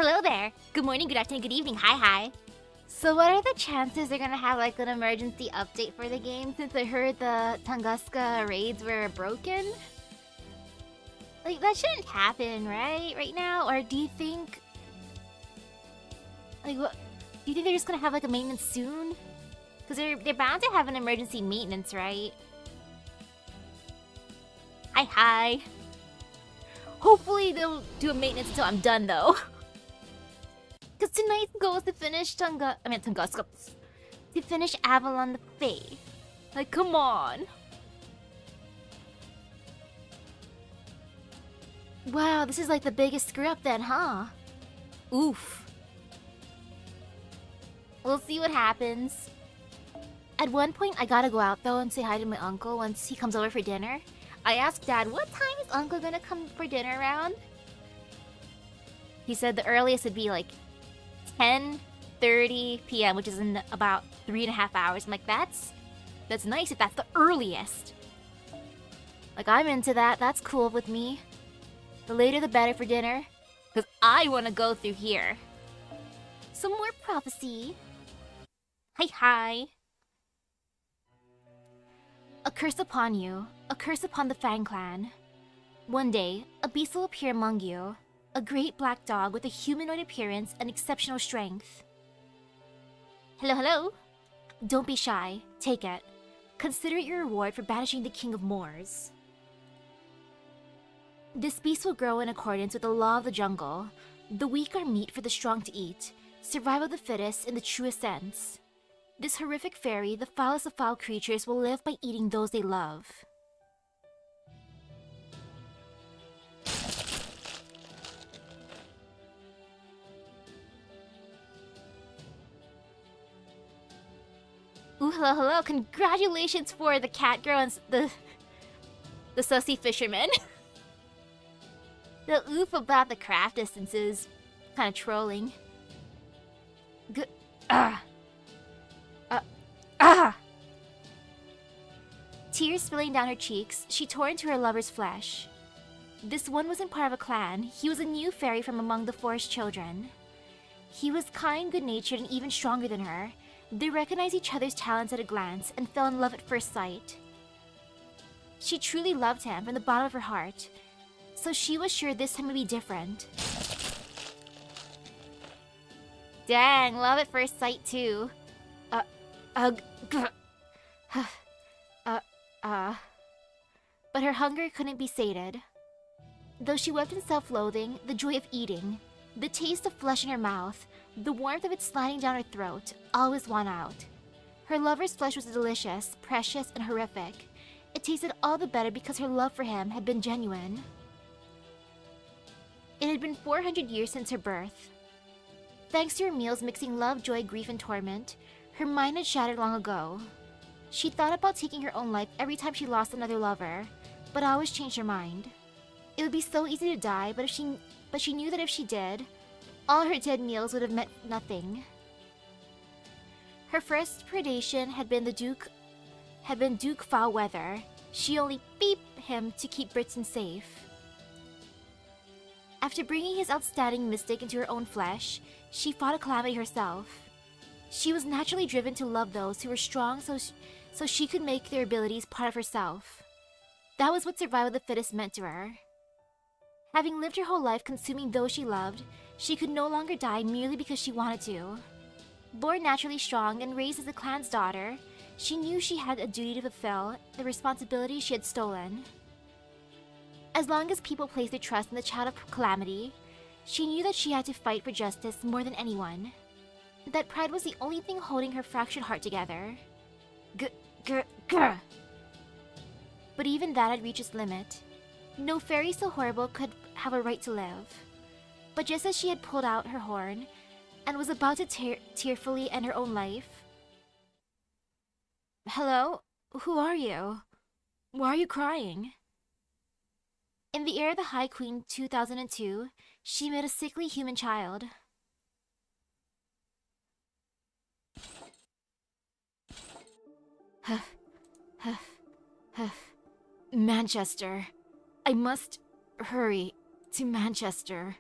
Hello there. Good morning, good afternoon, good evening. Hi. So what are the chances they're gonna have like an emergency update for the game since I heard the Tunguska raids were broken? Like that shouldn't happen, right? Right now? Or do you think like what do you think they're just gonna have like a maintenance soon? Because they're bound to have an emergency maintenance, right? Hi. Hopefully they'll do a maintenance until I'm done though. Because tonight's goal is to finish Tunguska. To finish Avalon the Fae. Like, come on. Wow, this is like the biggest screw up then, huh? Oof. We'll see what happens. At one point, I gotta go out though and say hi to my uncle once he comes over for dinner. I asked Dad, what time is Uncle gonna come for dinner around? He said the earliest would be like 10:30 p.m., which is in about 3.5 hours. I'm like, that's nice if that's the earliest. Like, I'm into that. That's cool with me. The later the better for dinner. Because I want to go through here. Some more prophecy. Hi. A curse upon you. A curse upon the Fang clan. One day, a beast will appear among you. A great black dog with a humanoid appearance and exceptional strength. Hello? Don't be shy. Take it. Consider it your reward for banishing the King of Moors. This beast will grow in accordance with the law of the jungle. The weak are meat for the strong to eat. Survival of the fittest in the truest sense. This horrific fairy, the foulest of foul creatures, will live by eating those they love. Ooh, hello. Congratulations for the cat girl and the sussy fisherman. The oof about the craft distances. Kind of trolling. Good. Tears spilling down her cheeks, she tore into her lover's flesh. This one wasn't part of a clan. He was a new fairy from among the forest children. He was kind, good-natured, and even stronger than her. They recognized each other's talents at a glance and fell in love at first sight. She truly loved him from the bottom of her heart, so she was sure this time would be different. Dang, love at first sight too. But her hunger couldn't be sated. Though she wept in self-loathing, the joy of eating, the taste of flesh in her mouth, the warmth of it sliding down her throat, always won out. Her lover's flesh was delicious, precious, and horrific. It tasted all the better because her love for him had been genuine. It had been 400 years since her birth. Thanks to her meals mixing love, joy, grief, and torment, her mind had shattered long ago. She thought about taking her own life every time she lost another lover, but always changed her mind. It would be so easy to die, but she knew that if she did, all her dead meals would have meant nothing. Her first predation had been Duke Foulweather. She only beeped him to keep Britain safe. After bringing his outstanding mystic into her own flesh, she fought a calamity herself. She was naturally driven to love those who were strong so she could make their abilities part of herself. That was what survival of the fittest meant to her. Having lived her whole life consuming those she loved, she could no longer die merely because she wanted to. Born naturally strong and raised as a clan's daughter, she knew she had a duty to fulfill, the responsibility she had stolen. As long as people placed their trust in the child of calamity, she knew that she had to fight for justice more than anyone. That pride was the only thing holding her fractured heart together. But even that had reached its limit. No fairy so horrible could have a right to live. But just as she had pulled out her horn and was about to tearfully end her own life... Hello? Who are you? Why are you crying? In the air of the High Queen 2002, she met a sickly human child. Manchester. I must hurry to Manchester.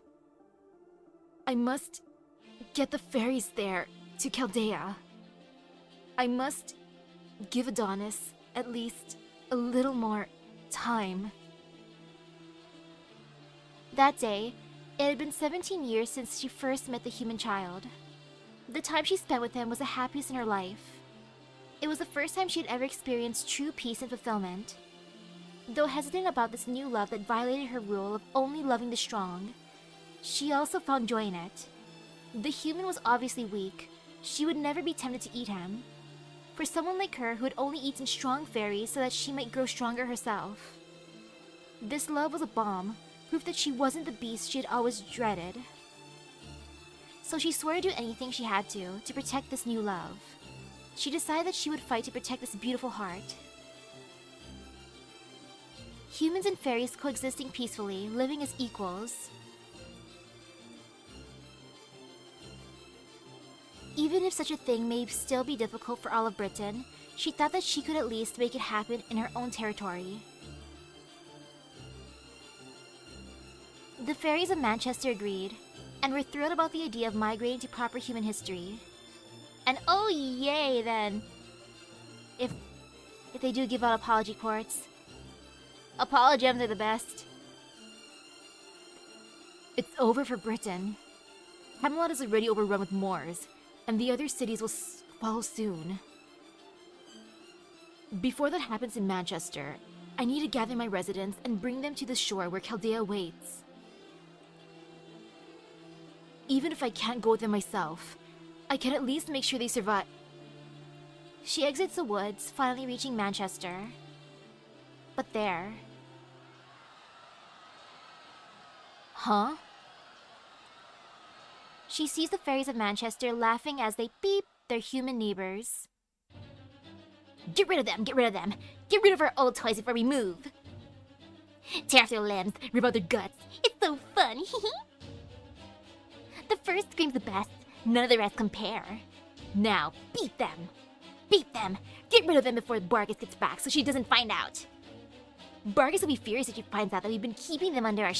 I must get the fairies there to Chaldea. I must give Adonis at least a little more time. That day, it had been 17 years since she first met the human child. The time she spent with him was the happiest in her life. It was the first time she had ever experienced true peace and fulfillment. Though hesitant about this new love that violated her rule of only loving the strong, she also found joy in it. The human was obviously weak. She would never be tempted to eat him. For someone like her who had only eaten strong fairies so that she might grow stronger herself. This love was a balm, proof that she wasn't the beast she had always dreaded. So she swore to do anything she had to protect this new love. She decided that she would fight to protect this beautiful heart. Humans and fairies coexisting peacefully, living as equals. Even if such a thing may still be difficult for all of Britain, she thought that she could at least make it happen in her own territory. The fairies of Manchester agreed, and were thrilled about the idea of migrating to proper human history. And oh yay then! If they do give out apology courts. Apologems are the best. It's over for Britain. Camelot is already overrun with Moors, and the other cities will follow soon. Before that happens in Manchester, I need to gather my residents and bring them to the shore where Chaldea waits. Even if I can't go with them myself, I can at least make sure they survive. She exits the woods, finally reaching Manchester. But there... Huh? She sees the fairies of Manchester laughing as they beep their human neighbors. Get rid of them! Get rid of them! Get rid of our old toys before we move! Tear off their limbs, rip out their guts. It's so fun! The first scream's the best. None of the rest compare. Now, beat them! Beat them! Get rid of them before Bargus gets back so she doesn't find out. Bargus will be furious if she finds out that we've been keeping them under our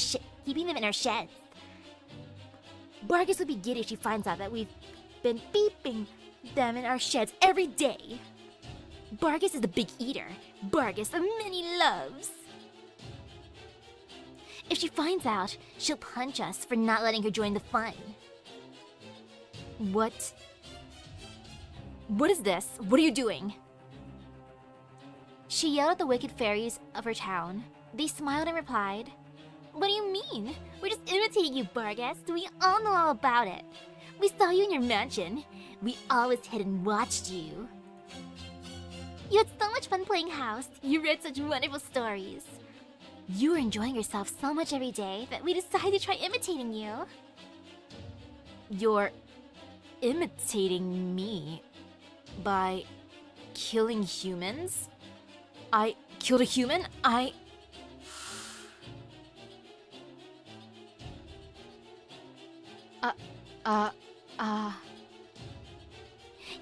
keeping them in our sheds. Bargus will be giddy if she finds out that we've been beeping them in our sheds every day. Bargus is the big eater. Bargus of many loves. If she finds out, she'll punch us for not letting her join the fun. What? What is this? What are you doing? She yelled at the wicked fairies of her town. They smiled and replied, "What do you mean? We're just imitating you, Bargus. We all know all about it. We saw you in your mansion. We always hid and watched you. You had so much fun playing house. You read such wonderful stories. You were enjoying yourself so much every day that we decided to try imitating you." You're imitating me by killing humans? I killed a human?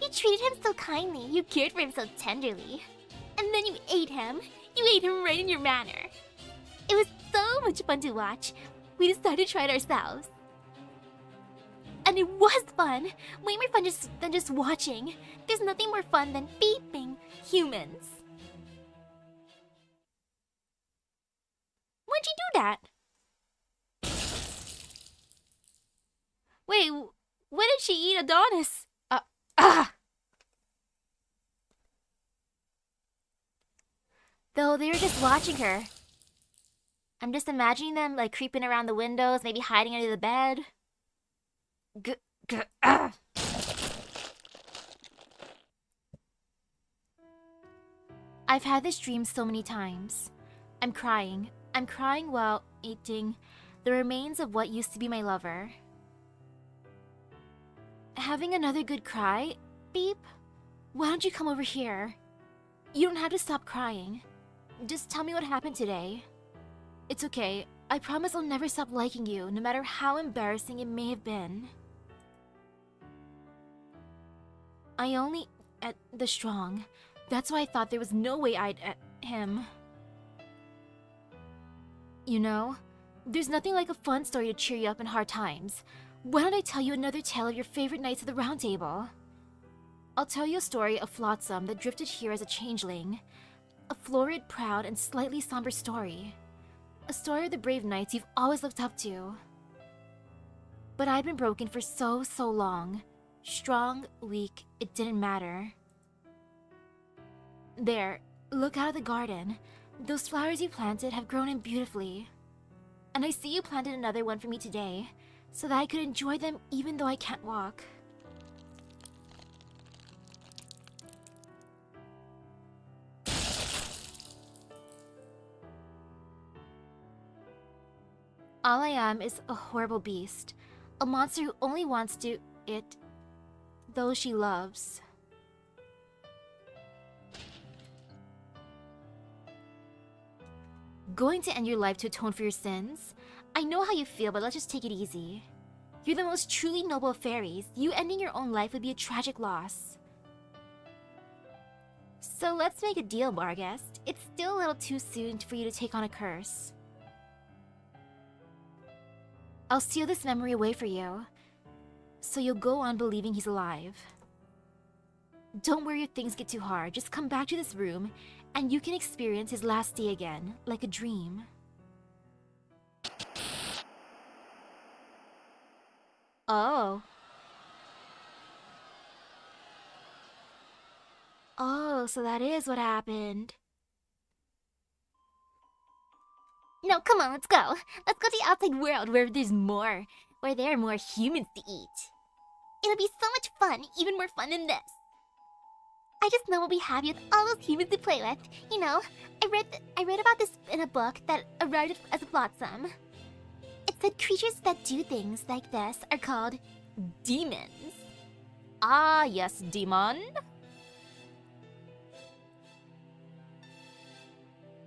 You treated him so kindly. You cared for him so tenderly. And then you ate him. You ate him right in your manner. It was so much fun to watch. We decided to try it ourselves. And it was fun. Way more fun than just watching. There's nothing more fun than beeping humans. Why'd you do that? Wait, when did she eat Adonis? Though they were just watching her. I'm just imagining them like creeping around the windows, maybe hiding under the bed. I've had this dream so many times. I'm crying. I'm crying while eating the remains of what used to be my lover. Having another good cry? Beep. Why don't you come over here? You don't have to stop crying. Just tell me what happened today. It's okay. I promise I'll never stop liking you, no matter how embarrassing it may have been. I only ate the strong. That's why I thought there was no way I'd eat him. You know, there's nothing like a fun story to cheer you up in hard times. Why don't I tell you another tale of your favorite knights of the Round Table? I'll tell you a story of Flotsam that drifted here as a changeling. A florid, proud, and slightly somber story. A story of the brave knights you've always looked up to. But I'd been broken for so long. Strong, weak, it didn't matter. There, look out of the garden. Those flowers you planted have grown in beautifully. And I see you planted another one for me today, so that I could enjoy them even though I can't walk. All I am is a horrible beast. A monster who only wants to it those she loves. Going to end your life to atone for your sins? I know how you feel, but let's just take it easy. You're the most truly noble of fairies. You ending your own life would be a tragic loss. So let's make a deal, Barghest. It's still a little too soon for you to take on a curse. I'll seal this memory away for you, so you'll go on believing he's alive. Don't worry if things get too hard. Just come back to this room, and you can experience his last day again, like a dream. Oh. Oh, so that is what happened. No, come on, let's go. Let's go to the outside world where there are more humans to eat. It'll be so much fun, even more fun than this. I just know we'll be happy with all those humans to play with. You know, I read about this in a book that arrived as a flotsam. It said creatures that do things like this are called demons. Ah, yes, demon.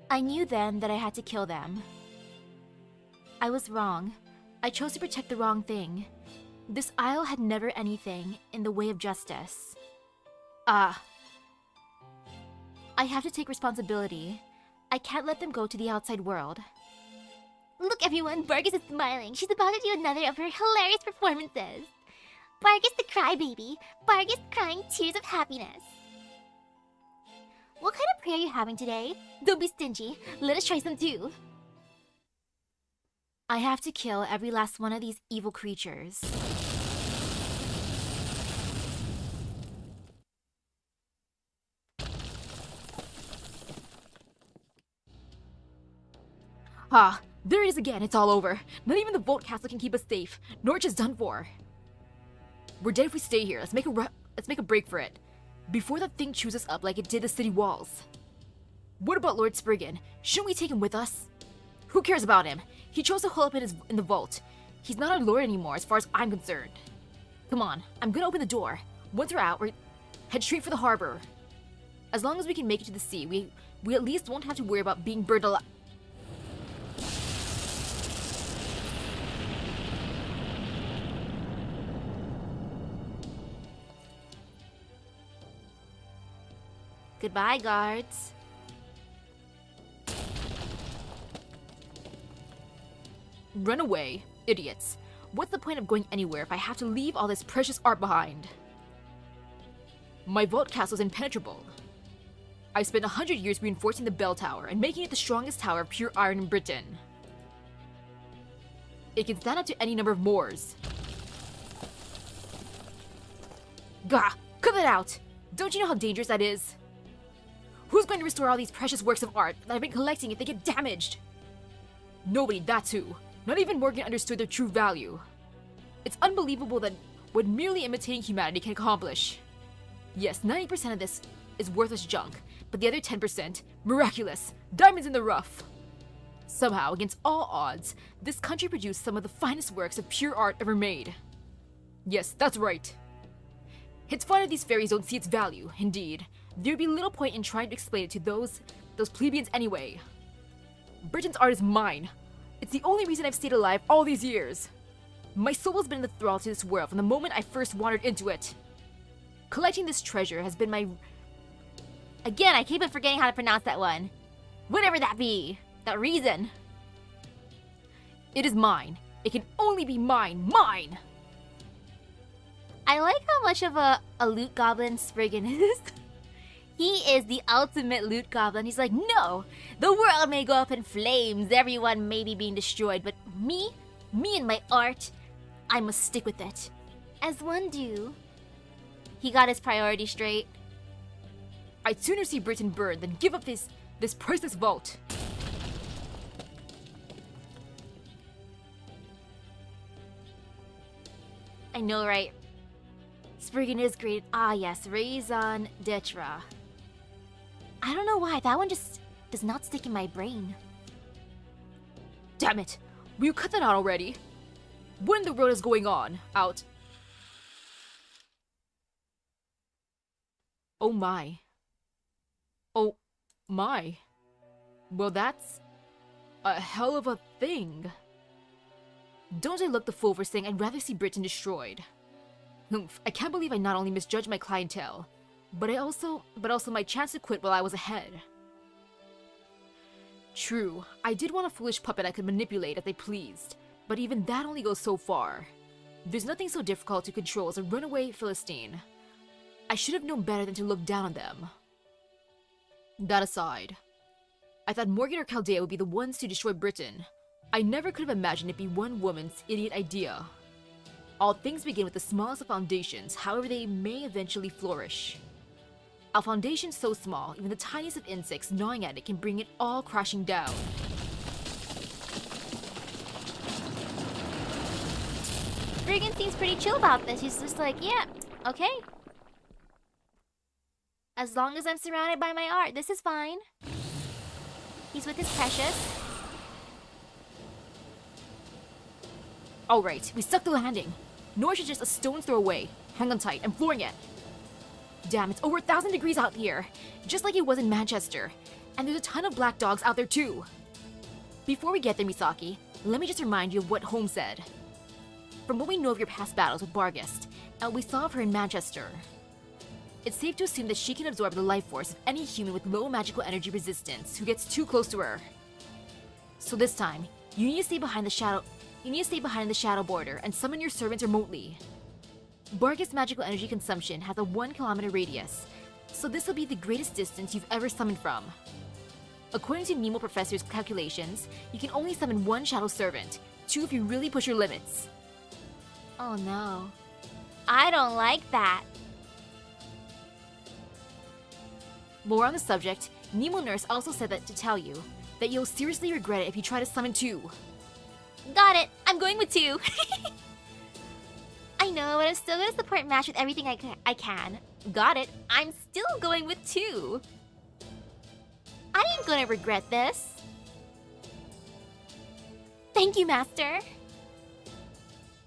I knew then that I had to kill them. I was wrong. I chose to protect the wrong thing. This isle had never anything in the way of justice. Ah. I have to take responsibility. I can't let them go to the outside world. Look everyone, Barghest is smiling. She's about to do another of her hilarious performances. Barghest the crybaby. Barghest crying tears of happiness. What kind of prey are you having today? Don't be stingy. Let us try some too. I have to kill every last one of these evil creatures. Ah, there it is again. It's all over. Not even the Vault Castle can keep us safe. Norch is done for. We're dead if we stay here. Let's make a break for it. Before that thing chews us up like it did the city walls. What about Lord Spriggan? Shouldn't we take him with us? Who cares about him? He chose to hole up in the vault. He's not our lord anymore as far as I'm concerned. Come on, I'm gonna open the door. Once we're out, we head straight for the harbor. As long as we can make it to the sea, we at least won't have to worry about being burned alive. Goodbye, guards. Run away, idiots. What's the point of going anywhere if I have to leave all this precious art behind? My vault castle's impenetrable. I spent 100 years reinforcing the bell tower and making it the strongest tower of pure iron in Britain. It can stand up to any number of Moors. Gah! Cut that out! Don't you know how dangerous that is? Who's going to restore all these precious works of art that I've been collecting if they get damaged? Nobody, that's who. Not even Morgan understood their true value. It's unbelievable that what merely imitating humanity can accomplish. Yes, 90% of this is worthless junk, but the other 10%, miraculous, diamonds in the rough. Somehow, against all odds, this country produced some of the finest works of pure art ever made. Yes, that's right. It's fine if these fairies don't see its value, indeed. There'd be little point in trying to explain it to those plebeians anyway. Britain's art is mine. It's the only reason I've stayed alive all these years. My soul has been in the thrall to this world from the moment I first wandered into it. Collecting this treasure has been my... Again, I keep on forgetting how to pronounce that one. Whatever that be. That reason. It is mine. It can only be mine. Mine! I like how much of a loot goblin Spriggan is. He is the ultimate loot goblin. He's like, no, the world may go up in flames, everyone may be being destroyed, but me and my art, I must stick with it. As one do. He got his priorities straight. I'd sooner see Britain burn than give up this priceless vault. I know, right? Spriggan is great. Ah, yes, Raison d'etre. I don't know why, that one just does not stick in my brain. Damn it! Will you cut that out already? What in the world is going on? Out. Oh my. Oh my. Well, that's a hell of a thing. Don't I look the fool for saying I'd rather see Britain destroyed? Oomph, I can't believe I not only misjudged my clientele, but also my chance to quit while I was ahead. True, I did want a foolish puppet I could manipulate as I pleased, but even that only goes so far. There's nothing so difficult to control as a runaway Philistine. I should have known better than to look down on them. That aside, I thought Morgan or Chaldea would be the ones to destroy Britain. I never could have imagined it be one woman's idiot idea. All things begin with the smallest of foundations, however they may eventually flourish. A foundation so small, even the tiniest of insects gnawing at it can bring it all crashing down. Spriggan seems pretty chill about this. He's just like, yeah, okay. As long as I'm surrounded by my art, this is fine. He's with his precious. Alright, we stuck the landing. Norch is just a stone's throw away. Hang on tight, I'm flooring it. Damn, it's over 1,000 degrees out here, just like it was in Manchester. And there's a ton of black dogs out there too. Before we get there, Misaki, let me just remind you of what Holmes said. From what we know of your past battles with Barghest, and what we saw of her in Manchester, it's safe to assume that she can absorb the life force of any human with low magical energy resistance who gets too close to her. So this time, you need to stay behind the shadow border and summon your servants remotely. Barghest's magical energy consumption has a 1 kilometer radius, so this will be the greatest distance you've ever summoned from. According to Nemo Professor's calculations, you can only summon 1 shadow servant, 2 if you really push your limits. Oh no. I don't like that. While we're on the subject, Nemo Nurse also said that to tell you that you'll seriously regret it if you try to summon 2. Got it. I'm going with 2. I know, but I'm still gonna support Mash with everything I can. Got it. I'm still going with 2. I ain't gonna regret this. Thank you, Master.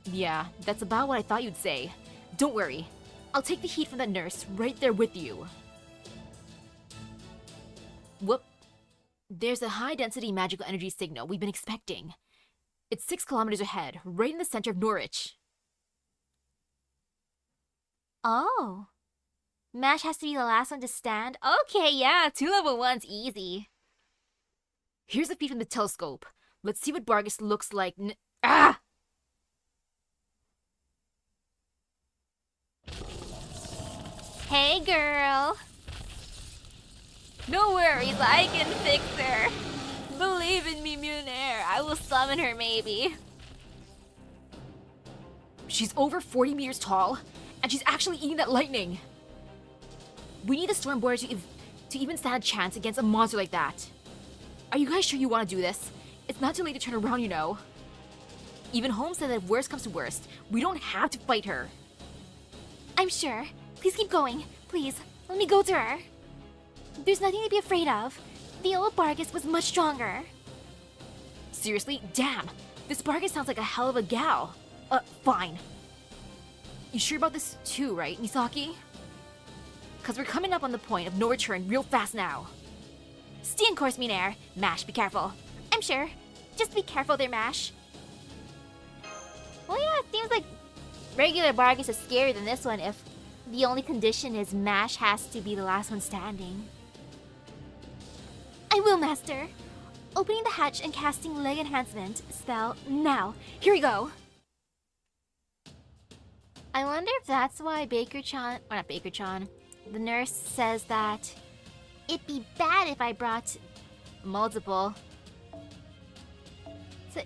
Yeah, that's about what I thought you'd say. Don't worry. I'll take the heat from that nurse right there with you. Whoop. There's a high-density magical energy signal we've been expecting. It's 6 kilometers ahead, right in the center of Norwich. Oh. Mash has to be the last one to stand? Okay, yeah, 2 level 1's easy. Here's a feed from the telescope. Let's see what Barghest looks like Hey, girl. No worries, I can fix her. Believe in me, Munair. I will summon her, maybe. She's over 40 meters tall, and she's actually eating that lightning. We need the storm border to even stand a chance against a monster like that. Are you guys sure you want to do this? It's not too late to turn around, you know. Even Holmes said that if worst comes to worst, we don't have to fight her. I'm sure. Please keep going. Please, let me go to her. There's nothing to be afraid of. The old Barghest was much stronger. Seriously? Damn! This Barghest sounds like a hell of a gal. Fine. You sure about this too, right, Misaki? Cause we're coming up on the point of no return real fast now. Stay on course, Munair. Mash, be careful. I'm sure. Just be careful there, Mash. Well, yeah, it seems like regular Barghest is scarier than this one if the only condition is Mash has to be the last one standing. I will, Master. Opening the hatch and casting leg enhancement spell now. Here we go. I wonder if that's why Baker-chan, or not Baker-chan, the nurse says that it'd be bad if I brought multiple. So,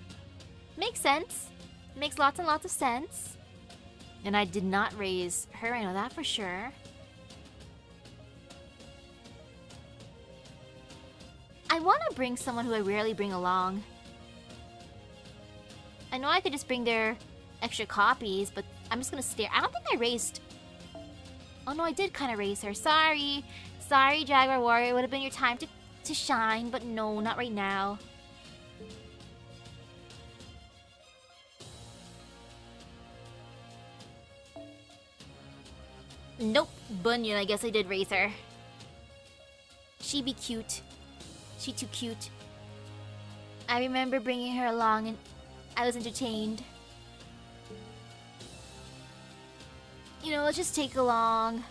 makes sense. Makes lots and lots of sense. And I did not raise her, I know that for sure. I want to bring someone who I rarely bring along. I know I could just bring their extra copies, but I'm just gonna stare. I don't think I raised... Oh no, I did kind of raise her. Sorry. Sorry, Jaguar Warrior. It would have been your time to shine, but no, not right now. Nope. Bunyan, I guess I did raise her. She be cute. She too cute. I remember bringing her along and I was entertained. You know, let's just take along...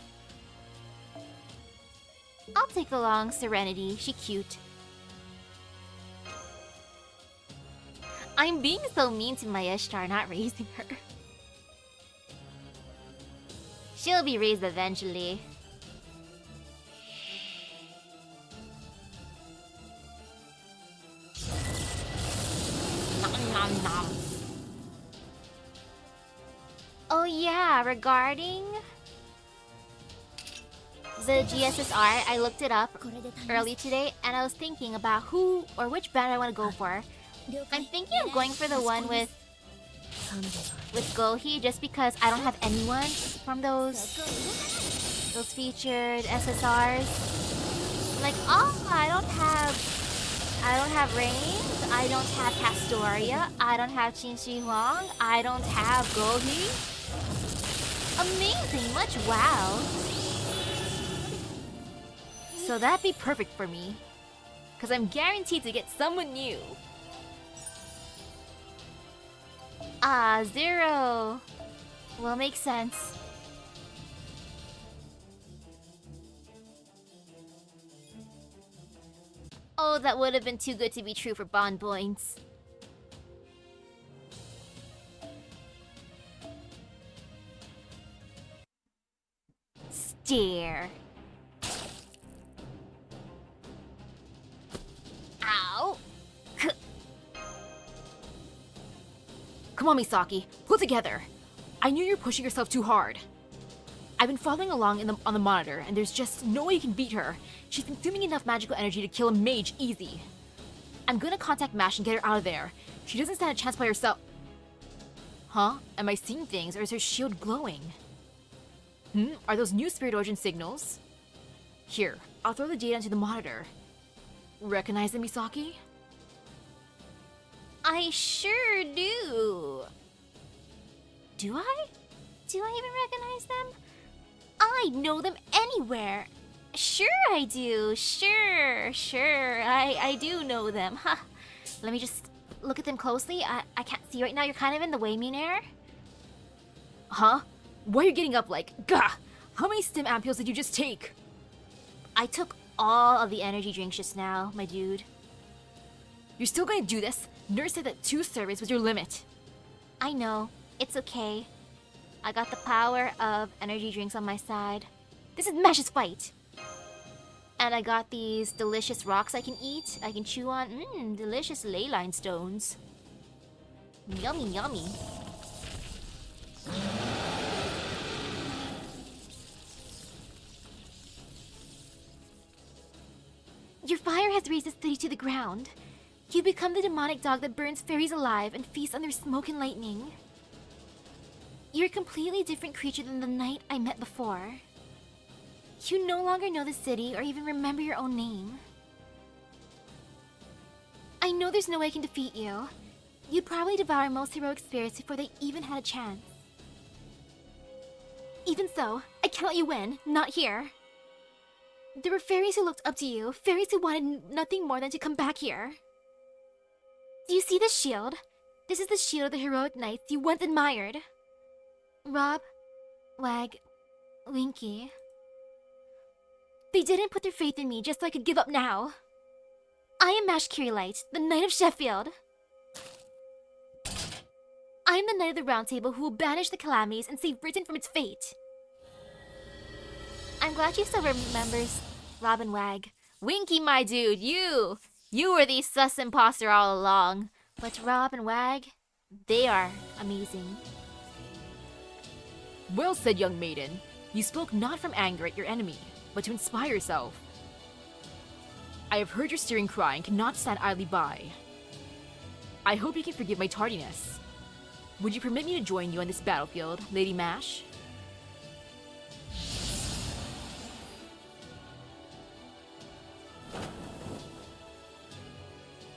I'll take along Serenity. She cute. I'm being so mean to my Ishtar, not raising her. She'll be raised eventually. Nom nom nom. Oh yeah, regarding the GSSR, I looked it up early today and I was thinking about who or which band I want to go for. I'm thinking of going for the one with Gohei just because I don't have anyone from those featured SSRs. Like, oh, I don't have Reigns, I don't have Castoria, I don't have Qin Shi Huang, I don't have Gohei. Amazing, much wow. So that'd be perfect for me, because I'm guaranteed to get someone new. Ah, Zero. Well, makes sense. Oh, that would have been too good to be true for bond points. Stare. Ow. Come on, Misaki. Pull together. I knew you were pushing yourself too hard. I've been following along on the monitor, and there's just no way you can beat her. She's consuming enough magical energy to kill a mage easy. I'm gonna contact Mash and get her out of there. She doesn't stand a chance by herself. Huh? Am I seeing things, or is her shield glowing? Are those new Spirit Origin signals? Here, I'll throw the data into the monitor. Recognize them, Misaki? I sure do. Do I? Do I even recognize them? I know them anywhere. Sure I do. Sure. I do know them. Huh. Let me just look at them closely. I can't see right now. You're kind of in the way, Minair. Huh? Why are you getting up like? Gah! How many stim ampules did you just take? I took all of the energy drinks just now, my dude. You're still gonna do this? Nurse said that 2 servings was your limit. I know. It's okay. I got the power of energy drinks on my side. This is Mash's fight! And I got these delicious rocks I can eat, I can chew on. Delicious ley line stones. Yummy, yummy. Your fire has razed the city to the ground. You become the demonic dog that burns fairies alive and feasts on their smoke and lightning. You're a completely different creature than the knight I met before. You no longer know the city or even remember your own name. I know there's no way I can defeat you. You'd probably devour most heroic spirits before they even had a chance. Even so, I can't let you win, not here. There were fairies who looked up to you, fairies who wanted nothing more than to come back here. Do you see this shield? This is the shield of the heroic knights you once admired. Rob, Wag, Winky. They didn't put their faith in me just so I could give up now. I am Mash Kirillite, the Knight of Sheffield. I'm the Knight of the Round Table who will banish the calamities and save Britain from its fate. I'm glad she still remembers Robin Wag. Winky, my dude, you were the sus imposter all along. But Rob and Wag, they are amazing. Well said, young maiden. You spoke not from anger at your enemy, but to inspire yourself. I have heard your steering cry and cannot stand idly by. I hope you can forgive my tardiness. Would you permit me to join you on this battlefield, Lady Mash?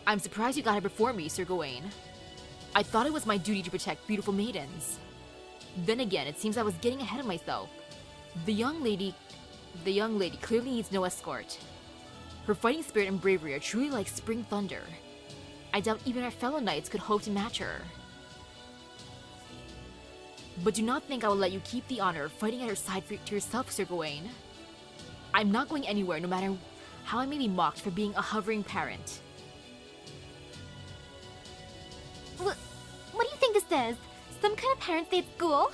I'm surprised you got here before me, Sir Gawain. I thought it was my duty to protect beautiful maidens. Then again, it seems I was getting ahead of myself. The young lady clearly needs no escort. Her fighting spirit and bravery are truly like spring thunder. I doubt even our fellow knights could hope to match her. But do not think I will let you keep the honor of fighting at her side to yourself, Sir Gawain. I'm not going anywhere, no matter how I may be mocked for being a hovering parent. What do you think this is? Some kind of parents' day at school?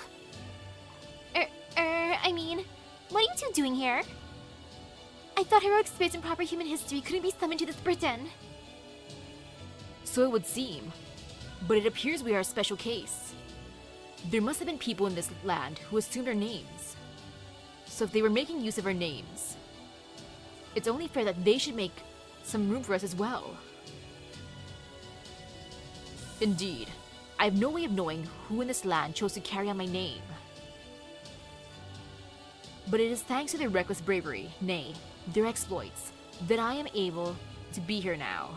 I mean, what are you two doing here? I thought heroic spirits and proper human history couldn't be summoned to this Britain. So it would seem. But it appears we are a special case. There must have been people in this land who assumed our names. So if they were making use of our names, it's only fair that they should make some room for us as well. Indeed, I have no way of knowing who in this land chose to carry on my name. But it is thanks to their reckless bravery, nay, their exploits, that I am able to be here now.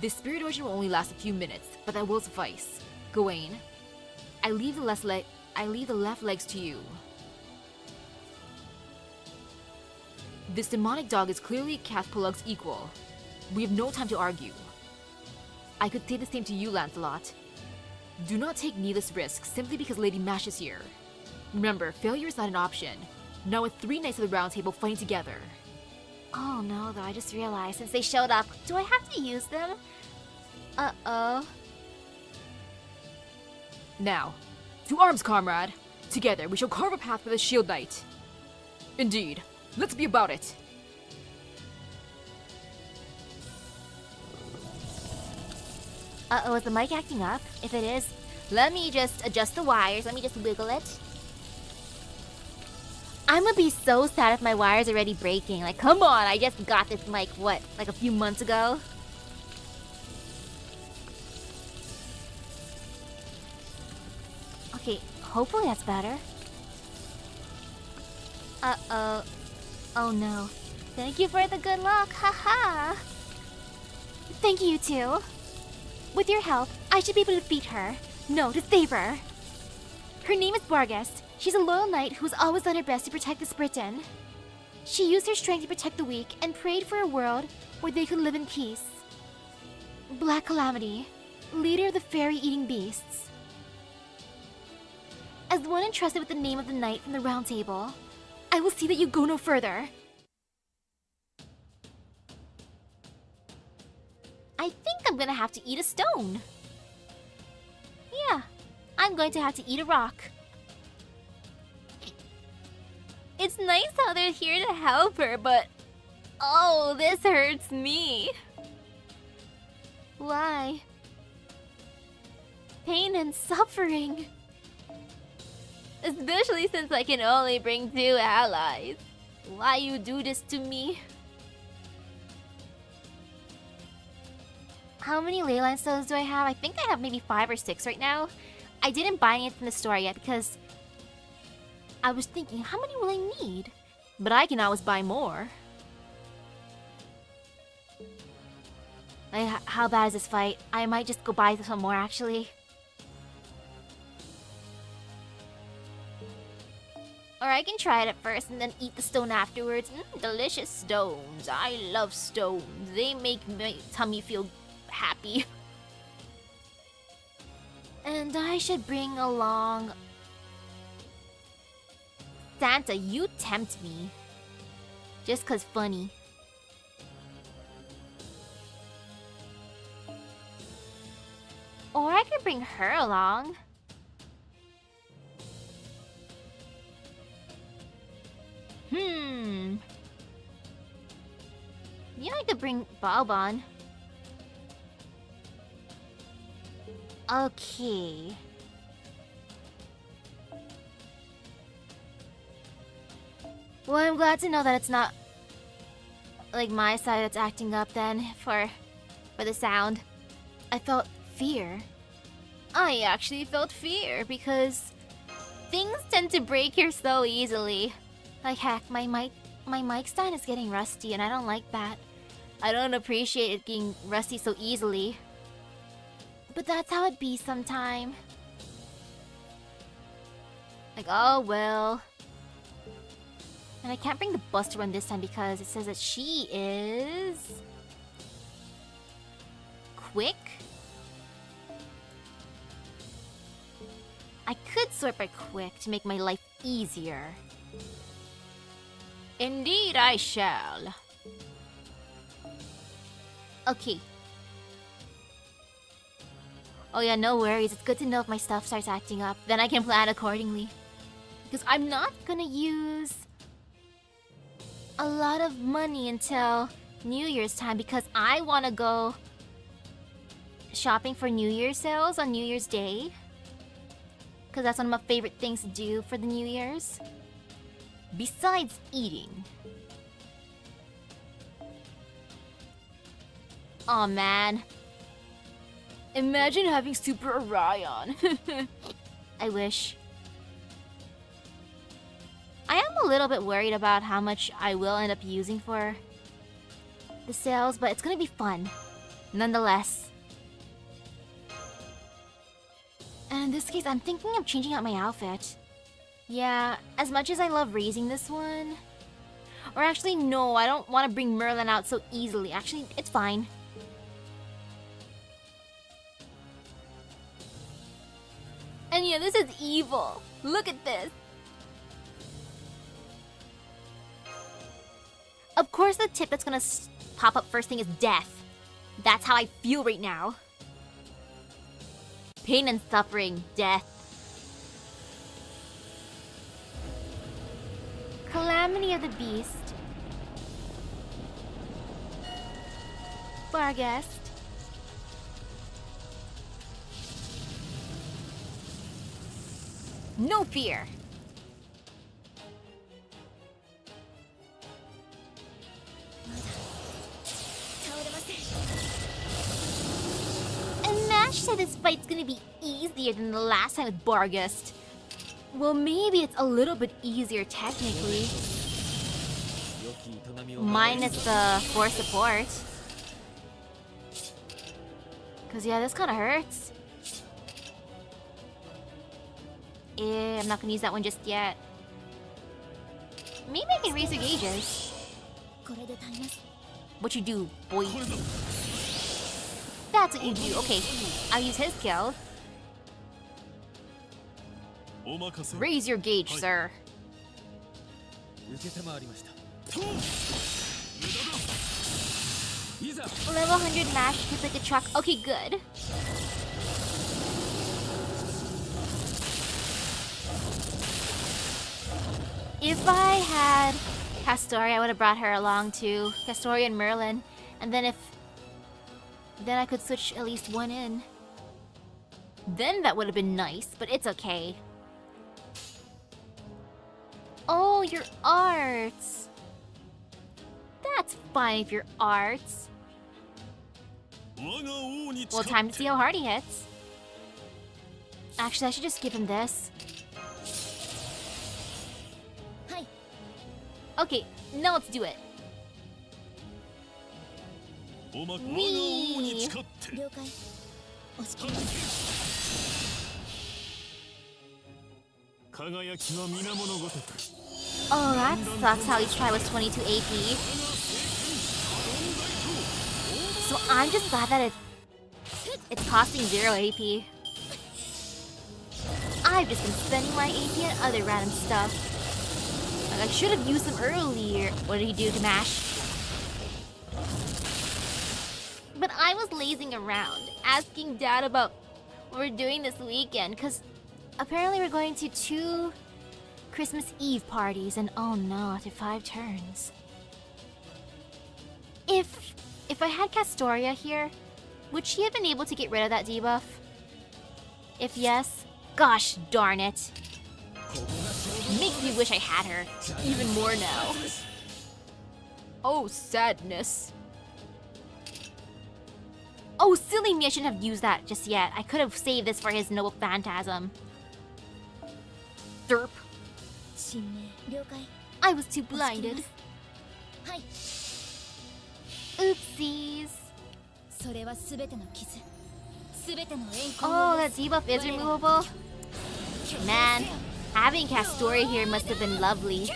This spirit origin will only last a few minutes, but that will suffice. Gawain, I leave the left legs to you. This demonic dog is clearly Cathpolug's equal. We have no time to argue. I could say the same to you, Lancelot. Do not take needless risks simply because Lady Mash is here. Remember, failure is not an option. Now with 3 Knights of the Round Table fighting together. Oh no, though, I just realized since they showed up, do I have to use them? Uh-oh. Now, to arms, comrade! Together we shall carve a path for the Shield Knight. Indeed, let's be about it! Uh-oh, is the mic acting up? If it is, let me just adjust the wires. Let me just wiggle it. I'm gonna be so sad if my wire's already breaking. Like, come on, I just got this mic, what, like a few months ago? Okay, hopefully that's better. Uh-oh. Oh no. Thank you for the good luck, haha! Thank you, too. With your help, I should be able to defeat her. No, to save her. Her name is Barghest. She's a loyal knight who has always done her best to protect this Britain. She used her strength to protect the weak and prayed for a world where they could live in peace. Black Calamity, leader of the fairy-eating beasts. As one entrusted with the name of the knight from the Round Table, I will see that you go no further. I think I'm gonna have to eat a stone. Yeah, I'm going to have to eat a rock. It's nice how they're here to help her, but... oh, this hurts me. Why? Pain and suffering. Especially since I can only bring 2 allies. Why you do this to me? How many leyline stones do I have? I think I have maybe 5 or 6 right now. I didn't buy any from the store yet because I was thinking, how many will I need? But I can always buy more. How bad is this fight? I might just go buy some more actually. Or I can try it at first and then eat the stone afterwards. Delicious stones. I love stones. They make my tummy feel happy. And I should bring along... Santa, you tempt me. Just 'cause funny. could bring her along. Yeah, I could bring Balbon. Okay. Well, I'm glad to know that it's not like my side that's acting up then for the sound. I felt fear. I actually felt fear because things tend to break here so easily. Like heck, my mic stand is getting rusty and I don't like that. I don't appreciate it being rusty so easily. But that's how it be sometime. Like, oh well. And I can't bring the Buster one this time because it says that she is... quick? I could sort by quick to make my life easier. Indeed I shall. Okay. Oh yeah, no worries. It's good to know if my stuff starts acting up. Then I can plan accordingly. Because I'm not gonna use a lot of money until New Year's time because I want to go shopping for New Year's sales on New Year's Day. Because that's one of my favorite things to do for the New Year's. Besides eating. Aw, man. Imagine having Super Orion. I wish. I am a little bit worried about how much I will end up using for the sales, but it's gonna be fun. Nonetheless. And in this case, I'm thinking of changing out my outfit. Yeah, as much as I love raising this one... Or actually, no, I don't want to bring Merlin out so easily. Actually, it's fine. And yeah, this is evil. Look at this. Of course, the tip that's gonna pop up first thing is death. That's how I feel right now. Pain and suffering, death. Calamity of the Beast. Barghest. No fear. And Mash said this fight's gonna be easier than the last time with Barghest. Well, maybe it's a little bit easier technically. Minus the force support. Cause yeah, this kinda hurts. I'm not gonna use that one just yet. Maybe I can raise your gauges. What you do, boy? That's what you do. Okay, I'll use his skill. Raise your gauge, sir. Level 100 mash hits like a truck. Okay, good. If I had Castoria, I would have brought her along too. Castoria and Merlin. And then I could switch at least one in. Then that would have been nice, but it's okay. Oh, your arts. That's fine if your arts. Well, time to see how hard he hits. Actually, I should just give him this. Okay, now let's do it. Whee! Oh, that sucks how each try was 22 AP. So I'm just glad that it's costing 0 AP. I've just been spending my AP on other random stuff. Like, I should have used them earlier. What did he do to Mash? But I was lazing around, asking Dad about we're doing this weekend, because apparently we're going to 2 Christmas Eve parties, and oh no, after 5 turns. If I had Castoria here, would she have been able to get rid of that debuff? If yes, gosh darn it. Makes me wish I had her even more now. Oh, sadness. Oh, silly me, I shouldn't have used that just yet. I could have saved this for his noble phantasm. Derp. I was too blinded. Oopsies. Oh, that debuff is removable? Man, having Castoria here must have been lovely.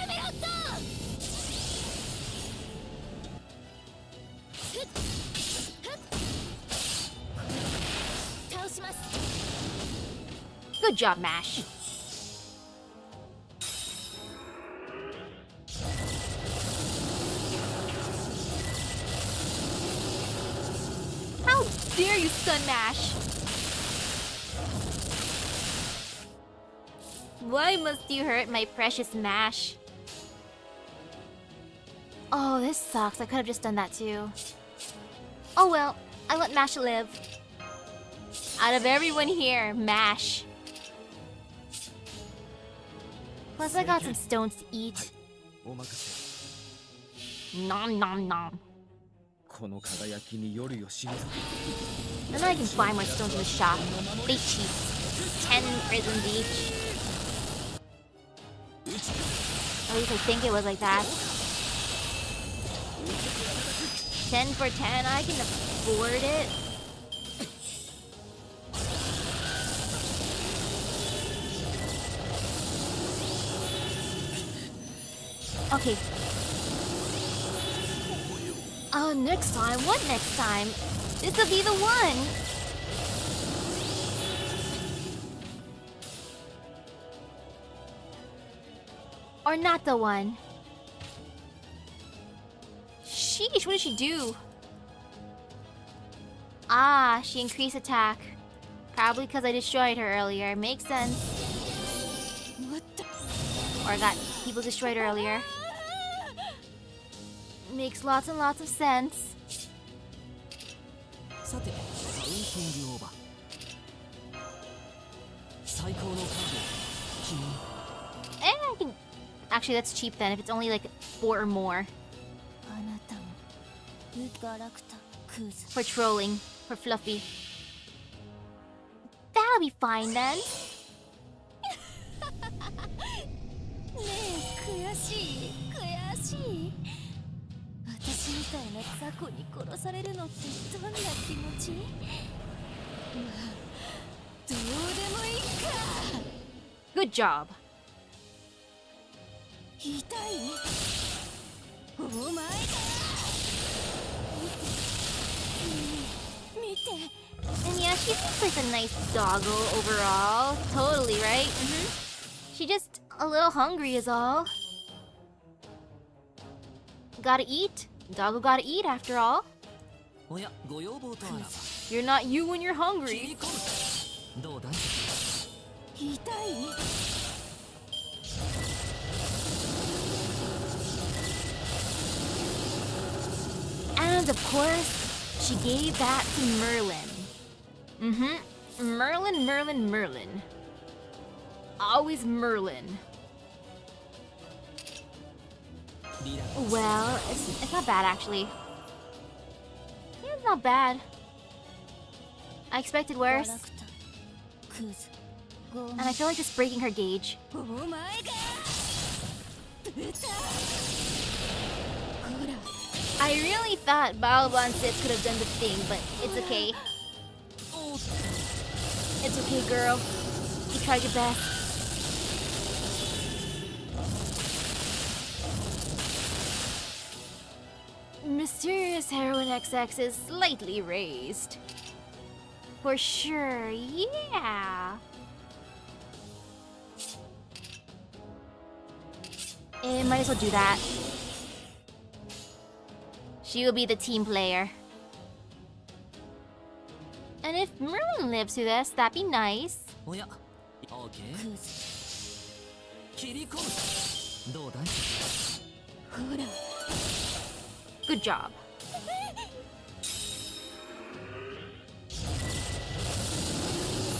Good job, Mash. How dare you stun Mash? Why must you hurt my precious Mash? Oh, this sucks. I could have just done that too. Oh well, I let Mash live. Out of everyone here, Mash. Plus I got some stones to eat. Nom nom nom. And then I can buy more stones in the shop. They cheap. 10 prisms each. At least I think it was like that. 10 for 10, I can afford it. Okay. Next time? What next time? This will be the one! Or not the one. Sheesh, what did she do? Ah, she increased attack. Probably because I destroyed her earlier. Makes sense. Or got people destroyed earlier. Makes lots and lots of sense. I can... Actually, that's cheap then, if it's only like 4 or more. For trolling. For Fluffy. That'll be fine then. Good job. And yeah, she seems like a nice doggo overall. Totally, right? She just a little hungry is all. Gotta eat. Doggo gotta eat after all. You're not you when you're hungry. And of course, she gave that to Merlin. Merlin, Merlin, Merlin. Always Merlin. Well, it's not bad actually. Yeah, it's not bad. I expected worse. And I feel like just breaking her gauge. I really thought Barel Sith could have done the thing, but it's okay. It's okay, girl. You tried your best. Mysterious Heroine XX is slightly raised. For sure, yeah. Might as well do that. She will be the team player. And if Merlin lives through this, that'd be nice. おや OK 切り込むどうだい Good job.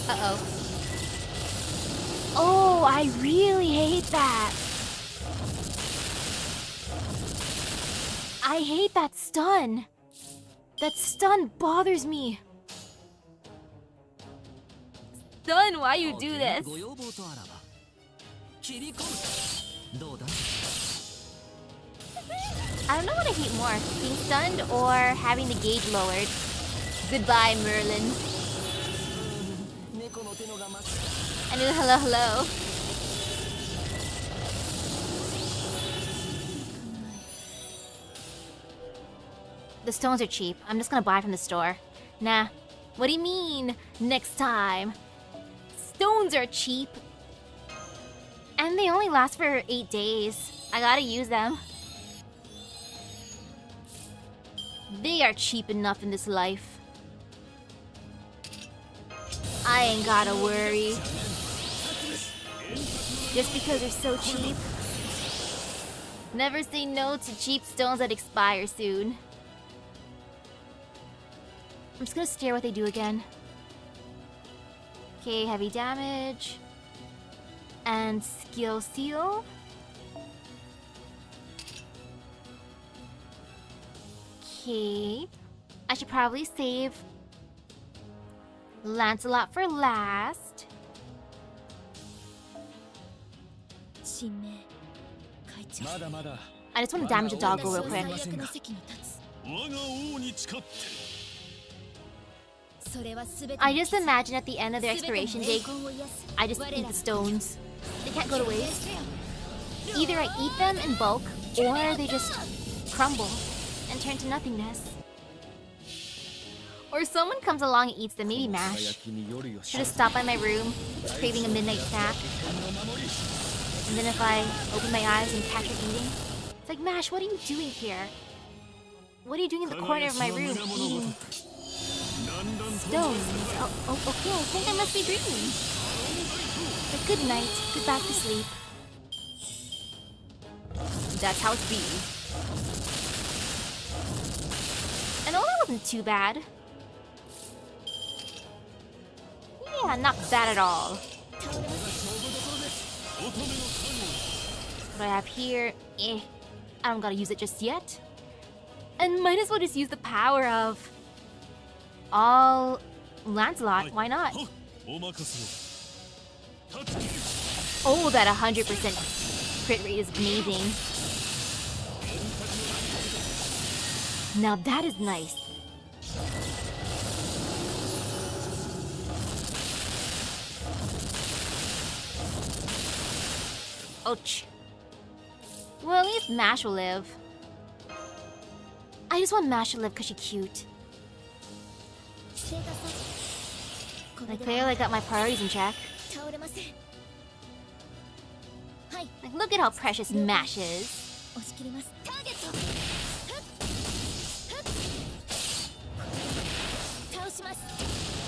Uh-oh. Oh, I really hate that. I hate that stun. That stun bothers me. Stun, why you do this? ご要望とあらば切り込むどうだ I don't know what I hate more, being stunned or having the gauge lowered. Goodbye, Merlin. 猫の手のが待つ I knew hello, hello. The stones are cheap. I'm just gonna buy from the store. Nah. What do you mean? Next time. Stones are cheap. And they only last for 8 days. I gotta use them. They are cheap enough in this life. I ain't gotta worry. Just because they're so cheap. Never say no to cheap stones that expire soon. I'm just gonna stare what they do again. Okay, heavy damage. And skill seal. Okay. I should probably save Lancelot for last. I just want to damage the doggo real quick. I just imagine at the end of their expiration date, I just eat the stones. They can't go to waste. Either I eat them in bulk, or they just crumble and turn to nothingness. Or someone comes along and eats them, maybe Mash. Should just stop by my room, craving a midnight snack. And then if I open my eyes and catch her eating, it's like, Mash, what are you doing here? What are you doing in the corner of my room, eating stones? Oh, okay, I think I must be dreaming. But good night, get back to sleep. That's how it be. And all that wasn't too bad. Yeah, not bad at all. What do I have here? I don't gotta use it just yet. And might as well just use the power of all Lancelot. Why not? Oh, that 100% crit rate is amazing. Now that is nice. Ouch. Well, at least Mash will live. I just want Mash to live because she's cute. I clearly got my priorities in check. Like, look at how precious Mash is.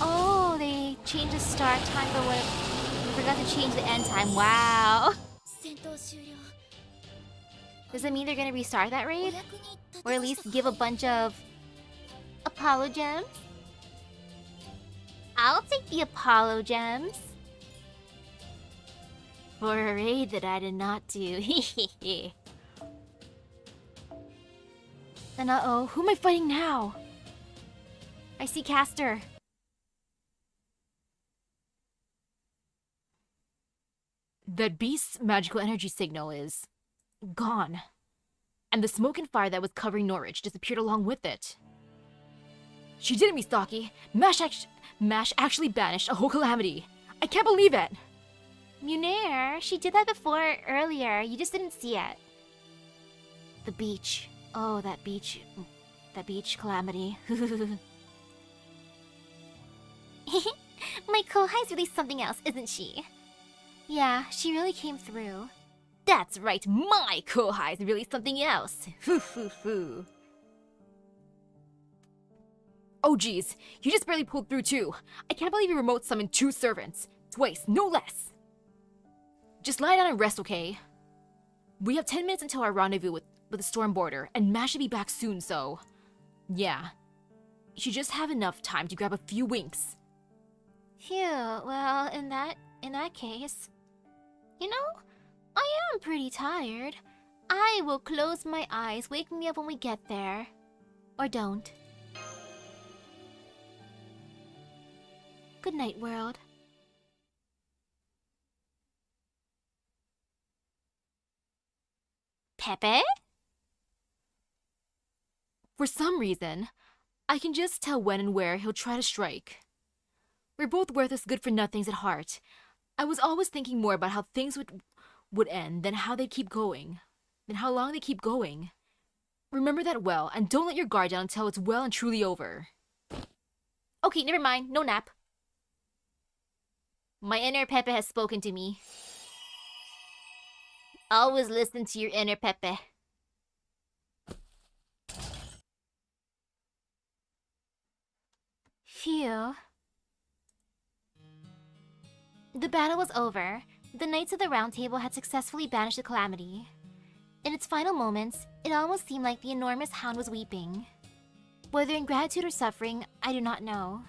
Oh, they changed the start time for what? I forgot to change the end time. Wow. Does that mean they're gonna restart that raid? Or at least give a bunch of Apollo gems? I'll take the Apollo gems. For a raid that I did not do. And uh-oh, who am I fighting now? I see Caster. That beast's magical energy signal is gone. And the smoke and fire that was covering Norwich disappeared along with it. She did it, Misaki! Mash actually banished a whole calamity. I can't believe it! Munir, she did that before earlier. You just didn't see it. The beach. Oh, that beach. That beach calamity. My Kohai's really something else, isn't she? Yeah, she really came through. That's right, my Kohai's really something else. Oh geez, you just barely pulled through too. I can't believe you remote summoned 2 servants. Twice, no less. Just lie down and rest, okay? We have 10 minutes until our rendezvous with the storm border, and Mash should be back soon, so... yeah. You should just have enough time to grab a few winks. Phew, well, in that case... You know, I am pretty tired. I will close my eyes, wake me up when we get there. Or don't. Good night, world. Pepe? For some reason, I can just tell when and where he'll try to strike. We're both worthless good-for-nothings at heart. I was always thinking more about how things would end than how they keep going. Than how long they keep going. Remember that well, and don't let your guard down until it's well and truly over. Okay, never mind. No nap. My inner Pepe has spoken to me. Always listen to your inner Pepe. Phew. The battle was over. The Knights of the Round Table had successfully banished the calamity. In its final moments, it almost seemed like the enormous hound was weeping. Whether in gratitude or suffering, I do not know.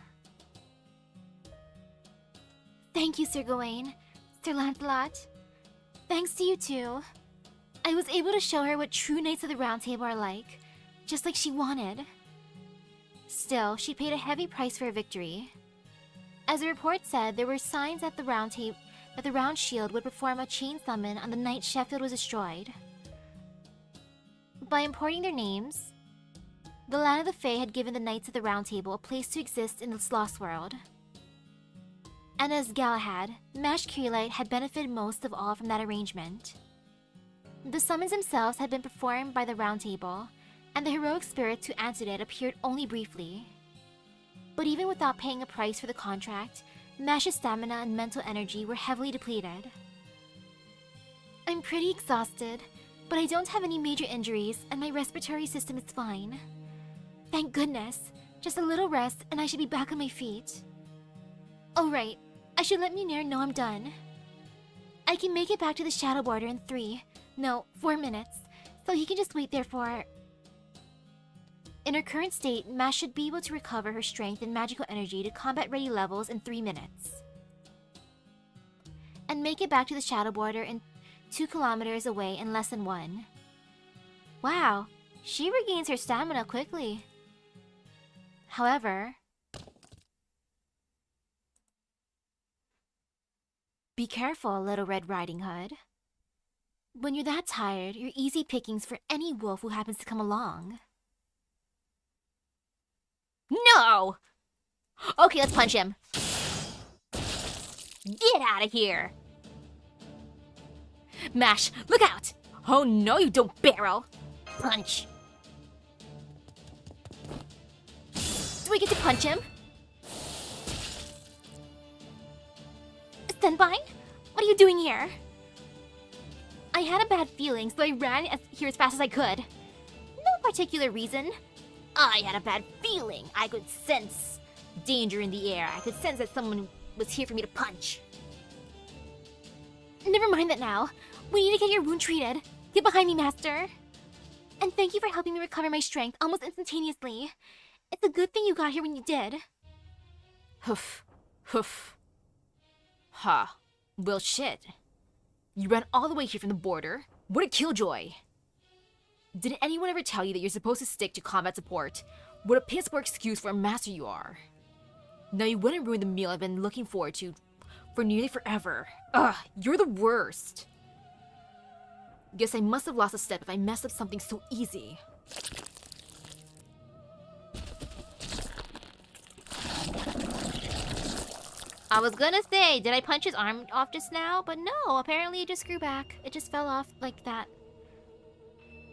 Thank you, Sir Gawain, Sir Lancelot. Thanks to you too. I was able to show her what true Knights of the Round Table are like, just like she wanted. Still, she paid a heavy price for her victory. As the report said, there were signs that the Round Shield would perform a chain summon on the night Sheffield was destroyed. By importing their names, the land of the Fae had given the Knights of the Round Table a place to exist in this lost world. And as Galahad, Mash Creelite had benefited most of all from that arrangement. The summons themselves had been performed by the Round Table, and the heroic spirits who answered it appeared only briefly. But even without paying a price for the contract, Mash's stamina and mental energy were heavily depleted. I'm pretty exhausted, but I don't have any major injuries and my respiratory system is fine. Thank goodness. Just a little rest and I should be back on my feet. Oh right, I should let Munir know I'm done. I can make it back to the Shadow Border in 4 minutes, so he can just wait there for... In her current state, Mash should be able to recover her strength and magical energy to combat-ready levels in 3 minutes. And make it back to the Shadow Border in 2 kilometers away in less than 1. Wow, she regains her stamina quickly. However... Be careful, Little Red Riding Hood. When you're that tired, you're easy pickings for any wolf who happens to come along. No! Okay, let's punch him. Get out of here! Mash, look out! Oh no, you don't, Barel! Punch! Do I get to punch him? Senpai? What are you doing here? I had a bad feeling, so I ran here as fast as I could. No particular reason. I had a bad feeling. I could sense danger in the air. I could sense that someone was here for me to punch. Never mind that now. We need to get your wound treated. Get behind me, Master. And thank you for helping me recover my strength almost instantaneously. It's a good thing you got here when you did. Hoof. Hoof. Ha. Well, shit. You ran all the way here from the border? What a killjoy! Didn't anyone ever tell you that you're supposed to stick to combat support? What a piss poor excuse for a master you are. Now you went and ruined the meal I've been looking forward to for nearly forever. Ugh, you're the worst. Guess I must have lost a step if I messed up something so easy. I was gonna say, did I punch his arm off just now? But no, apparently it just grew back. It just fell off like that.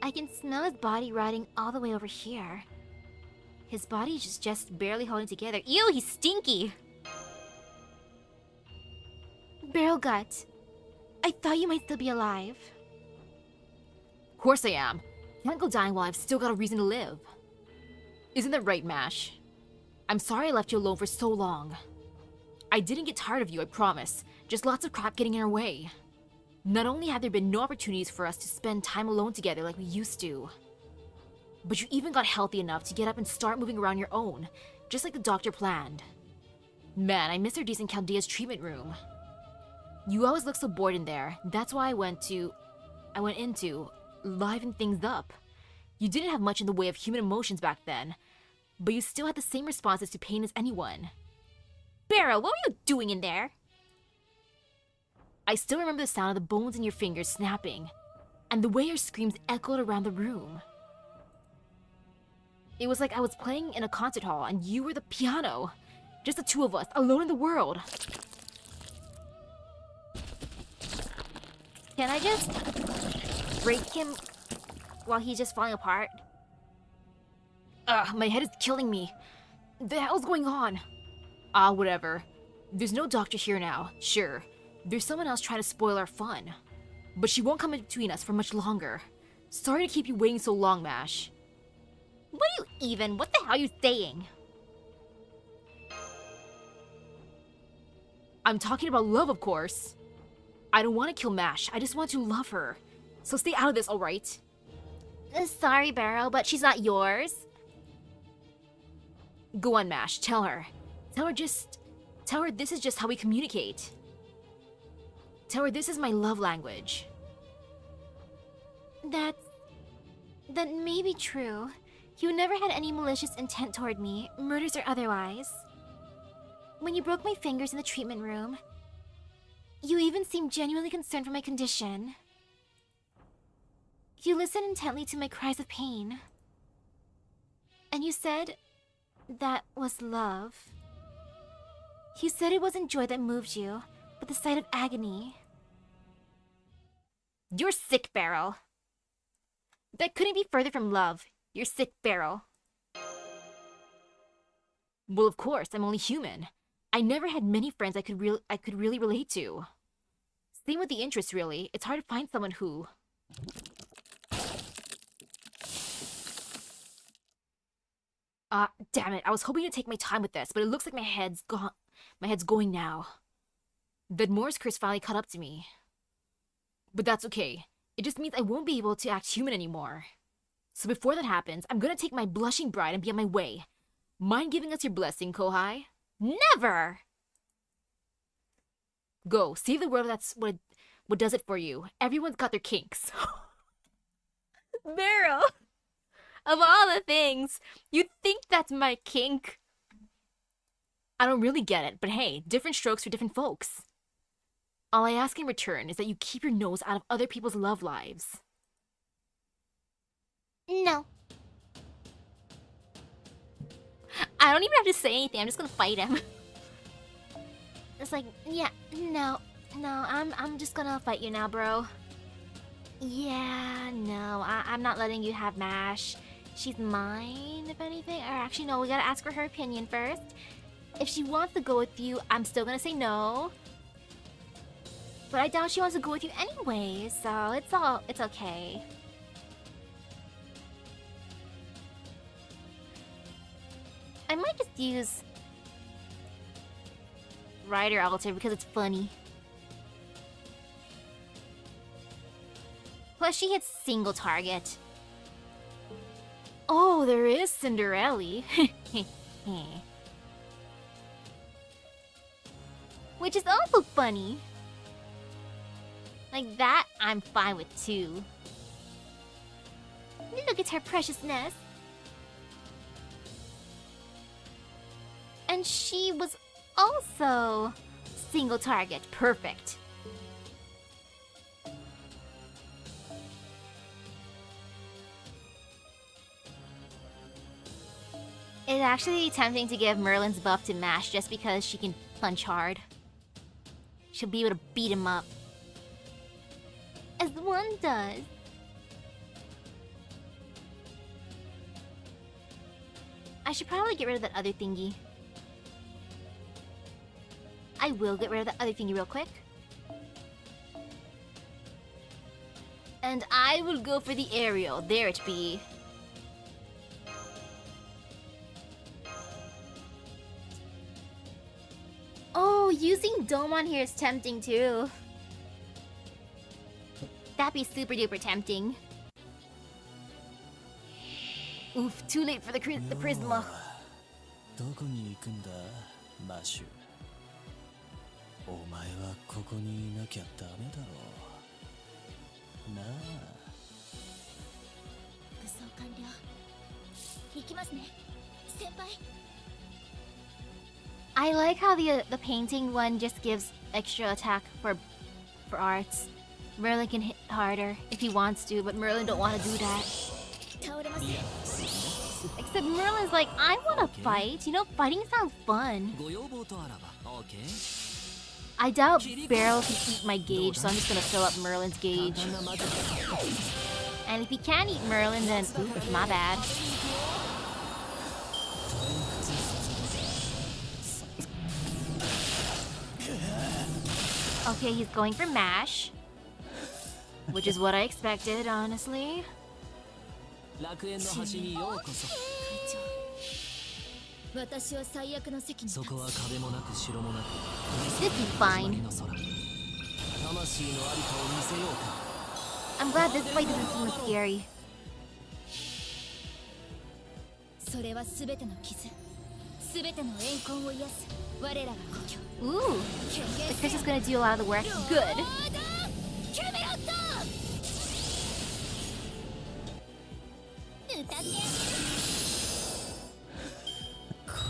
I can smell his body rotting all the way over here. His body's just barely holding together. Ew, he's stinky! Barrel Gut, I thought you might still be alive. Of course I am. Can't go dying while I've still got a reason to live. Isn't that right, Mash? I'm sorry I left you alone for so long. I didn't get tired of you, I promise. Just lots of crap getting in our way. Not only have there been no opportunities for us to spend time alone together like we used to, but you even got healthy enough to get up and start moving around your own, just like the doctor planned. Man, I miss our decent Chaldea's treatment room. You always look so bored in there. That's why I went into liven things up. You didn't have much in the way of human emotions back then, but you still had the same responses to pain as anyone. Barel, what were you doing in there? I still remember the sound of the bones in your fingers snapping, and the way your screams echoed around the room. It was like I was playing in a concert hall and you were the piano. Just the two of us, alone in the world. Can I just break him while he's just falling apart? Ugh, my head is killing me. The hell's going on? Whatever. There's no doctor here now, sure. There's someone else trying to spoil our fun. But she won't come in between us for much longer. Sorry to keep you waiting so long, Mash. What the hell are you saying? I'm talking about love, of course. I don't want to kill Mash, I just want to love her. So stay out of this, alright? Sorry, Barel, but she's not yours. Go on, Mash, tell her. Tell her this is just how we communicate. Tell her this is my love language. That may be true. You never had any malicious intent toward me, murders or otherwise. When you broke my fingers in the treatment room, you even seemed genuinely concerned for my condition. You listened intently to my cries of pain. And you said that was love. You said it wasn't joy that moved you, but the sight of agony. You're sick, Barel. That couldn't be further from love. You're sick, Barel. Well, of course, I'm only human. I never had many friends I could really relate to. Same with the interests, really. It's hard to find someone who... damn it. I was hoping to take my time with this, but it looks like my head's going now. That Morse curse finally caught up to me. But that's okay. It just means I won't be able to act human anymore. So before that happens, I'm gonna take my blushing bride and be on my way. Mind giving us your blessing, Kohai? Never! Go, save the world. That's what does it for you. Everyone's got their kinks. Barel! Of all the things, you think that's my kink? I don't really get it, but hey, different strokes for different folks. All I ask in return is that you keep your nose out of other people's love lives. No. I don't even have to say anything, I'm just gonna fight him. It's like, yeah, no, I'm just gonna fight you now, bro. Yeah, no, I'm not letting you have Mash. She's mine, if anything. Or actually, no, we gotta ask her her opinion first. If she wants to go with you, I'm still gonna say no. But I doubt she wants to go with you anyway, so it's okay. I might just use Rider Altar because it's funny. Plus she hits single target. Oh, there is Cinderella. Which is also funny. Like that, I'm fine with too. Look at her preciousness. And she was also single target. Perfect. It's actually tempting to give Merlin's buff to Mash just because she can punch hard. She'll be able to beat him up. As one does. I should probably get rid of that other thingy. I will get rid of that other thingy real quick. And I will go for the aerial. There it be. using Dome on here is tempting too. That'd be super duper tempting. Oof, too late for the Prisma. どこに行くんだマシュ。お前はここにいなきゃダメだろうなあ。武装完了。行きますね先輩。 I like how the painting one just gives extra attack for arts. Merlin can hit harder if he wants to, but Merlin don't want to do that. 倒れます。 Except Merlin's like, I want to fight. You know, fighting sounds fun. ご要望とあらば OK I doubt Barel can eat my gauge, so I'm just gonna fill up Merlin's gauge. 簡単な魔女だ And if he can't eat Merlin, then oops, my bad. Okay, he's going for mash. Which is what I expected, honestly. 楽園の端にようこそ。会長私は最悪の席に立つ。そこは壁もなく城もなく This is fine. の空魂のありかを見せようか I'm glad this fight doesn't seem scary. それは全ての傷全ての怨恨を癒す我らが故郷 Ooh, the fish is gonna do a lot of the work. Good. キャメロット歌って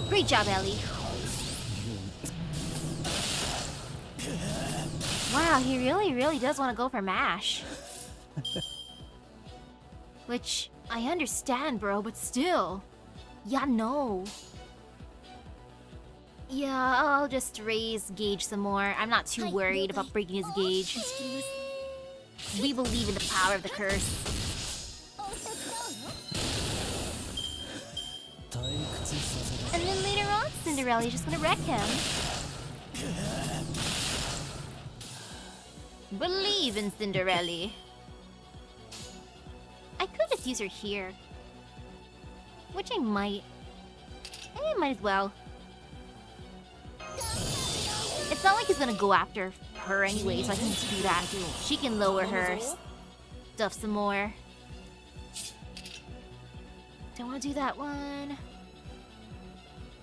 Great job, Ellie. Wow, he really does want to go for mash. Which, I understand, bro, but still. Yeah, no. Yeah, I'll just raise gauge some more. I'm not too worried about breaking his gauge. 仕切ります We believe in the power of the curse. お二つどうぞ 退屈させた And then later on, Cinderella's just gonna wreck him. Believe in Cinderella. I could just use her here. Which I might. Might as well. It's not like he's gonna go after her anyway, so I can just do that. She can lower her stuff some more. Don't want to do that one.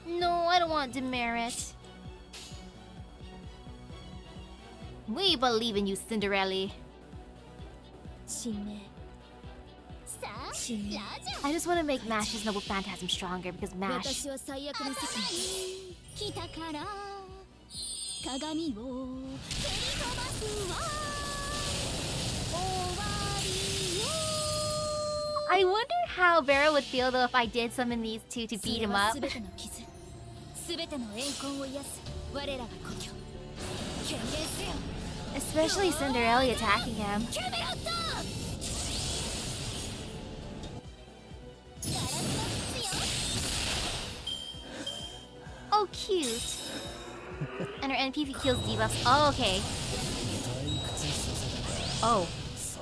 No, I don't want demerit. We believe in you, Cinderella. 神明さあ神明ラジ I just want to make Mash's Noble Phantasm stronger because オ Mash. 私は最悪の席に来たから鏡を蹴り飛ばすわ終わりよ I wonder how Barel would feel though if I did summon these two to beat him up. それは全ての傷全ての怨恨を癒す我らが故郷権限せよ Especially Cinderella attacking him. キャメロットガラスの靴よ Oh, cute. And her NPV kills debuffs. Oh, okay. 退屈させた Oh. さ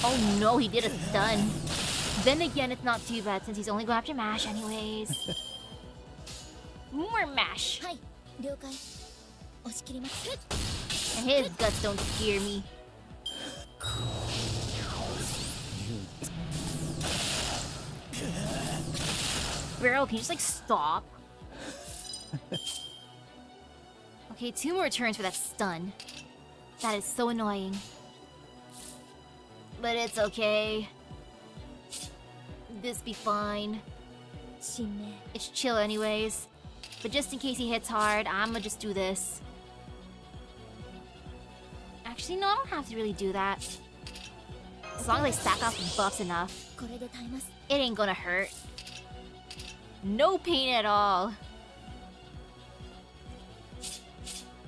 Oh no, he did a stun. Then again, it's not too bad since he's only going after Mash anyways. More Mash. はい了解押し切ります And his guts don't scare me. Barel, can you just like stop? Okay, 2 more turns for that stun. That is so annoying. But it's okay. This be fine. 神明 It's chill anyways. But just in case he hits hard, I'ma just do this. Actually, no, I don't have to really do that. As long as I stack off some buffs enough, これで耐えます it ain't gonna hurt. No pain at all.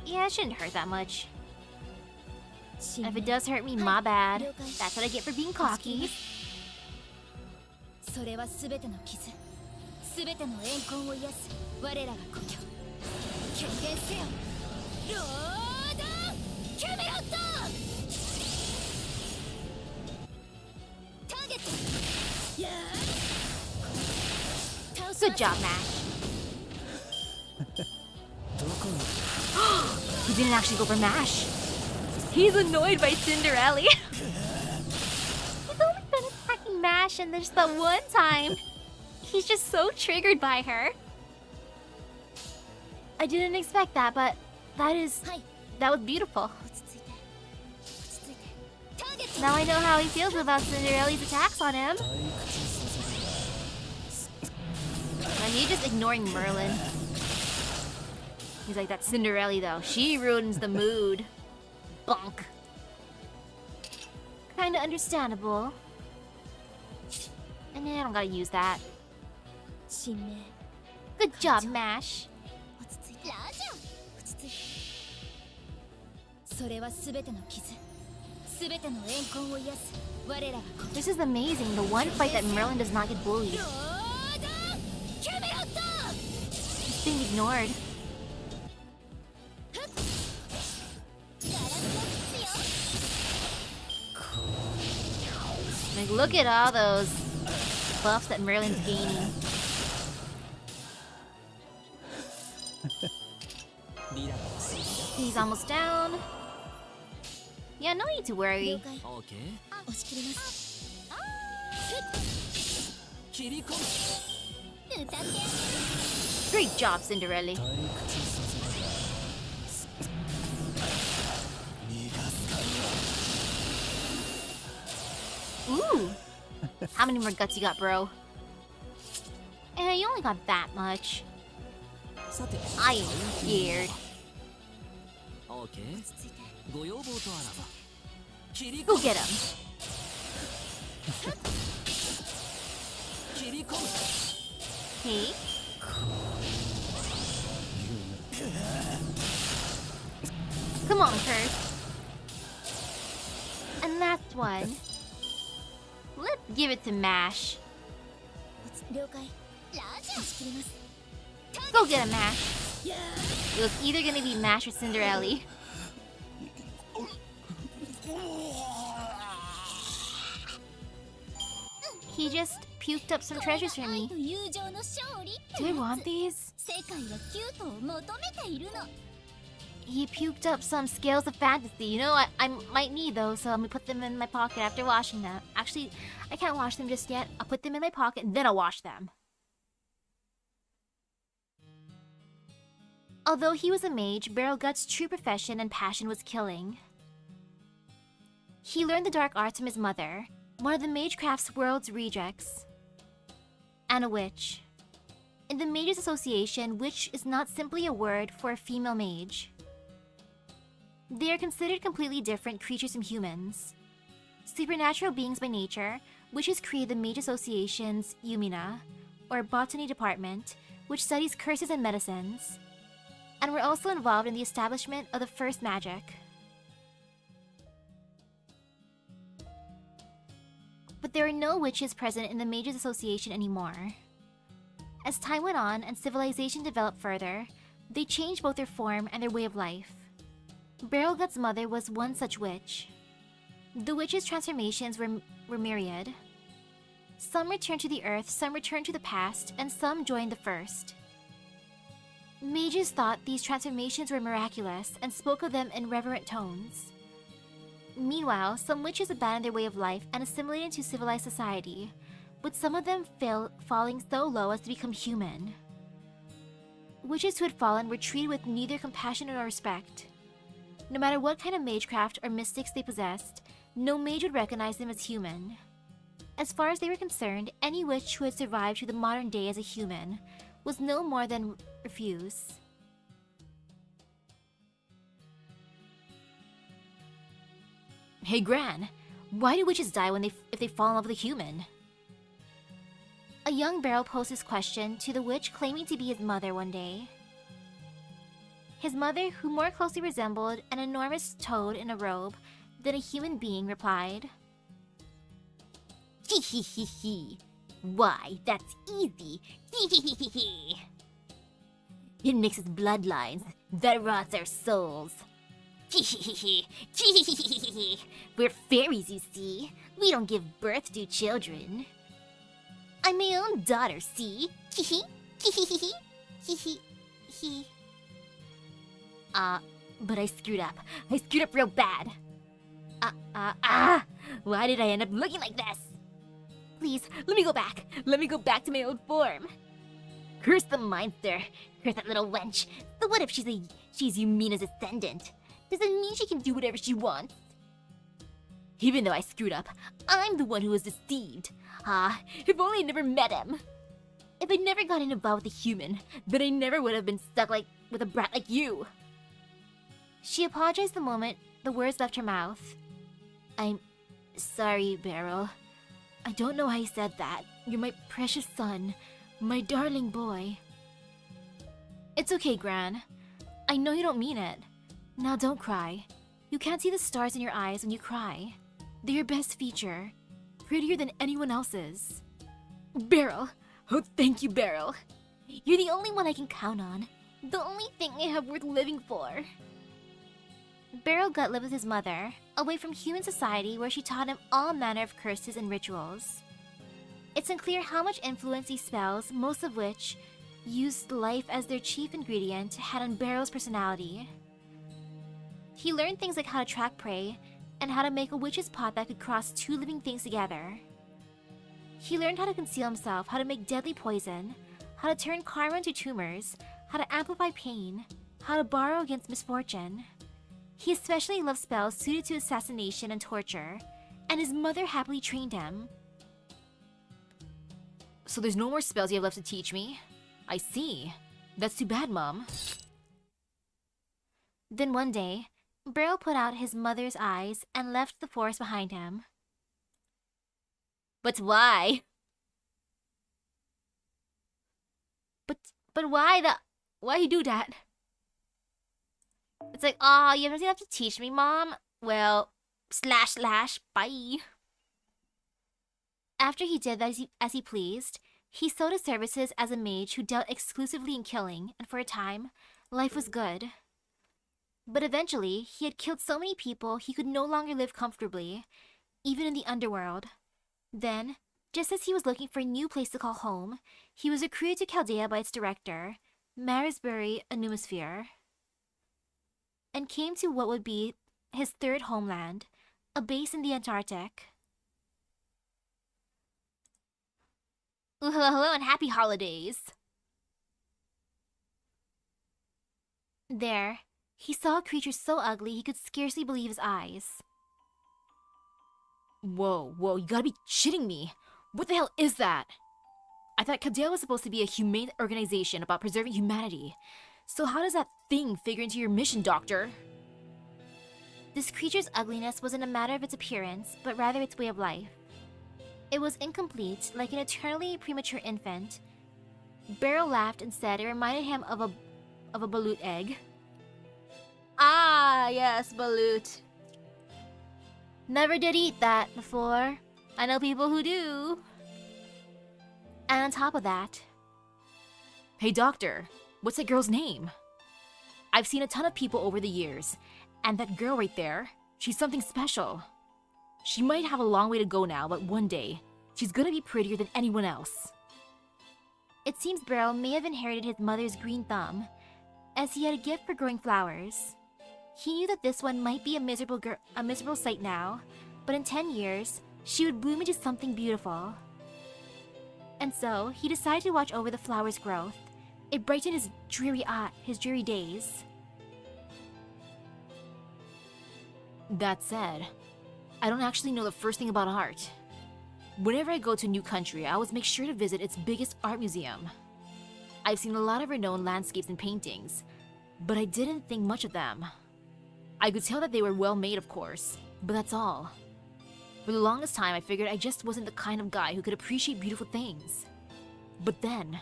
Yeah, it shouldn't hurt that much. 神 And if 明 it does hurt me, my bad. That's what I get for being cocky. それは全ての傷全ての怨恨を癒す我らが故郷権限せよロードキャメロットターゲットやー倒し Good ます job, Mash. どこに didn't actually go for mash. He's annoyed by Cinderella. He's only been attacking Mash, and there's that one time. He's just so triggered by her. I didn't expect that, but that was beautiful. Now I know how he feels about Cinderella's attacks on him. And he's just ignoring Merlin. He's like, that Cinderella though, she ruins the mood. Bonk. Kinda understandable. And I don't gotta use that. Good job, Mash. ラジャそれは全ての傷全ての怨恨を癒す我らが This is amazing, the one fight that Merlin does not get bullied. ロードキャメロット He's being ignored. Like, look at all those buffs that Merlin's gaining. He's almost down. Yeah, no need to worry. 了解押し切ります切り込む歌って Great job, Cinderella. 退屈させたか逃がすか Ooh. How many more guts you got, bro? You only got that much. さて I am scared. オーケーご要望とあらば切り込 Go む get him. 切り込む Hey. Come on, Curse. And last one. Let's give it to Mash. 了解ラジャ押し切ります Go get him, Mash. It was either gonna be Mash or Cinderella. He just puked up some treasures for 愛 me. と友情の勝利 Do I want these? 世界はキュートを求めているの He puked up some scales of fantasy. You know what? I might need those, so let me put them in my pocket after washing them. Actually, I can't wash them just yet. I'll put them in my pocket and then I'll wash them. Although he was a mage, Barel Gut's true profession and passion was killing. He learned the dark arts from his mother, one of the Magecraft's world's rejects, and a witch. In the Mages Association, witch is not simply a word for a female mage. They are considered completely different creatures from humans. Supernatural beings by nature, witches created the Mage Association's Yumina, or Botany Department, which studies curses and medicines, and were also involved in the establishment of the first magic. But there are no witches present in the Mages Association anymore. As time went on and civilization developed further, they changed both their form and their way of life. Barel Gut's mother was one such witch. The witches' transformations were myriad. Some returned to the earth, some returned to the past, and some joined the first. Mages thought these transformations were miraculous and spoke of them in reverent tones. Meanwhile, some witches abandoned their way of life and assimilated into civilized society, with some of them falling so low as to become human. Witches who had fallen were treated with neither compassion nor respect. No matter what kind of magecraft or mystics they possessed, no mage would recognize them as human. As far as they were concerned, any witch who had survived to the modern day as a human was no more than refuse. Hey Gran, why do witches die if they fall in love with a human? A young Barel posed this question to the witch claiming to be his mother one day. His mother, who more closely resembled an enormous toad in a robe than a human being, replied, Hee hee hee hee. Why, that's easy. Hee hee hee hee hee. It mixes bloodlines that rots our souls. Hee hee hee hee. Hee hee hee hee hee. We're fairies, you see. We don't give birth to children. I'm my own daughter, see? Hee hee. Hee hee hee hee. Hee hee hee. But I screwed up. I screwed up real bad. Why did I end up looking like this? Please, let me go back. Let me go back to my old form. Curse the monster. Curse that little wench. So what if she's Yumina's ascendant? Does it mean she can do whatever she wants? Even though I screwed up, I'm the one who was deceived. If only I never met him. If I never got involved with a human, then I never would have been stuck with a brat like you. She apologized the moment the words left her mouth. I'm sorry, Barel. I don't know how I said that. You're my precious son, my darling boy. It's okay, Gran. I know you don't mean it. Now don't cry. You can't see the stars in your eyes when you cry. They're your best feature. Prettier than anyone else's. Barel! Oh, thank you, Barel. You're the only one I can count on. The only thing I have worth living for. Barel got lived with his mother, away from human society where she taught him all manner of curses and rituals. It's unclear how much influence these spells, most of which used life as their chief ingredient, had on Barel's personality. He learned things like how to track prey, and how to make a witch's pot that could cross two living things together. He learned how to conceal himself, how to make deadly poison, how to turn karma into tumors, how to amplify pain, how to borrow against misfortune. He especially loved spells suited to assassination and torture, and his mother happily trained him. So there's no more spells you have left to teach me? I see. That's too bad, Mom. Then one day, Barel put out his mother's eyes and left the forest behind him. But why? But why you do that? It's like, you have to teach me, Mom. Well, // bye. After he did as he pleased, he sold his services as a mage who dealt exclusively in killing, and for a time, life was good. But eventually, he had killed so many people he could no longer live comfortably, even in the underworld. Then, just as he was looking for a new place to call home, he was recruited to Chaldea by its director, Salisbury, a Numisphere, and came to what would be his third homeland, a base in the Antarctic. Ooh, hello and happy holidays! There, he saw a creature so ugly he could scarcely believe his eyes. Whoa, you gotta be shitting me! What the hell is that? I thought Chaldea was supposed to be a humane organization about preserving humanity. So how does that thing figure into your mission, Doctor? This creature's ugliness wasn't a matter of its appearance, but rather its way of life. It was incomplete, like an eternally premature infant. Barel laughed and said it reminded him of a balut egg. Ah, yes, balut. Never did eat that before. I know people who do. And on top of that... Hey, Doctor, what's that girl's name? I've seen a ton of people over the years, and that girl right there, she's something special. She might have a long way to go now, but one day, she's gonna be prettier than anyone else. It seems Barel may have inherited his mother's green thumb, as he had a gift for growing flowers. He knew that this one might be a miserable sight now, but in 10 years, she would bloom into something beautiful. And so, he decided to watch over the flower's growth. It brightened his dreary days. That said, I don't actually know the first thing about art. Whenever I go to a new country, I always make sure to visit its biggest art museum. I've seen a lot of renowned landscapes and paintings, but I didn't think much of them. I could tell that they were well made, of course, but that's all. For the longest time, I figured I just wasn't the kind of guy who could appreciate beautiful things. But then...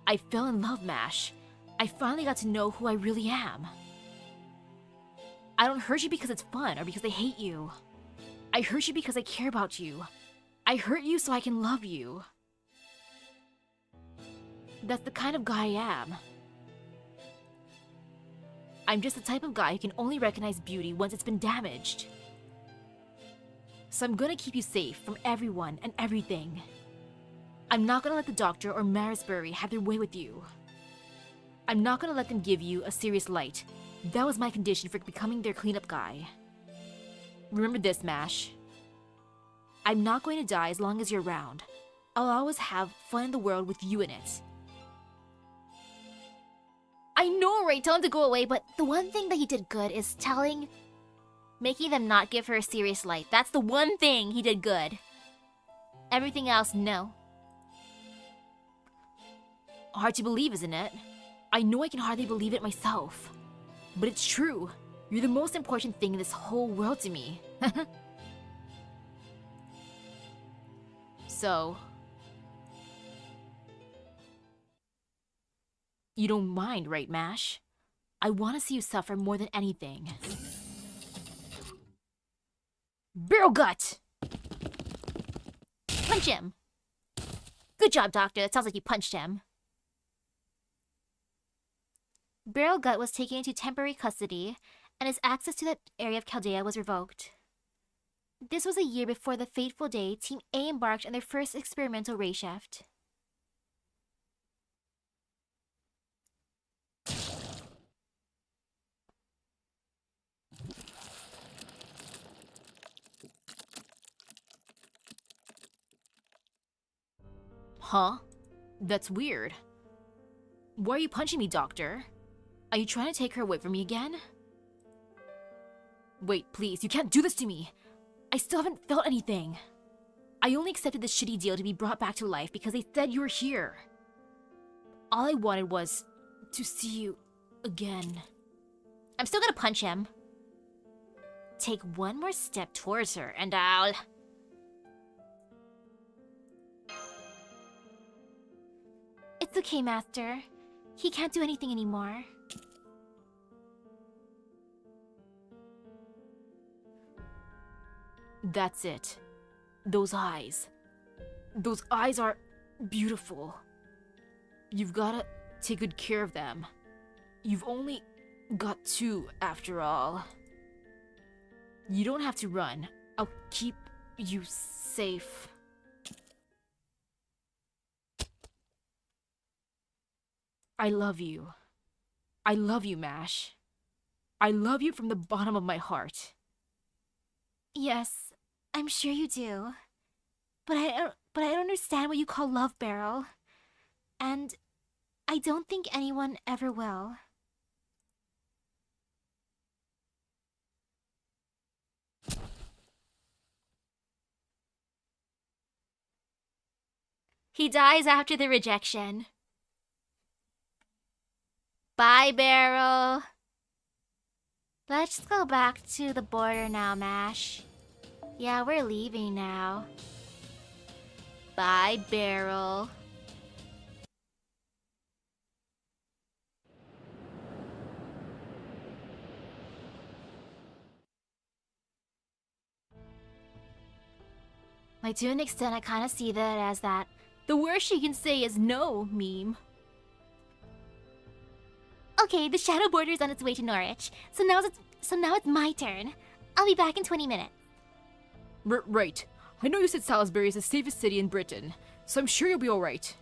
I fell in love, Mash. I finally got to know who I really am. I don't hurt you because it's fun or because I hate you. I hurt you because I care about you. I hurt you so I can love you. That's the kind of guy I am. I'm just the type of guy who can only recognize beauty once it's been damaged. So I'm gonna keep you safe from everyone and everything. I'm not gonna let the Doctor or Salisbury have their way with you. I'm not gonna let them give you a serious light. That was my condition for becoming their cleanup guy. Remember this, Mash. I'm not going to die as long as you're around. I'll always have fun in the world with you in it. I know, right? Tell him to go away, but the one thing that he did good is making them not give her a serious light. That's the one thing he did good. Everything else, no. Hard to believe, isn't it? I know I can hardly believe it myself. But it's true. You're the most important thing in this whole world to me. So... you don't mind, right, Mash? I want to see you suffer more than anything. Barrel gut! Punch him! Good job, Doctor. That sounds like you punched him. Barel Gut was taken into temporary custody, and his access to that area of Chaldea was revoked. This was a year before the fateful day Team A embarked on their first experimental ray shift. Huh? That's weird. Why are you punching me, Doctor? Are you trying to take her away from me again? Wait, please, you can't do this to me! I still haven't felt anything. I only accepted this shitty deal to be brought back to life because they said you were here. All I wanted was to see you again. I'm still gonna punch him. Take one more step towards her and I'll... It's okay, Master. He can't do anything anymore. That's it. Those eyes. Those eyes are beautiful. You've gotta take good care of them. You've only got two, after all. You don't have to run. I'll keep you safe. I love you. I love you, Mash. I love you from the bottom of my heart. Yes, I'm sure you do. But I don't understand what you call love, Barrel. And I don't think anyone ever will. He dies after the rejection. Bye, Barrel. Let's go back to the border now, Mash. Yeah, we're leaving now. Bye, Barrel. Like, to an extent, I kind of see that as that the worst she can say is no meme. Okay, the shadow border is on its way to Norwich, so now it's my turn. I'll be back in 20 minutes. Right. I know you said Salisbury is the safest city in Britain, so I'm sure you'll be alright.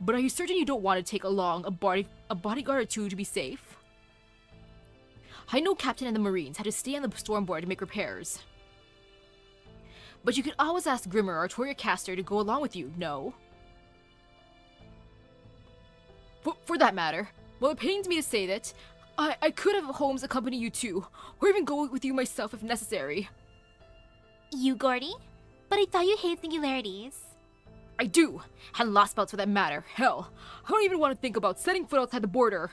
But are you certain you don't want to take along a bodyguard or two to be safe? I know Captain and the Marines had to stay on the stormboard to make repairs. But you could always ask Grimmer or Toria Caster to go along with you, no? For that matter, well, it pains me to say that I could have Holmes accompany you too, or even go with you myself if necessary. You, Gordy? But I thought you hated singularities. I do, and Lostbelt for that matter. Hell, I don't even want to think about setting foot outside the border.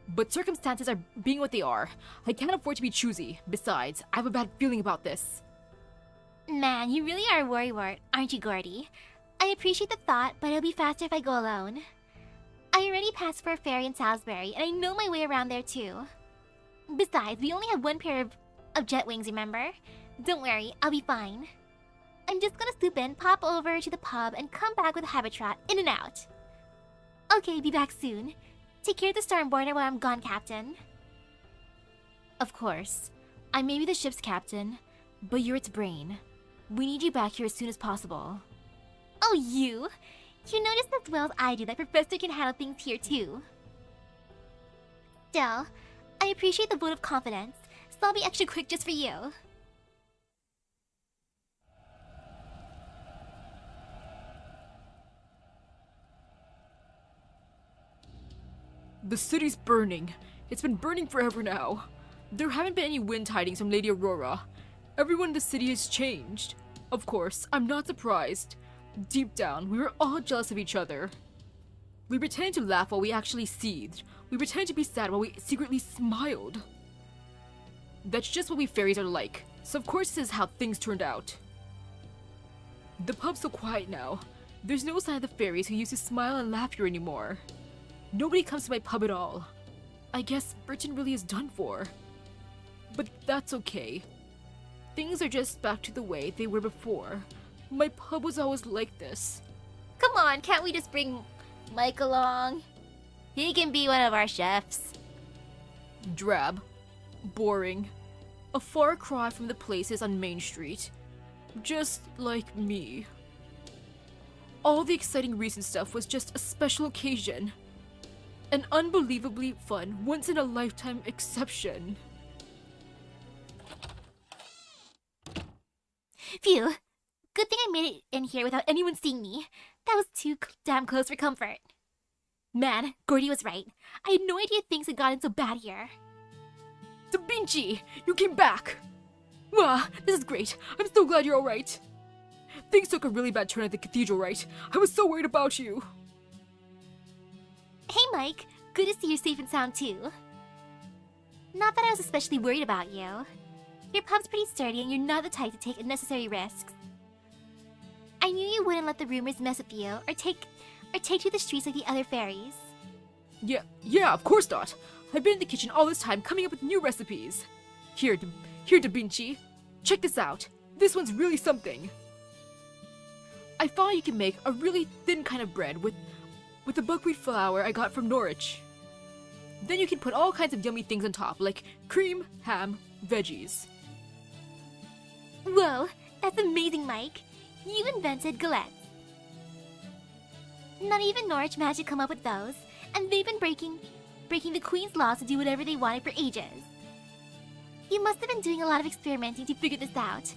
But circumstances are being what they are. I can't afford to be choosy. Besides, I have a bad feeling about this. Man, you really are a worrywart, aren't you, Gordy? I appreciate the thought, but it'll be faster if I go alone. I already passed for a ferry in Salisbury, and I know my way around there too. Besides, we only have one pair of jet wings, remember? Don't worry, I'll be fine. I'm just gonna swoop in, pop over to the pub, and come back with a habitat, in and out. Okay, be back soon. Take care of the storm border while I'm gone, Captain. Of course. I may be the ship's captain, but you're its brain. We need you back here as soon as possible. Oh, you? You know just as well as I do that Professor can handle things here too. Still, I appreciate the vote of confidence, so I'll be extra quick just for you. The city's burning. It's been burning forever now. There haven't been any wind tidings from Lady Aurora. Everyone in the city has changed. Of course, I'm not surprised. Deep down, we were all jealous of each other. We pretended to laugh while we actually seethed. We pretended to be sad while we secretly smiled. That's just what we fairies are like, so of course this is how things turned out. The pub's so quiet now. There's no sign of the fairies who used to smile and laugh here anymore. Nobody comes to my pub at all. I guess Britain really is done for. But that's okay. Things are just back to the way they were before. My pub was always like this. Come on, can't we just bring Mike along? He can be one of our chefs. Drab. Boring. A far cry from the places on Main Street. Just like me. All the exciting recent stuff was just a special occasion. An unbelievably fun, once-in-a-lifetime exception. Phew. Good thing I made it in here without anyone seeing me. That was too damn close for comfort. Man, Gordy was right. I had no idea things had gotten so bad here. Da Vinci! You came back! Wow, this is great. I'm so glad you're alright. Things took a really bad turn at the cathedral, right? I was so worried about you. Hey Mike, good to see you're safe and sound too. Not that I was especially worried about you. Your pub's pretty sturdy and you're not the type to take unnecessary risks. I knew you wouldn't let the rumors mess with you or take to the streets like the other fairies. Yeah, of course not. I've been in the kitchen all this time coming up with new recipes. Here, Da Vinci. Check this out. This one's really something. I found you can make a really thin kind of bread with the buckwheat flour I got from Norch. Then you can put all kinds of yummy things on top, like cream, ham, veggies. Whoa, that's amazing, Mike. You invented galettes. Not even Norch managed to come up with those, and they've been breaking the Queen's laws to do whatever they wanted for ages. You must have been doing a lot of experimenting to figure this out.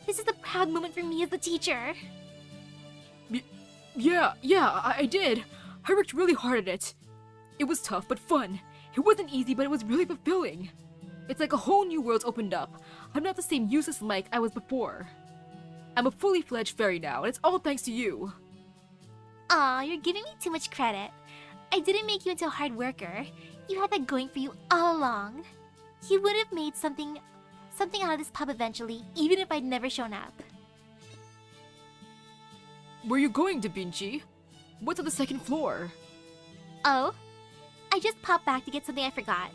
This is a proud moment for me as the teacher. Yeah, I did. I worked really hard at it. It was tough, but fun. It wasn't easy, but it was really fulfilling. It's like a whole new world's opened up. I'm not the same useless Mike I was before. I'm a fully fledged fairy now, and it's all thanks to you. Aw, you're giving me too much credit. I didn't make you into a hard worker. You had that going for you all along. You would have made something out of this pub eventually, even if I'd never shown up. Where are you going, Da Vinci? What's on the second floor? Oh? I just popped back to get something I forgot.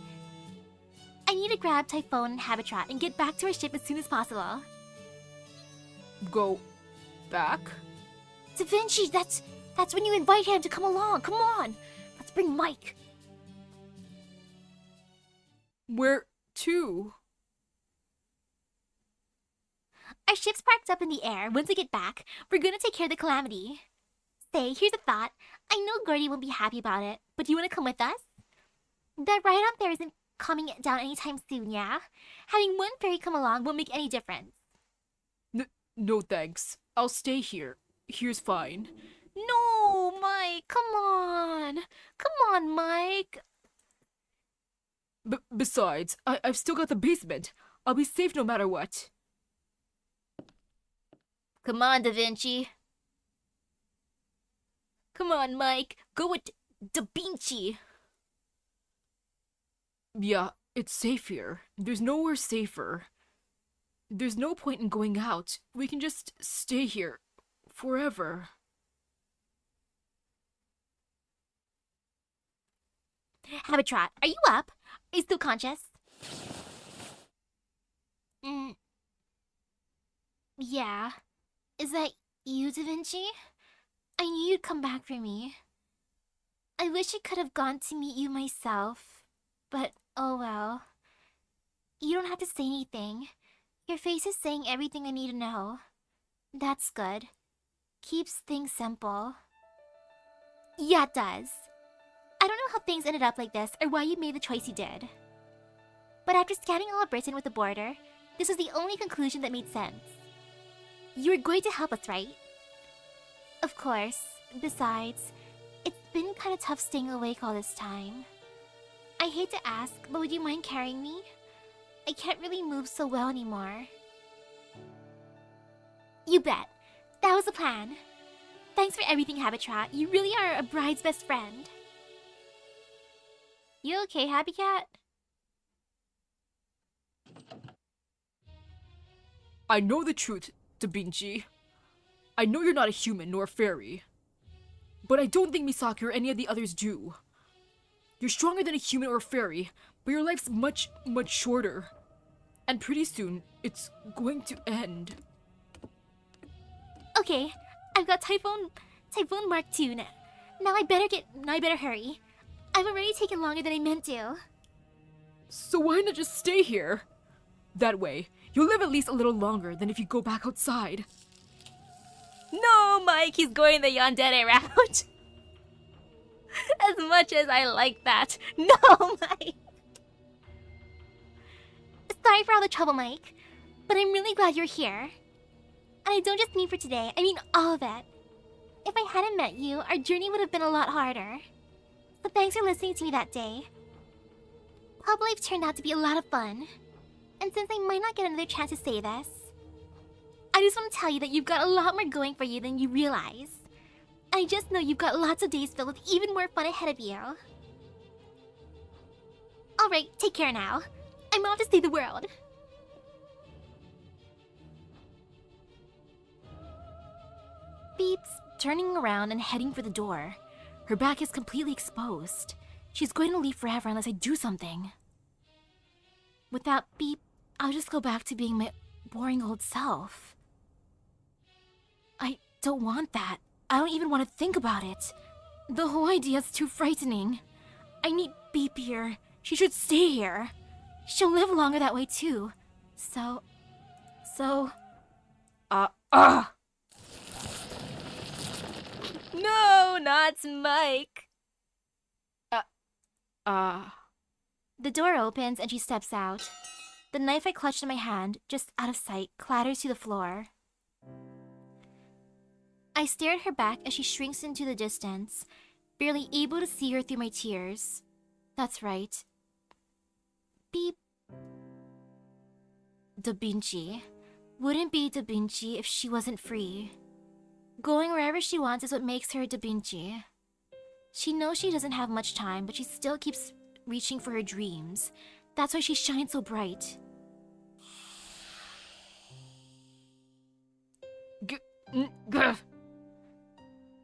I need to grab Typhon and Habitat and get back to our ship as soon as possible. Go back? Da Vinci, that's when you invite him to come along. Come on! Let's bring Mike. Where to? Our ship's parked up in the air. Once we get back, we're gonna take care of the calamity. Say, here's a thought. I know Gordy won't be happy about it, but do you want to come with us? That ride out there isn't coming down anytime soon, yeah? Having one fairy come along won't make any difference. No thanks. I'll stay here. Here's fine. No, Mike, come on. Come on, Mike. Besides, I've still got the basement. I'll be safe no matter what. Come on, Da Vinci. Come on, Mike. Go with Da Vinci. Yeah, it's safe here. There's nowhere safer. There's no point in going out. We can just stay here forever. Habitat, are you up? Are you still conscious? Yeah. Is that you, Da Vinci? I knew you'd come back for me. I wish I could have gone to meet you myself, but oh well. You don't have to say anything. Your face is saying everything I need to know. That's good. Keeps things simple. Yeah, it does. I don't know how things ended up like this or why you made the choice you did. But after scanning all of Britain with the border, this was the only conclusion that made sense. You were going to help us, right? Of course. Besides, it's been kind of tough staying awake all this time. I hate to ask, but would you mind carrying me? I can't really move so well anymore. You bet. That was the plan. Thanks for everything, Habitat. You really are a bride's best friend. You okay, Happy Cat? I know the truth, Dabinchi. I know you're not a human nor a fairy. But I don't think Misaki or any of the others do. You're stronger than a human or a fairy, but your life's much, much shorter. And pretty soon, it's going to end. Okay, I've got Typhoon Mark II now. Now I better hurry. I've already taken longer than I meant to. So why not just stay here? That way, you'll live at least a little longer than if you go back outside. No, Mike, he's going the yandere route. As much as I like that. No, Mike. Sorry for all the trouble, Mike. But I'm really glad you're here. And I don't just mean for today, I mean all of it. If I hadn't met you, our journey would have been a lot harder. So thanks for listening to me that day. Pub life turned out to be a lot of fun. And since I might not get another chance to say this, I just want to tell you that you've got a lot more going for you than you realize. I just know you've got lots of days filled with even more fun ahead of you. Alright, take care now. I'm off to see the world. Beeps, turning around and heading for the door. Her back is completely exposed. She's going to leave forever unless I do something. Without Beep, I'll just go back to being my boring old self. I don't want that. I don't even want to think about it. The whole idea is too frightening. I need Beep here. She should stay here. She'll live longer that way too. So... No, not Mike. The door opens and she steps out. The knife I clutched in my hand, just out of sight, clatters to the floor. I stare at her back as she shrinks into the distance, barely able to see her through my tears. That's right. Beep. Dabinchi. Wouldn't be Dabinchi if she wasn't free. Going wherever she wants is what makes her Dabinchi. She knows she doesn't have much time, but she still keeps reaching for her dreams. That's why she shines so bright.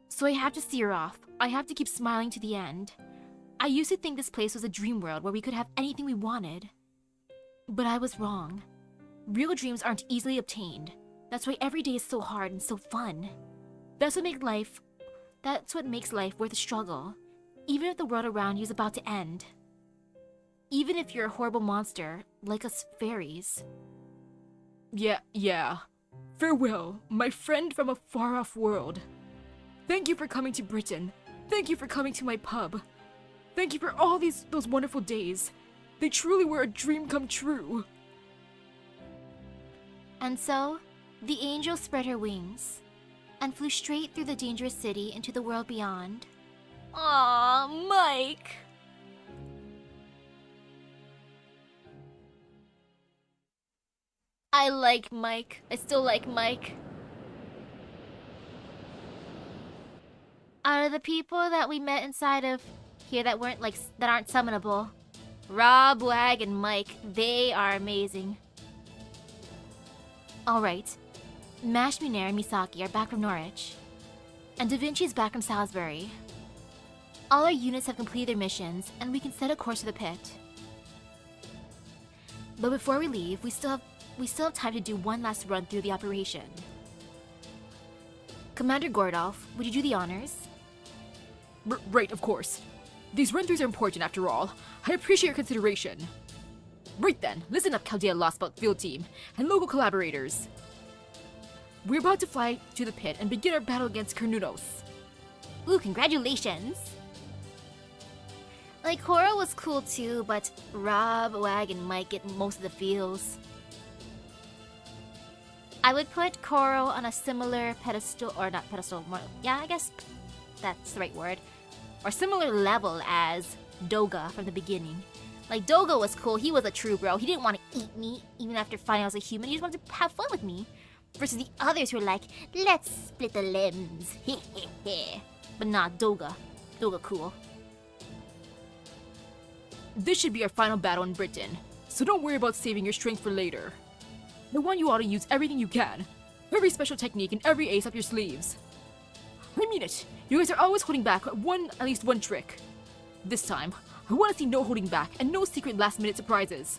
So I have to see her off. I have to keep smiling to the end. I used to think this place was a dream world where we could have anything we wanted. But I was wrong. Real dreams aren't easily obtained. That's why every day is so hard and so fun. That's what makes life worth the struggle, even if the world around you is about to end. Even if you're a horrible monster, like us fairies. Yeah. Farewell, my friend from a far-off world. Thank you for coming to Britain. Thank you for coming to my pub. Thank you for all those wonderful days. They truly were a dream come true. And so, the angel spread her wings and flew straight through the dangerous city into the world beyond. Aw, Mike. I like Mike. I still like Mike. Out of the people that we met inside of here that aren't summonable, Rob, Wag, and Mike, they are amazing. Alright. Mashminer and Misaki are back from Norwich. And Da Vinci's back from Salisbury. All our units have completed their missions, and we can set a course to the pit. But before we leave, we still have time to do one last run through the operation. Commander Gordolf, would you do the honors? Right, of course. These run-throughs are important after all. I appreciate your consideration. Right then, listen up, Chaldea Lostbelt field team, and local collaborators. We're about to fly to the pit and begin our battle against Cernunos. Ooh, congratulations. Like, Koro was cool too, but Rob, Wag, and Mike get most of the feels. I would put Koro on a similar pedestal, or not pedestal, more, yeah, I guess that's the right word, or similar level as Doga from the beginning. Like, Doga was cool, he was a true bro, he didn't want to eat me, even after finding I was a human, he just wanted to have fun with me. Versus the others who were like, let's split the limbs, but not Doga. Doga cool. This should be our final battle in Britain, so don't worry about saving your strength for later. I want you all to use everything you can. Every special technique and every ace up your sleeves. I mean it. You guys are always holding back at least one trick. This time, I want to see no holding back and no secret last-minute surprises.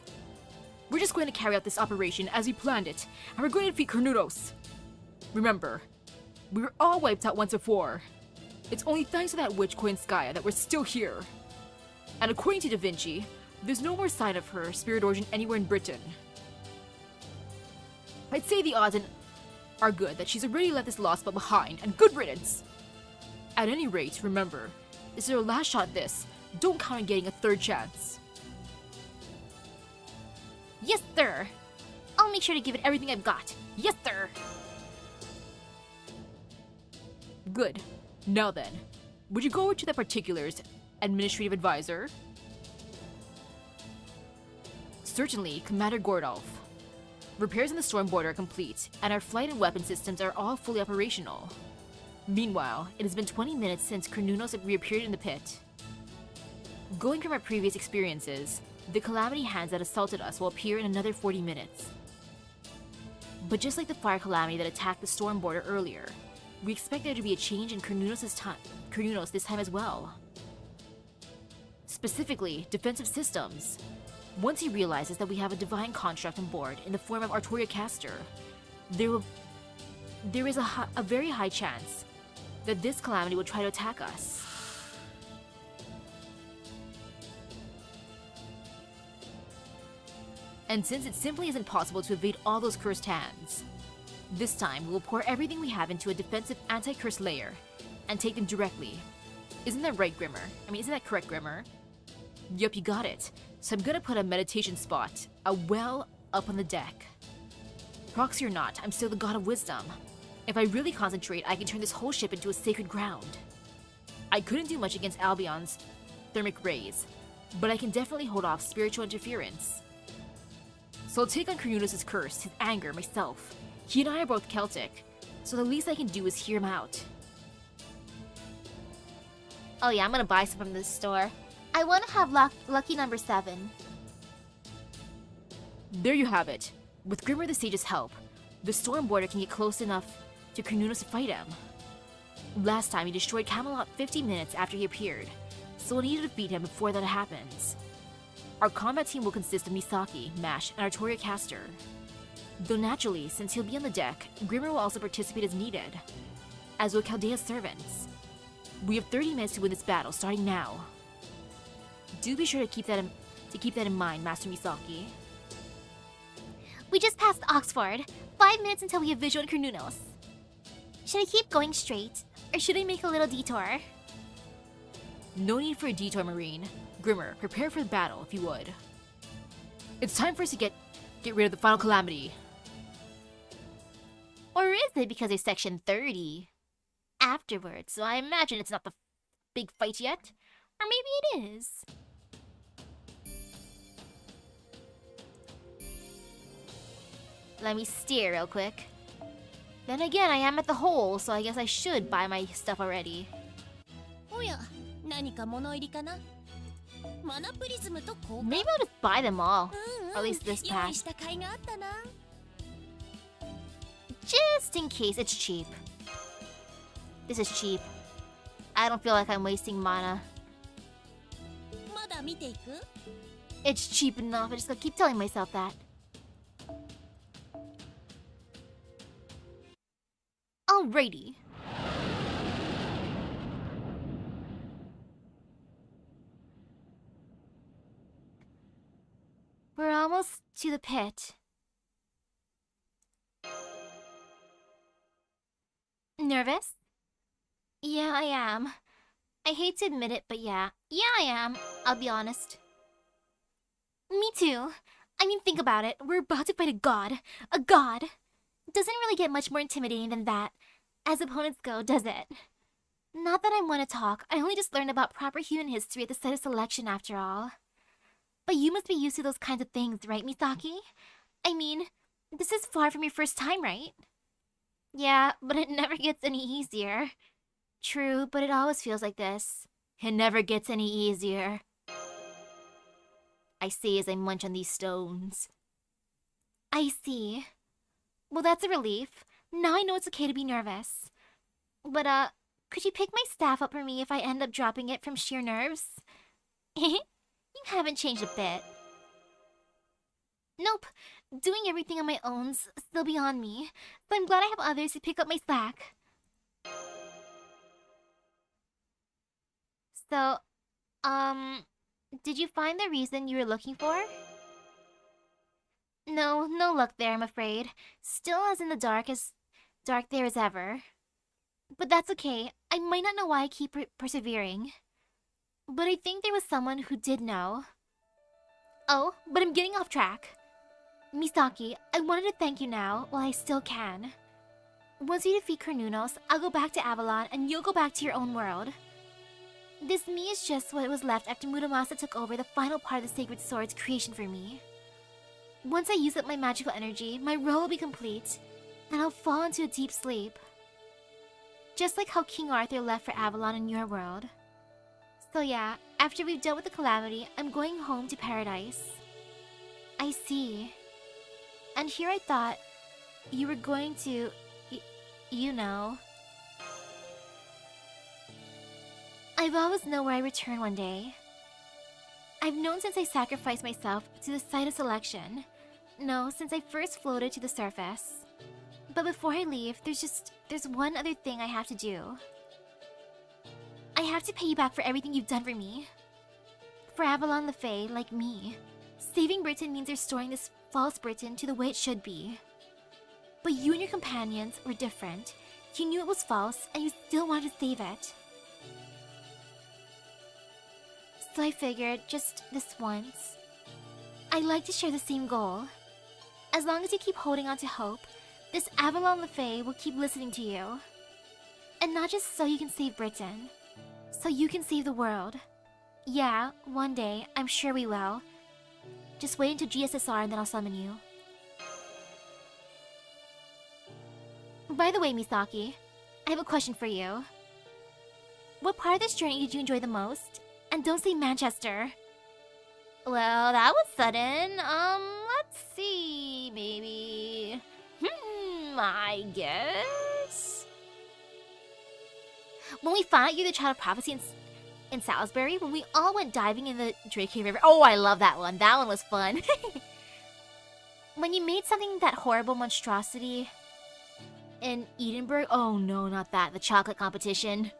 We're just going to carry out this operation as we planned it, and we're going to defeat Cornudos. Remember, we were all wiped out once before. It's only thanks to that witch Koinskaya that we're still here. And according to Da Vinci, there's no more sign of her spirit origin anywhere in Britain. I'd say the odds are good that she's already left this Lostbelt behind, and good riddance! At any rate, remember, this is our last shot at this. Don't count on getting a third chance. Yes, sir! I'll make sure to give it everything I've got. Yes, sir! Good. Now then, would you go over to the particulars, Administrative Advisor? Certainly, Commander Gordolf. Repairs in the storm border are complete, and our flight and weapon systems are all fully operational. Meanwhile, it has been 20 minutes since Cornunos reappeared in the pit. Going from our previous experiences, the Calamity hands that assaulted us will appear in another 40 minutes. But just like the fire Calamity that attacked the storm border earlier, we expect there to be a change in Cornunos this time as well. Specifically, defensive systems. Once he realizes that we have a divine construct on board in the form of Artoria Caster, there is a very high chance that this Calamity will try to attack us. And since it simply isn't possible to evade all those cursed hands, this time we will pour everything we have into a defensive anti-curse layer and take them directly. Isn't that right, Grimmer? Isn't that correct, Grimmer? Yup, you got it. So I'm gonna put a meditation spot, a well, up on the deck. Proxy or not, I'm still the god of wisdom. If I really concentrate, I can turn this whole ship into a sacred ground. I couldn't do much against Albion's thermic rays, but I can definitely hold off spiritual interference. So I'll take on Cornunos' curse, his anger, myself. He and I are both Celtic, so the least I can do is hear him out. Oh yeah, I'm gonna buy some from this store. I want to have lucky number 7. There you have it. With Grimmer the Sage's help, the storm border can get close enough to Cornunos to fight him. Last time he destroyed Camelot 50 minutes after he appeared, so we'll need to defeat him before that happens. Our combat team will consist of Misaki, Mash, and Artoria Caster. Though naturally, since he'll be on the deck, Grimmer will also participate as needed, as will Chaldea's servants. We have 30 minutes to win this battle, starting now. Do be sure to keep that in mind, Master Misaki. We just passed Oxford. 5 minutes until we have visual on Cornunos. Should I keep going straight, or should I make a little detour? No need for a detour, Marine. Grimmer, prepare for the battle, if you would. It's time for us to get rid of the final Calamity. Or is it because of Section 30? Afterwards, so I imagine it's not the big fight yet. Or maybe it is. Let me steer real quick. Then again, I am at the hole, so I guess I should buy my stuff already. おや、何か物入りかな？マナプリズムと交換。 Maybe I'll just buy them all. うんうん Or at least this 用意 pack. した甲斐があったな。 Just in case it's cheap. This is cheap. I don't feel like I'm wasting mana. まだ見ていく？ It's cheap enough. I just gotta keep telling myself that. Alrighty. We're almost to the pit. Nervous? Yeah, I am. I hate to admit it, but yeah. Yeah, I am. I'll be honest. Me too. I mean, think about it. We're about to fight a god. A god. Doesn't really get much more intimidating than that, as opponents go, does it? Not that I want to talk. I only just learned about proper human history at the site of selection after all. But you must be used to those kinds of things, right, Misaki? I mean, this is far from your first time, right? Yeah, but it never gets any easier. True, but it always feels like this. It never gets any easier. I say as I munch on these stones. I see. Well, that's a relief. Now I know it's okay to be nervous. But, could you pick my staff up for me if I end up dropping it from sheer nerves? You haven't changed a bit. Nope. Doing everything on my own's still beyond me, so I'm glad I have others to pick up my slack. So, did you find the reason you were looking for? No, no luck there, I'm afraid. Still as in the dark there as ever. But that's okay. I might not know why I keep persevering. But I think there was someone who did know. Oh, but I'm getting off track. Misaki, I wanted to thank you now, while I still can. Once you defeat Cornunos, I'll go back to Avalon and you'll go back to your own world. This me is just what was left after Muramasa took over the final part of the Sacred Sword's creation for me. Once I use up my magical energy, my role will be complete, and I'll fall into a deep sleep. Just like how King Arthur left for Avalon in your world. So yeah, after we've dealt with the calamity, I'm going home to paradise. I see. And here I thought you were going to, you know. I've always known where I return one day. I've known since I sacrificed myself to the site of selection. No, since I first floated to the surface. But before I leave, there's one other thing I have to do. I have to pay you back for everything you've done for me. For Avalon LaFay, like me, saving Britain means restoring this false Britain to the way it should be. But you and your companions were different. You knew it was false, and you still wanted to save it. So I figured, just this once, I'd like to share the same goal. As long as you keep holding on to hope, this Avalon LaFay will keep listening to you. And not just so you can save Britain, so you can save the world. Yeah, one day, I'm sure we will. Just wait until GSSR and then I'll summon you. By the way, Misaki, I have a question for you. What part of this journey did you enjoy the most? And don't say Manchester. Well, that was sudden. Let's see, maybe... I guess... When we found out you're the child of prophecy in Salisbury, when we all went diving in the Drake River. Oh, I love that one. That one was fun. When you made something that horrible monstrosity in Edinburgh. Oh no, not that. The chocolate competition.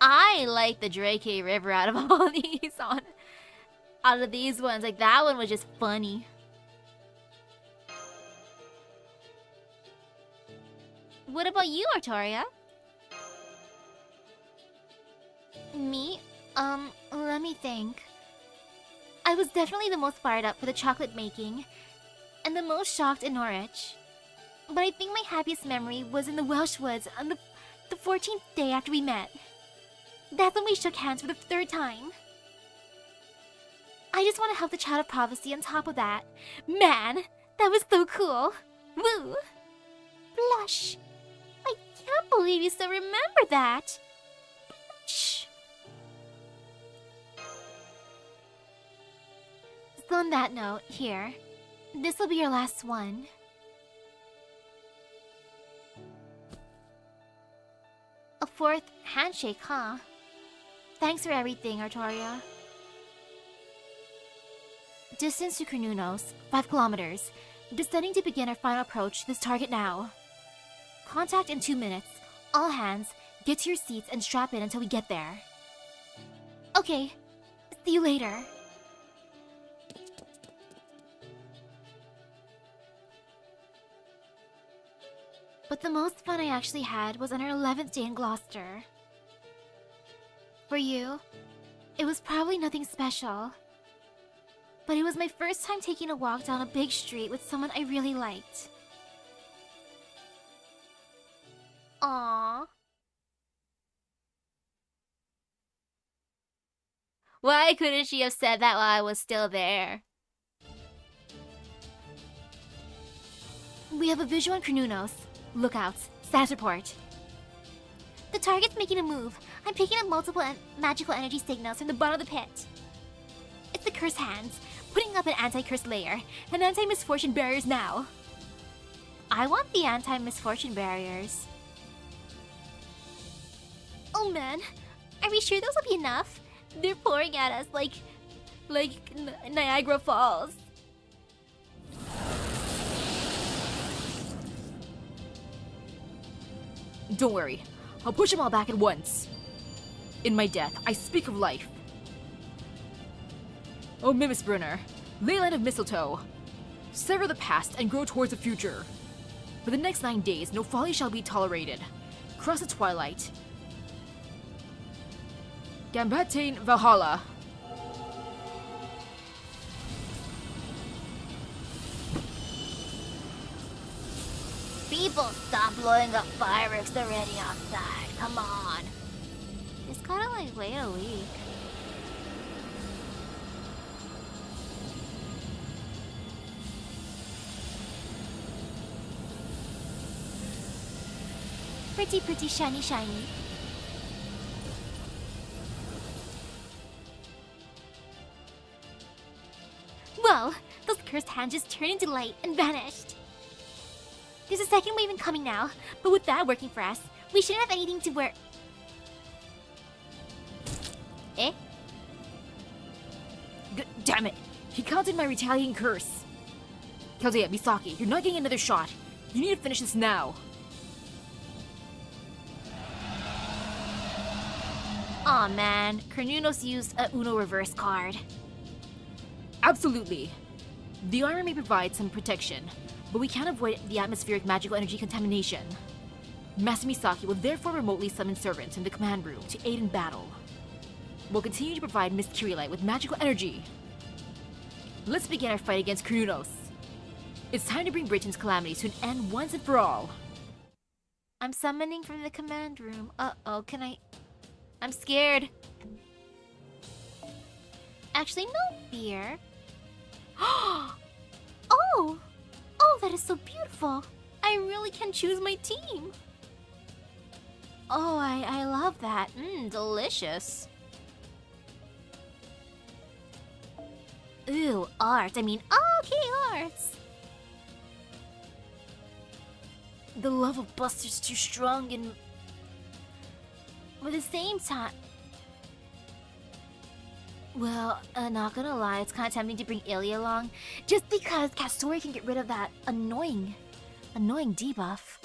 I like the Drake River out of all these out of these ones. Like, that one was just funny. What about you, Artoria? Me? Let me think. I was definitely the most fired up for the chocolate making, and the most shocked in Norwich. But I think my happiest memory was in the Welsh woods on the 14th day after we met. That's when we shook hands for the 3rd time. I just want to help the child of prophecy on top of that. Man, that was so cool. Woo! Blush. I can't believe you still remember that. Shh. So on that note, here. This will be your last one. A 4th handshake, huh? Thanks for everything, Artoria. Distance to Cornunos, 5 kilometers. Descending to begin our final approach to this target now. Contact in 2 minutes. All hands, get to your seats and strap in until we get there. Okay, see you later. But the most fun I actually had was on our 11th day in Gloucester. For you, it was probably nothing special. But it was my first time taking a walk down a big street with someone I really liked. Aww. Why couldn't she have said that while I was still there? We have a visual on Krenunos. Lookouts. Status report. The target's making a move. I'm picking up multiple magical energy signals from the bottom of the pit. It's the cursed hands, putting up an anti-curse layer, and anti-misfortune barriers now. I want the anti-misfortune barriers. Oh man, are we sure those will be enough? They're pouring at us like Niagara Falls. Don't worry, I'll push them all back at once. In my death, I speak of life. O Mimisbrunner, Leyland of Mistletoe, sever the past and grow towards the future. For the next 9 days, no folly shall be tolerated. Cross the twilight. Gambatain Valhalla. People, stop blowing up fireworks already outside. Come on. Just gotta wait a week. Pretty, shiny. Whoa! Those cursed hands just turned into light and vanished. There's a second wave incoming now, but with that working for us, we shouldn't have anything to worry. Eh? Damn it! He counted my retaliating curse. Kazuya, Misaki, you're not getting another shot. You need to finish this now. Aw man, Krenunos used a Uno reverse card. Absolutely. The armor may provide some protection, but we can't avoid the atmospheric magical energy contamination. Master Misaki will therefore remotely summon servants in the command room to aid in battle. We'll continue to provide Miss Kirillite with magical energy. Let's begin our fight against Krenunos. It's time to bring Britain's calamities to an end once and for all. I'm summoning from the command room. Uh-oh, can I... I'm scared. Actually, no fear. Oh! Oh, that is so beautiful. I really can choose my team. Oh, I love that. Delicious. Ooh, art. Okay, arts. The love of Buster's too strong and... But at the same time... Well, not gonna lie, it's kind of tempting to bring Ilya along, just because Kastori can get rid of that annoying debuff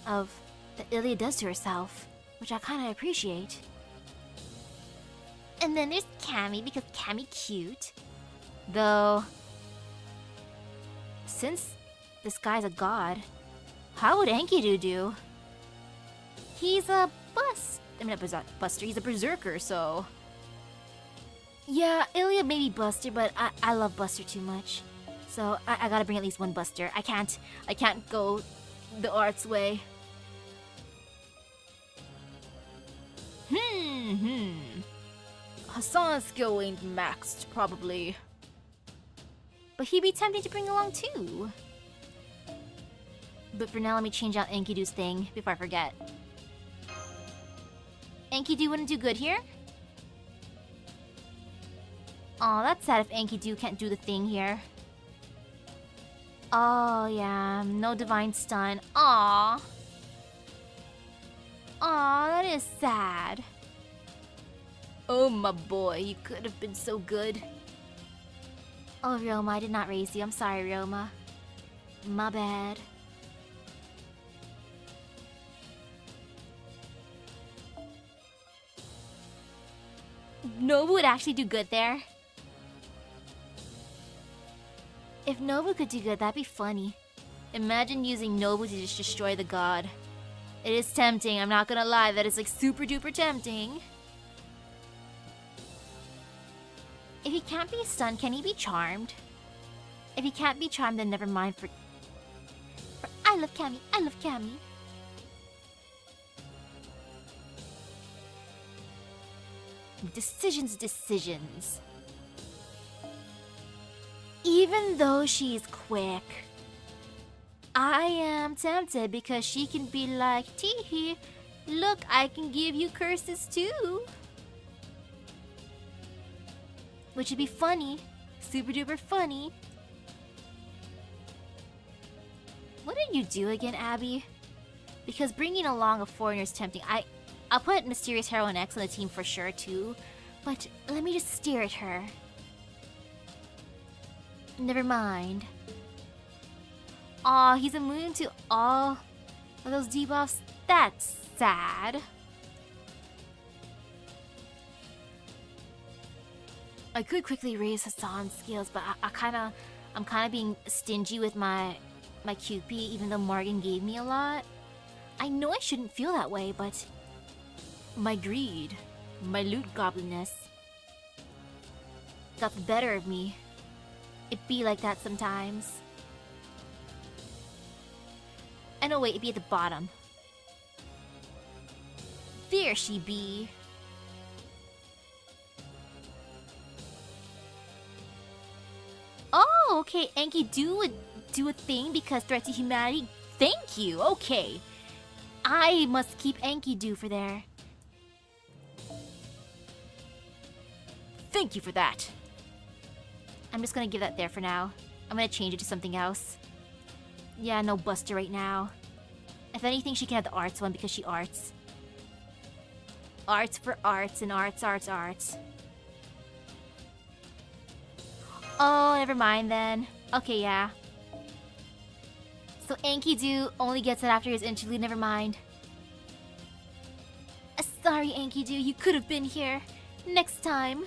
that Ilya does to herself, which I kind of appreciate. And then there's Cammy, because Cammy cute. Though, since this guy's a god, how would Enkidu do? He's a Buster, he's a berserker, so... Yeah, Ilya may be Buster, but I love Buster too much. So I gotta bring at least one Buster. I can't go the arts way. Hassan's skill ain't maxed, probably. But he'd be tempted to bring along too. But for now, let me change out Enkidu's thing before I forget. Enkidu wouldn't do good here? Aw, that's sad if Enkidu can't do the thing here. Oh, yeah, no divine stun. Aw. Aw, that is sad. Oh, my boy, you could have been so good. Oh, Ryoma, I did not raise you. I'm sorry, Ryoma. My bad. Nobu would actually do good there. If Nobu could do good, that'd be funny. Imagine using Nobu to just destroy the god. It is tempting, I'm not gonna lie, that is like super duper tempting. If he can't be stunned, can he be charmed? If he can't be charmed, then never mind for I love Cammy. I love Cammy. Decisions. Even though she's quick, I am tempted because she can be like, Teehee, look, I can give you curses too. Which would be funny. Super duper funny. What did you do again, Abby? Because bringing along a foreigner is tempting. I'll put Mysterious Heroine X on the team for sure too. But let me just stare at her. Never mind. Aw, he's immune to all of those debuffs. That's sad. I could quickly raise Hassan's skills, but I'm kind of being stingy with my QP, even though Morgan gave me a lot. I know I shouldn't feel that way, but my greed, my loot goblinness, got the better of me. It be like that sometimes. And oh wait, it be at the bottom. There she be. Oh, okay, Anki do a thing because threat to humanity. Thank you. Okay, I must keep Enkidu for there. Thank you for that. I'm just gonna give that there for now. I'm gonna change it to something else. Yeah, no Buster right now. If anything, she can have the arts one because she arts. Arts for arts and arts. Oh, never mind then. Okay, yeah. So Enkidu only gets it after his interlude, never mind. Sorry, Enkidu, you could have been here. Next time.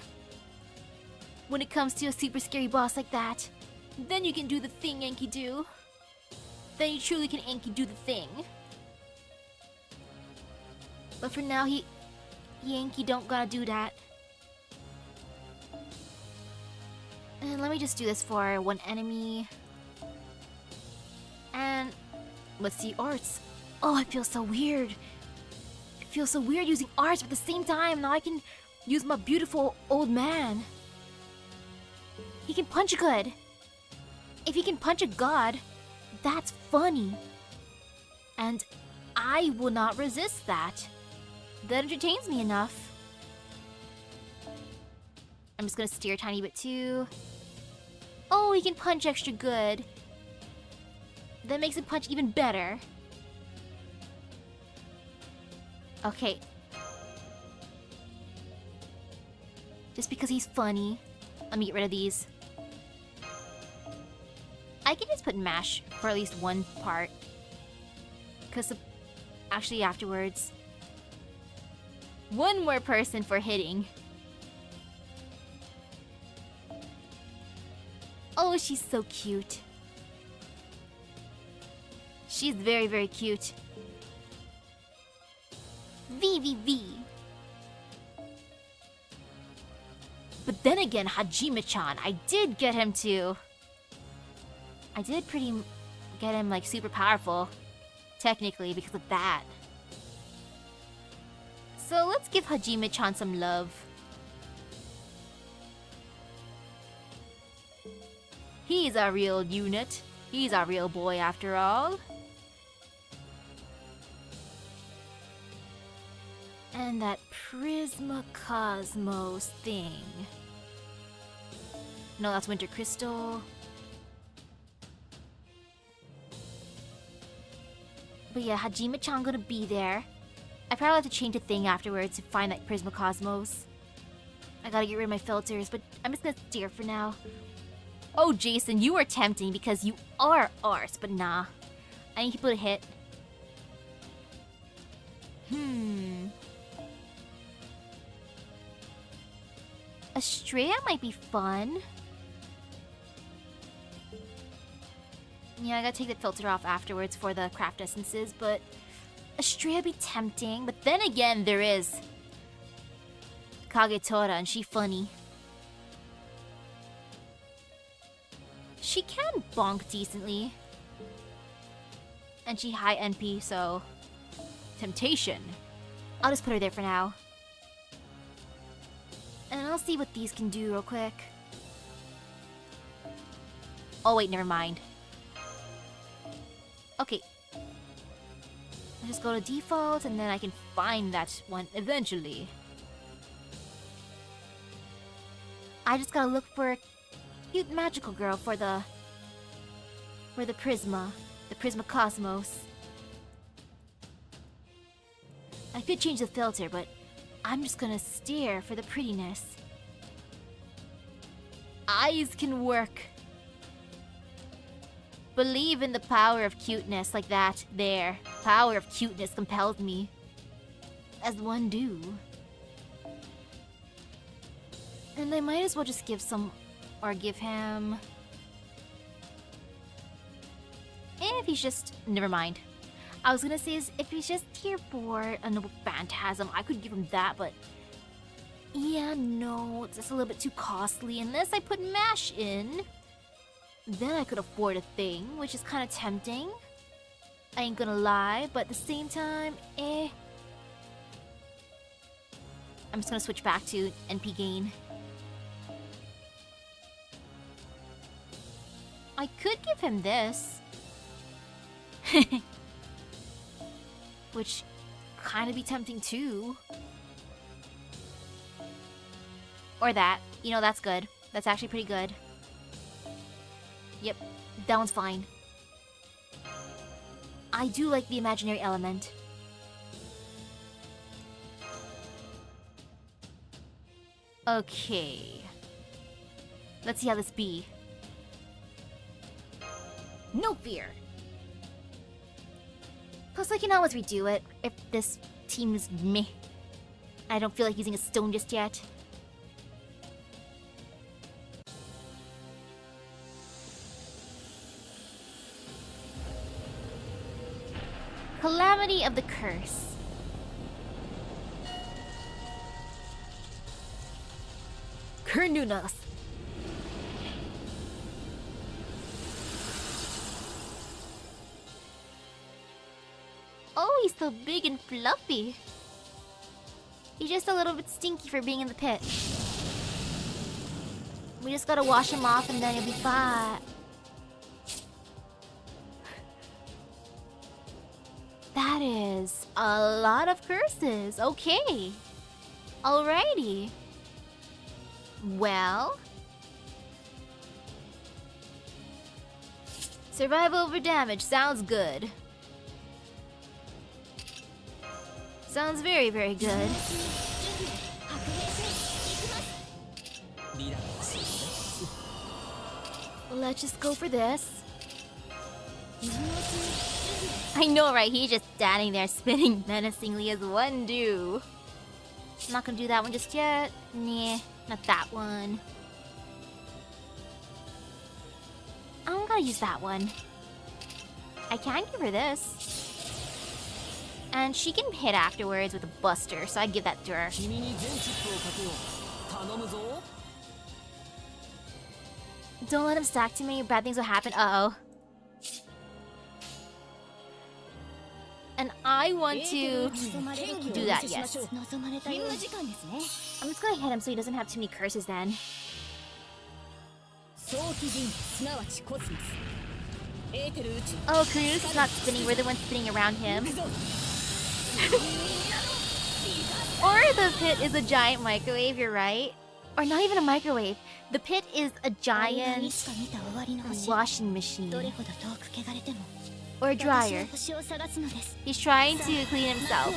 When it comes to a super scary boss like that, then you can do the thing, Enkidu. Then you truly can Enkidu the thing. But for now, Yankee don't gotta do that. And let me just do this for one enemy. And let's see arts. Oh, it feels so weird. It feels so weird using arts, but at the same time, now I can use my beautiful old man. He can punch good. If he can punch a god, that's funny. And I will not resist that. That entertains me enough. I'm just gonna steer a tiny bit too. Oh, he can punch extra good. That makes him punch even better. Okay. Just because he's funny. Let me get rid of these. I can just put mash for at least one part. Because actually afterwards. One more person for hitting. Oh, she's so cute. She's very, very cute. VVV. But then again, Hajime-chan, I did get him to... I did get him like super powerful, technically, because of that. So let's give Hajime-chan some love. He's a real unit. He's a real boy after all. And that Prisma Cosmos thing. No, that's Winter Crystal. But yeah, Hajime-chan gonna be there. I probably have to change a thing afterwards to find that Prisma Cosmos. I gotta get rid of my filters, but I'm just gonna steer for now. Oh, Jason, you are tempting because you are arse, but nah. I need people to hit. Estrella might be fun. Yeah, I gotta take the filter off afterwards for the craft essences, but Estrella be tempting. But then again, there is Kagetora, and she funny. she can bonk decently. And she high NP, so... Temptation. I'll just put her there for now. And I'll see what these can do real quick. Oh wait, never mind. Okay. I just go to default and then I can find that one eventually. I just gotta look for a cute magical girl for the Prisma. The Prisma Cosmos. I could change the filter, but I'm just gonna stare for the prettiness. Eyes can work. Believe in the power of cuteness like that. There. Power of cuteness compelled me. As one do. And I might as well just give some... Or give him... If he's just... Never mind. I was gonna say if he's just tier 4, a noble phantasm, I could give him that, but... Yeah, no, it's just a little bit too costly unless I put MASH in. Then I could afford a thing, which is kind of tempting. I ain't gonna lie, but at the same time, I'm just gonna switch back to NP gain. I could give him this. Which kind of be tempting too. Or that. You know, that's good. That's actually pretty good. Yep, that one's fine. I do like the imaginary element. Okay. Let's see how this be. No fear! Plus, I can always redo it if this team is meh. I don't feel like using a stone just yet. Calamity of the Curse. Kernunas. Oh, he's so big and fluffy. He's just a little bit stinky for being in the pit. We just gotta wash him off and then he'll be fine. That is a lot of curses. Okay. Alrighty. Well. Survival over damage sounds good. Sounds very, very good. Let's just go for this. I know, right? He's just standing there spinning menacingly as one do. I'm not gonna do that one just yet. Nah, not that one. I'm gonna use that one. I can give her this. And she can hit afterwards with a buster, so I give that to her. Don't let him stack to me, bad things will happen. Uh-oh. And I want to do that, yes. I'm just gonna hit him so he doesn't have too many curses then. Oh, Courteous is not spinning, we're the ones spinning around him. Or the pit is a giant microwave, you're right. Or not even a microwave. The pit is a giant washing machine. Or a dryer. He's trying to clean himself.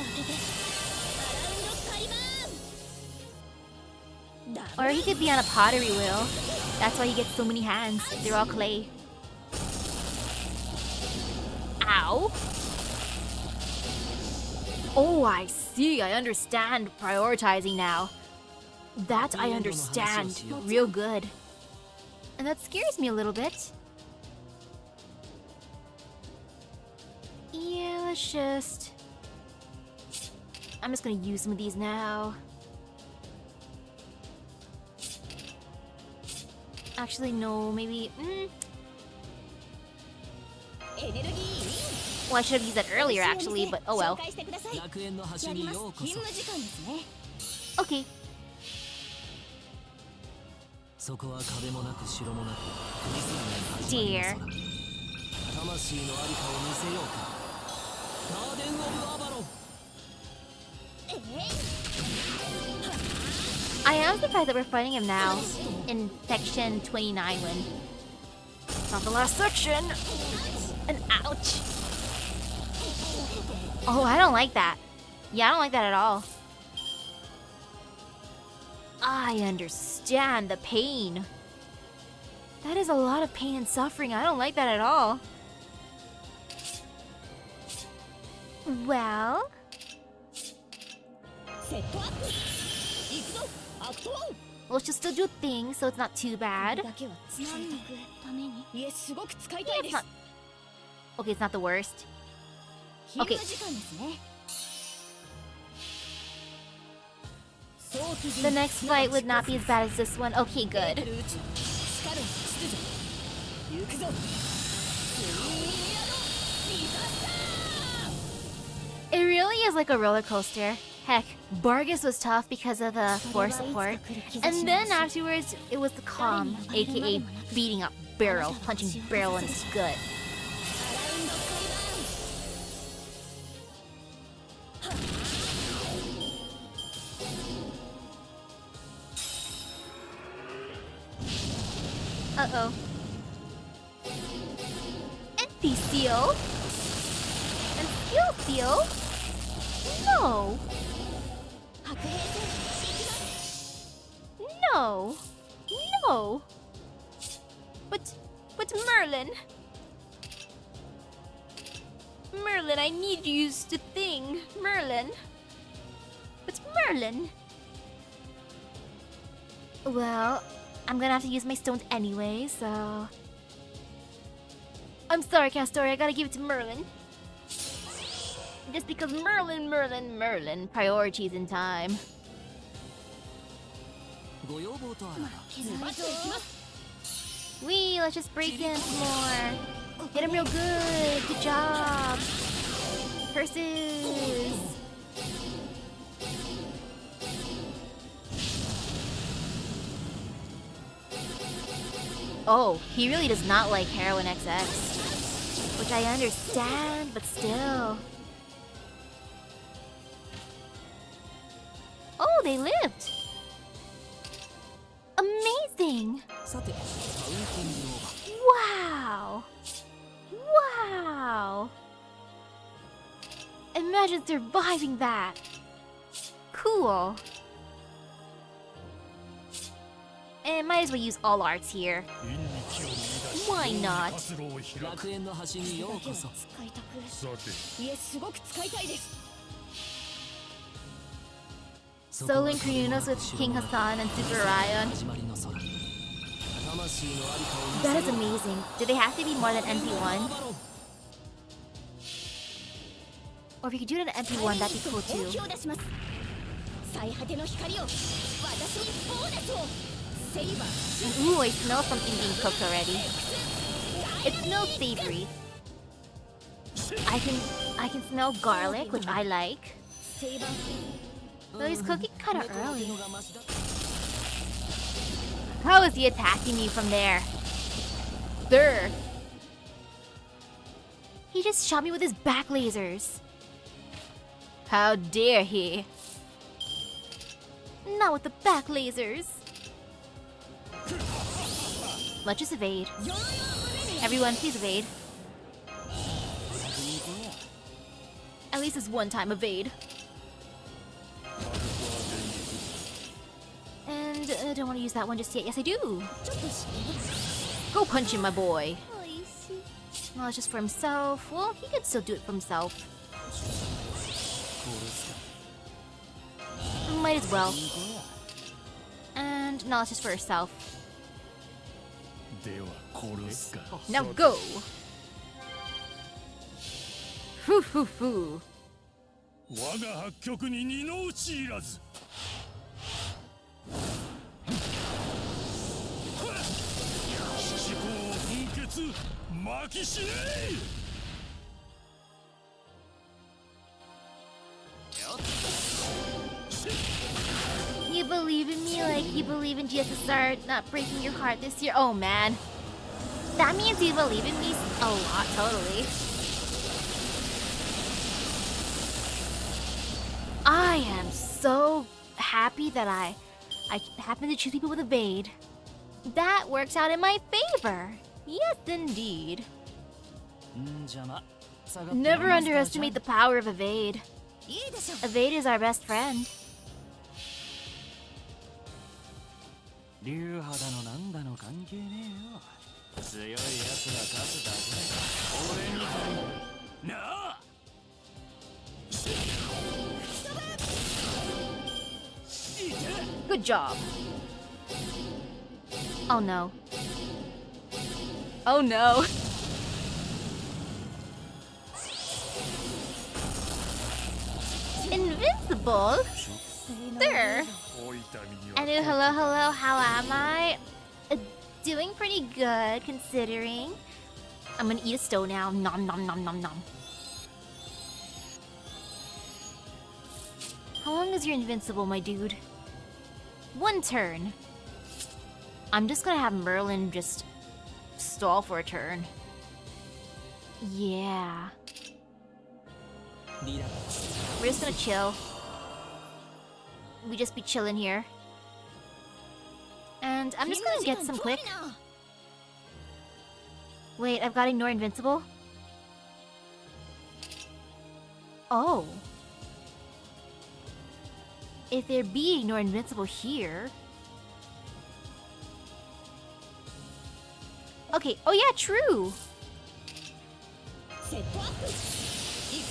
Or he could be on a pottery wheel. That's why he gets so many hands. They're all clay. Ow! Oh, I see. I understand prioritizing now. That I understand real good. And that scares me a little bit. Yeah, let's just... I'm just gonna use some of these now. Actually, no, maybe... Well, I should have used that earlier actually, but oh well. 楽園の端やりますにようこそ。勤務時間ですね Okay. そこは壁もなく城もなくリスナーの始まりの Dear. 空。魂のありかを見せようか。ガーデン・オブ・アバロン。 I am surprised that we're fighting him now in section 29 when Not the last section. and ouch. Oh, I don't like that. Yeah, I don't like that at all. I understand the pain. That is a lot of pain and suffering. I don't like that at all. Well, セットアップ行くぞアクトワン we'll just still do things, so it's not too bad. だけは使いたくためにいえすごく使いたいで It's す not. Okay, it's not the worst. 勤務時間ですね The next fight would not be as bad as this one. Okay, good. 光る秩序行くぞスイミアドディザスター It really is like a roller coaster. Heck, Bargus was tough because of the force support, and then afterwards it was the calm, aka beating up Barel, punching Barel in his gut. アラウンドカイバーン Uh-oh. Empty seal? And skill seal? No. 白兵戦行きます No. No. But Merlin. Merlin, I need to use the thing. Merlin. But Merlin. Well, I'm gonna have to use my stones anyway, so... I'm sorry, Castori, I gotta give it to Merlin. Just because Merlin, priorities in time. ご要望とあらば。ズバッと行きます Wee, let's just break in some more. Hit him real good. Good job. Curses. Oh, he really does not like Heroin XX. Which I understand, but still. Oh, they lived. Amazing. さて、カウンティングオーバー。 Wow! Wow! Imagine surviving that! Cool! And might as well use all arts here. Why not? 楽園の端にようこそ。使いたくいえすごく使いたいです Solar Kryunos with King Hassan and Super Ryan. 始まりの空。魂のありかを見 That せ is ようか。 amazing. Do they have to be more than MP1? Or if you could do it in MP1, that'd be cool 本 too. 気を出します最果ての光を私にボーナスをセイバー Ooh, I smell something being cooked already. It smells savory. I can smell garlic, which I like. セイバー Though he's cooking kind of 猫の手 early. のがマシだ。 How is he attacking me from there? There. He just shot me with his back lasers. How dare he? Not with the back lasers. Let's just evade. Everyone, please evade. At least this one time, evade. And I don't want to use that one just yet. Yes, I do. Go punch him, my boy. Well, it's just for himself. Well, he could still do it for himself. Might as well. And no, it's just for herself. では殺すか Now go. Hoo hoo hoo. 我が八極に二の打ちいらず七宝奮血巻き死ね believe in me like you believe in GSSR not breaking your heart this year? Oh man. That means you believe in me a lot, totally. I am so happy that I happen to choose people with evade. That works out in my favor. Yes, indeed. Never underestimate the power of evade. Evade is our best friend. 流肌のなんだの関係ねえよ。強いやつが勝つだけ。俺みたいになあ。Good job. Oh no. Oh no. Invincible? There. And hello, hello, how am I? Doing pretty good, considering. I'm gonna eat a stone now. Nom nom nom nom nom. How long is your invincible, my dude? 1 turn. I'm just gonna have Merlin just stall for a turn. Yeah. We're just gonna chill. We just be chilling here. And I'm just gonna get some quick. Wait, I've got ignore invincible? Oh. If there be ignore invincible here... Okay, oh yeah, true!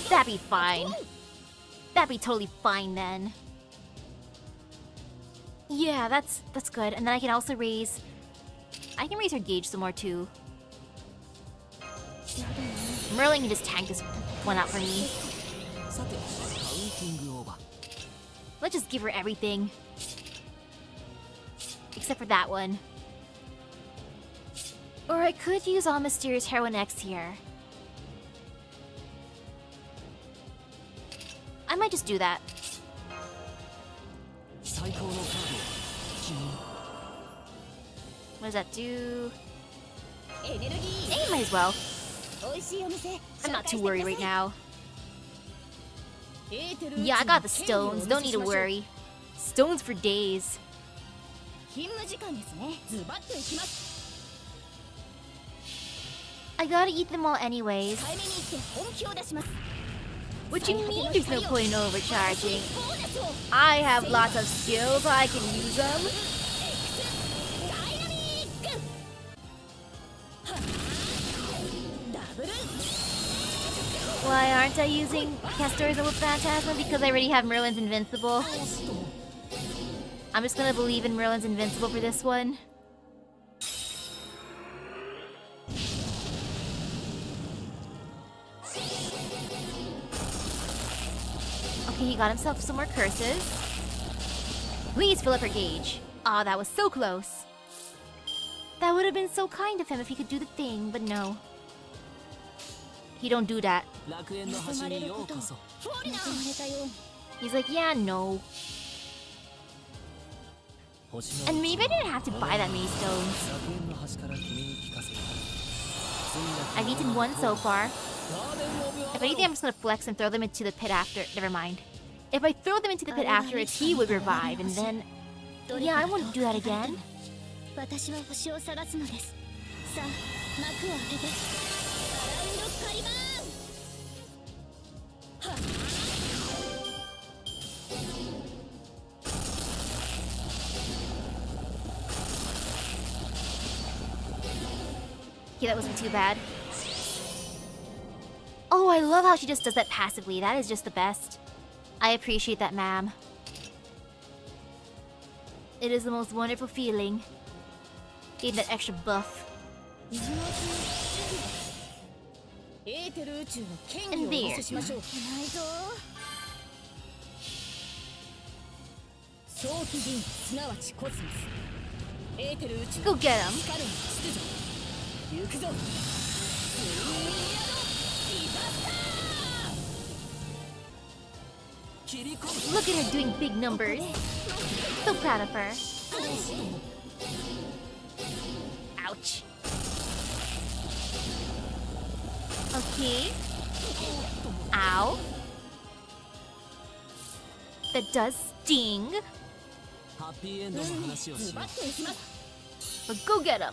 That'd be fine. That'd be totally fine then. Yeah, that's good. And then I can also raise... I can raise her gauge some more too. Merlin can just tank this one out for me. Let's just give her everything. Except for that one. Or I could use All Mysterious Heroine X here. I might just do that. What does that do? Hey, might as well. I'm not too worried right now. Yeah, I got the stones. Don't need to worry. Stones for days. I gotta eat them all anyways. What do you mean there's no point in overcharging? I have lots of skills, I can use them. Why aren't I using Castorizum with Phantasma? Because I already have Merlin's Invincible. I'm just gonna believe in Merlin's Invincible for this one. Okay, he got himself some more curses. Please fill up her gauge. Aw, that was so close. That would have been so kind of him if he could do the thing, but no. He don't do that. He's like, yeah, no. And maybe I didn't have to buy that many stones. I've eaten one so far. If anything, I'm just gonna flex and throw them into the pit after. Never mind. If I throw them into the pit afterwards, he would revive, and then... Yeah, I won't do that again. Okay, that wasn't too bad. Oh, I love how she just does that passively. That is just the best. I appreciate that, ma'am. It is the most wonderful feeling. Getting that extra buff. And there. Go get him. Look at her doing big numbers. so proud of her. Ouch. Okay. Ow. That does sting. ハッピーエンドの話をしよう。 But go get him.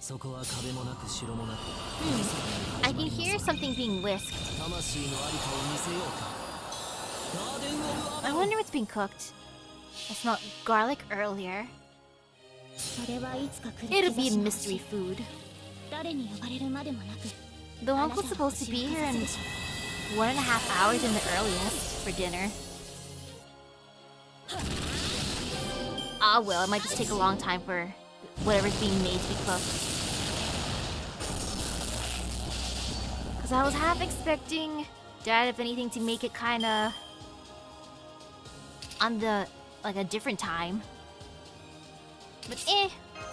そこは壁もなく城もなく。 I can hear something being whisked. 魂のありかを見せようか。ガーデンオブ I wonder what's being cooked. I smelled garlic earlier. それはいつか来る It'll 兆 be a しの mystery food. 誰に呼ばれるまでもなく The uncle's supposed to be here in 1.5 hours in the earliest for dinner. Ah well, it might just take a long time for whatever's being made to be cooked. Cause I was half expecting Dad, if anything, to make it kinda on the like a different time. But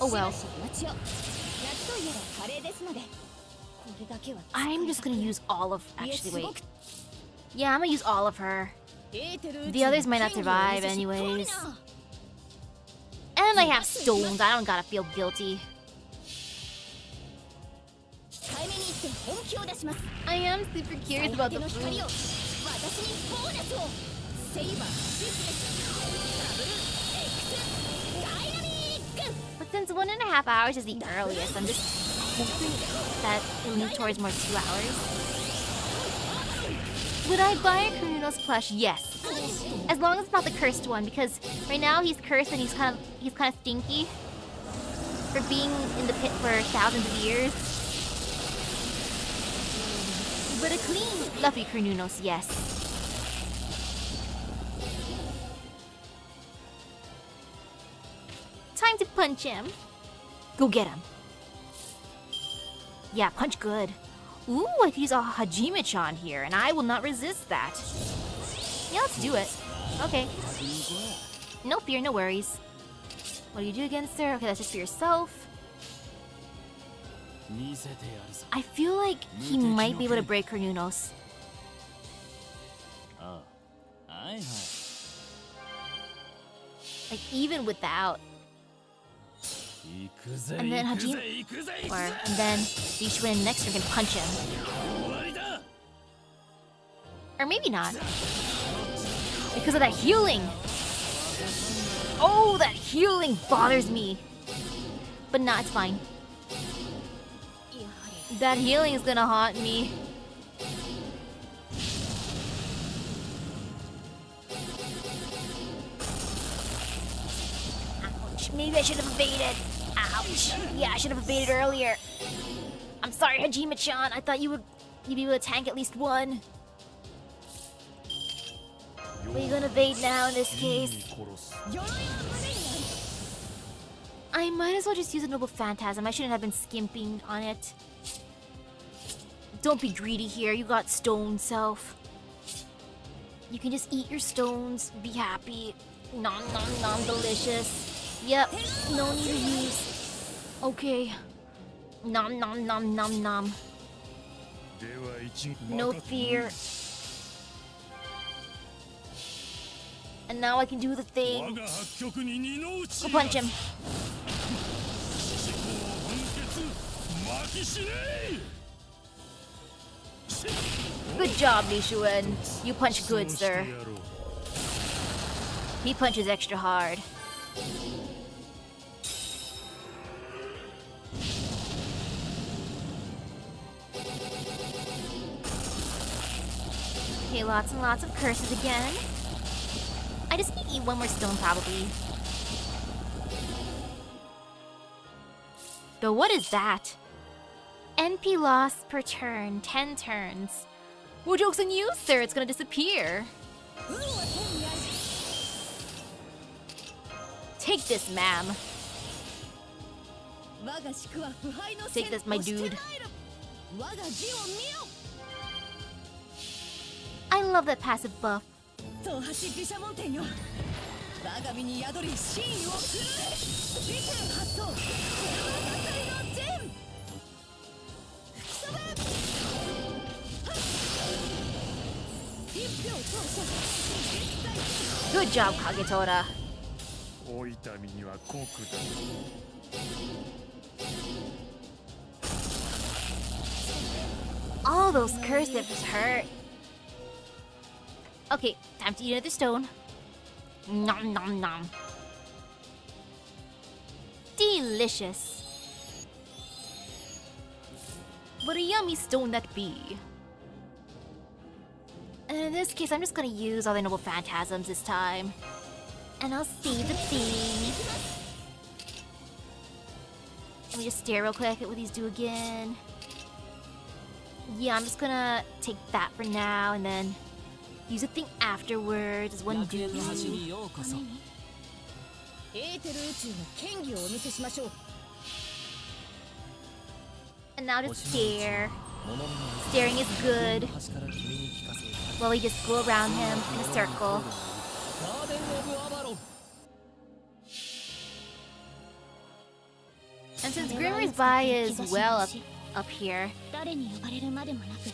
oh well. しばしお待ちを夏といえばカレーですのでこれだけは I'm just gonna use all of いえ actually すご wait. く Yeah, I'm gonna use all of her. エーテル宇宙 The others might not 権利をお見 survive せし anyways. 遠いな And I have stones, I don't gotta feel guilty. 控えめに言って本気を出します I am super curious about 手 the の光 food. を私にボーナスをセイバーシスレスダブル X ダイナミック But since 1.5 hours is the earliest, I'm just hoping that it leans towards more 2 hours. Would I buy a Kununo's plush? Yes. As long as it's not the cursed one, because right now he's cursed and he's kind of stinky for being in the pit for thousands of years. But a clean, fluffy Kununos, yes. Time to punch him. Go get him. Yeah, punch good. Ooh, I could use a Hajime-chan here, and I will not resist that. Yeah, let's do it. Okay. No fear, no worries. What do you do against her? Okay, that's just for yourself. 見せてやるぞ。 I feel like he might be able to break her Nunos. ああ、はいはい。 Like, even without. 行くぜ。 And then 行くぜ Hajime... 行くぜ行 Or, くぜ。 and then Bishuin next turn can punch him. 終わりだ。 Or maybe not. Because of that healing! Oh, that healing bothers me! But nah, it's fine. やはり That healing is gonna haunt me. Ouch. Maybe I should have evaded. Ouch. Yeah, I should have evaded earlier. I'm sorry, Hajime-chan. I thought you'd be able to tank at least one. But you're gonna evade now in this case. 殺す。 鎧は胸にあり I might as well just use a noble phantasm. I shouldn't have been skimping on it. Don't be greedy here. You got stone self. You can just eat your stones. Be happy. Nom nom nom, delicious. Yep. No need to use. Okay. Nom nom nom nom nom. では一 No fear. And now I can do the 我 thing. が八極に二の打ち Go punch him. 思考本決負きしねえ Good job, Mishuan. You punch good, そうして sir. やろう He punches extra hard. Okay, lots and lots of curses again. I just need to eat one more stone, probably. But what is that? NP loss per turn, 10 turns. Well, joke's on you, sir. It's gonna disappear. 運は天にあり Take this, ma'am. 我が宿は腐敗の Take this, my dude. 我が字を見よ I love that passive buff. 東橋毘沙門天よ我が身に宿り真意を振るえ利権発動これはたたりの陣吹き飛べはっ一票投射絶対 Good job, Kagetora. 老いた身には酷だ。 All those cursives hurt. Okay, time to eat another stone. Nom nom nom. Delicious. What a yummy stone that be. And in this case, I'm just gonna use all the noble phantasms this time. And I'll save the thing. Let me just stare real quick at what these do again. Yeah, I'm just gonna take that for now and then use a thing afterwards as one do. エーテル宇宙の権威をお見せしましょう。 And now just stare. Staring is good. While we just go around him in a circle. And since Grimmer's By is well up here, 誰に呼ばれるまでもなく、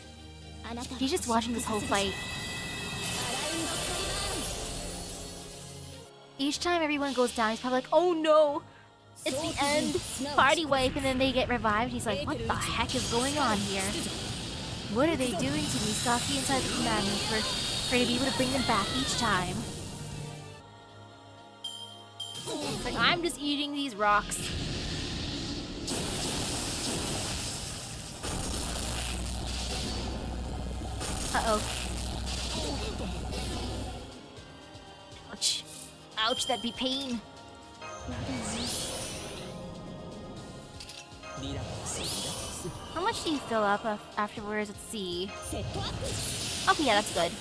あなたは he's just watching this whole fight. Each time everyone goes down, he's probably like, oh no! It's the end! Party wipe, and then they get revived. He's like, what the heck is going on here? What are they doing to Misaki inside the command room for her to be able to bring them back each time? Like, I'm just eating these rocks. Uh-oh. Ouch. Ouch, that'd be pain. How much do you fill up afterwards? Let's see. Okay, yeah, that's good.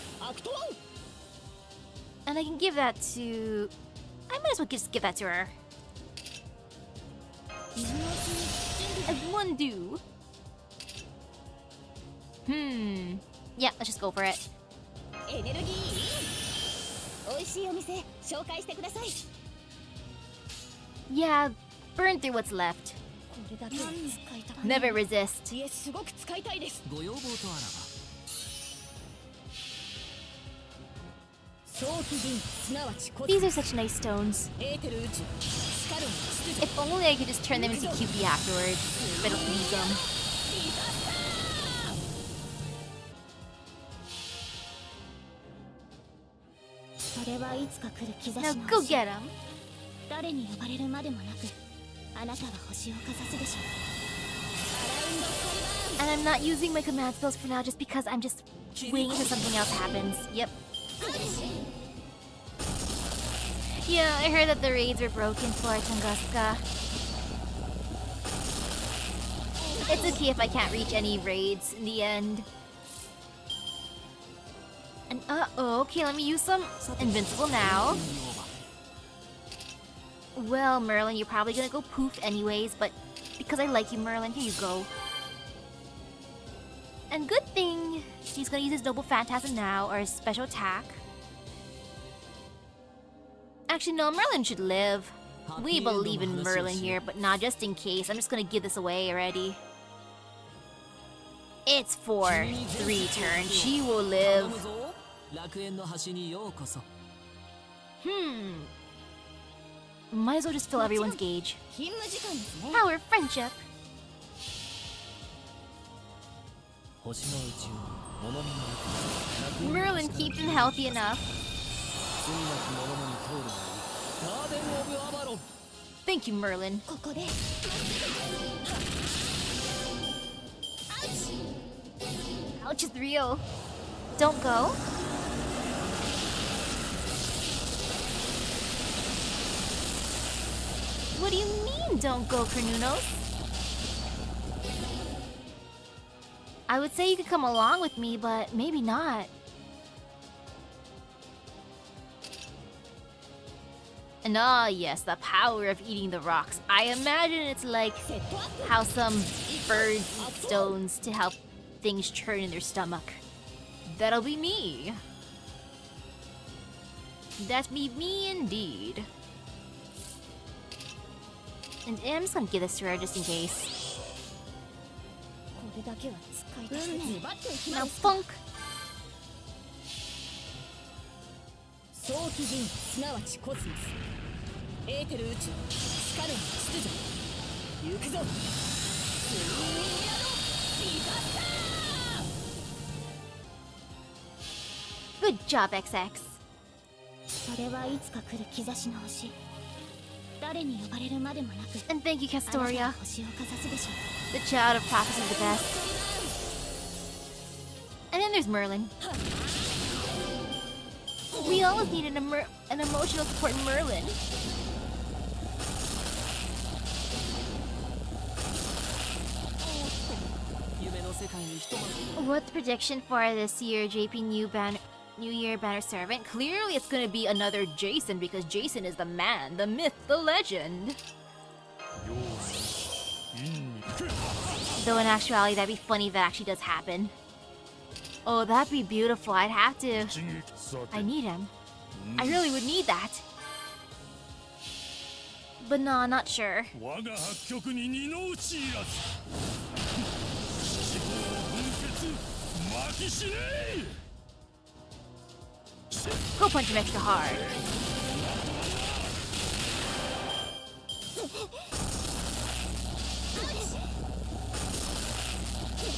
And I can give that to... I might as well just give that to her. As one do. Yeah, let's just go for it. エネルギー美味しいお店紹介してください。 Yeah, burn through what's left. これだけは使いたい。 Never resist. いえ、すごく使いたいです。ご要望とあら早期銀すなわちコ These are such nice stones. エーテル宇宙スカルの秩序 If only I could just turn them into Cupid afterwards. But I don't need them. それはいつか来る兆し Now の go 星 get them. 誰に呼ばれるまでもなくあなたは星をかざすでしょう。アラウンドカリバーン And I'm not using my command spells for now just because I'm just waiting until something else happens. Yep. Yeah, I heard that the raids were broken for Tunguska. It's okay if I can't reach any raids in the end. And uh-oh, okay, let me use some invincible now. Well, Merlin, you're probably gonna go poof anyways, but because I like you, Merlin, here you go. And good thing he's gonna use his Noble Phantasm now, or his special attack. Actually, no, Merlin should live. We believe in Merlin here, but not just in case. I'm just gonna give this away already. It's for 3 turns. She will live. 楽園の端にようこそ Might as well just fill everyone's gauge. 勤務時間ですね。 Power friendship. 星の宇宙に物見の楽園 Merlin keeps him healthy enough. 罪なき者のに通るがいいガーデン・オブ・アバロン Thank you, Merlin. ここで Ouch is real. Don't go. What do you mean, don't go, Cornunos? I would say you could come along with me, but maybe not. And ah, yes, the power of eating the rocks. I imagine it's like how some birds eat stones to help things churn in their stomach. That'll be me. That be me indeed. And I'm just gonna give this to her just in case. これだけは使いたい。ズバッといきま Now す。 funk. 早狂気人すなわちコスモスエーテル宇宙しかる秩序行くぞスイングヤドディザスター Good job, XX. それはいつか来る兆しの星誰に呼ばれるまでもなく And thank you, あなた Castoria. は星をかざすでしょう The child of prophecy is the best. And then there's Merlin. We always need an emotional support Merlin. What's the prediction for this year JP New Year Banner Servant? Clearly it's gonna be another Jason because Jason is the man, the myth, the legend. Though in actuality that'd be funny if that actually does happen. Oh, that'd be beautiful. I'd have to. I need him. I really would need that. But no, I'm not sure. 我が八極に二の打ちいらず四方分血負きしねえ Go punch him extra hard.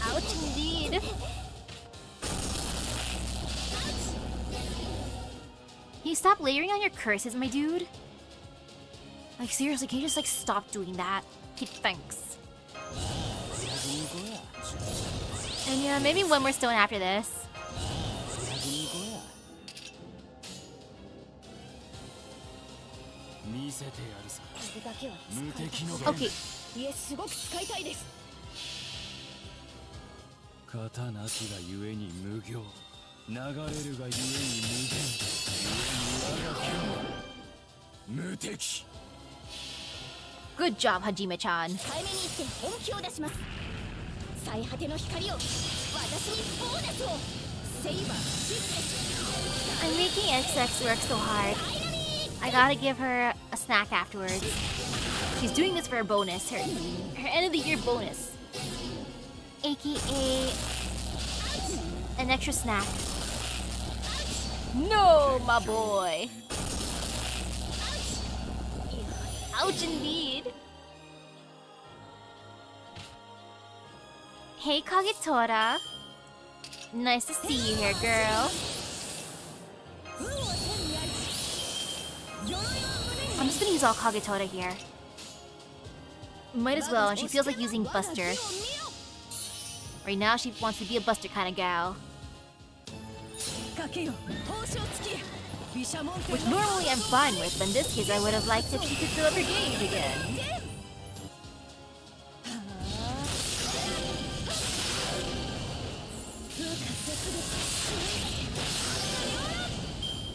Ouch indeed. Can you stop layering on your curses, my dude? Like seriously, can you just like stop doing that? Okay, thanks. And yeah, maybe one more stone after this. Okay. いえすごく使いたいです刀なきがゆえに無行流れるがゆえに無限ゆえに我が剣は無敵 Good job, Hajime-chan. 控えめに言って本気を出します最果ての光を私にボーナスをセイバーシス I'm making XX work so hard. I gotta give her a snack afterwards. She's doing this for her bonus, her end of the year bonus. AKA an extra snack. No, my boy. Ouch indeed. Hey, Kagetora. Nice to see you here, girl. I'm just gonna use all Kagetora here. Might as well, and she feels like using Buster. Right now, she wants to be a Buster kind of gal. Which normally I'm fine with, but in this case, I would have liked if she could fill up her gauge again.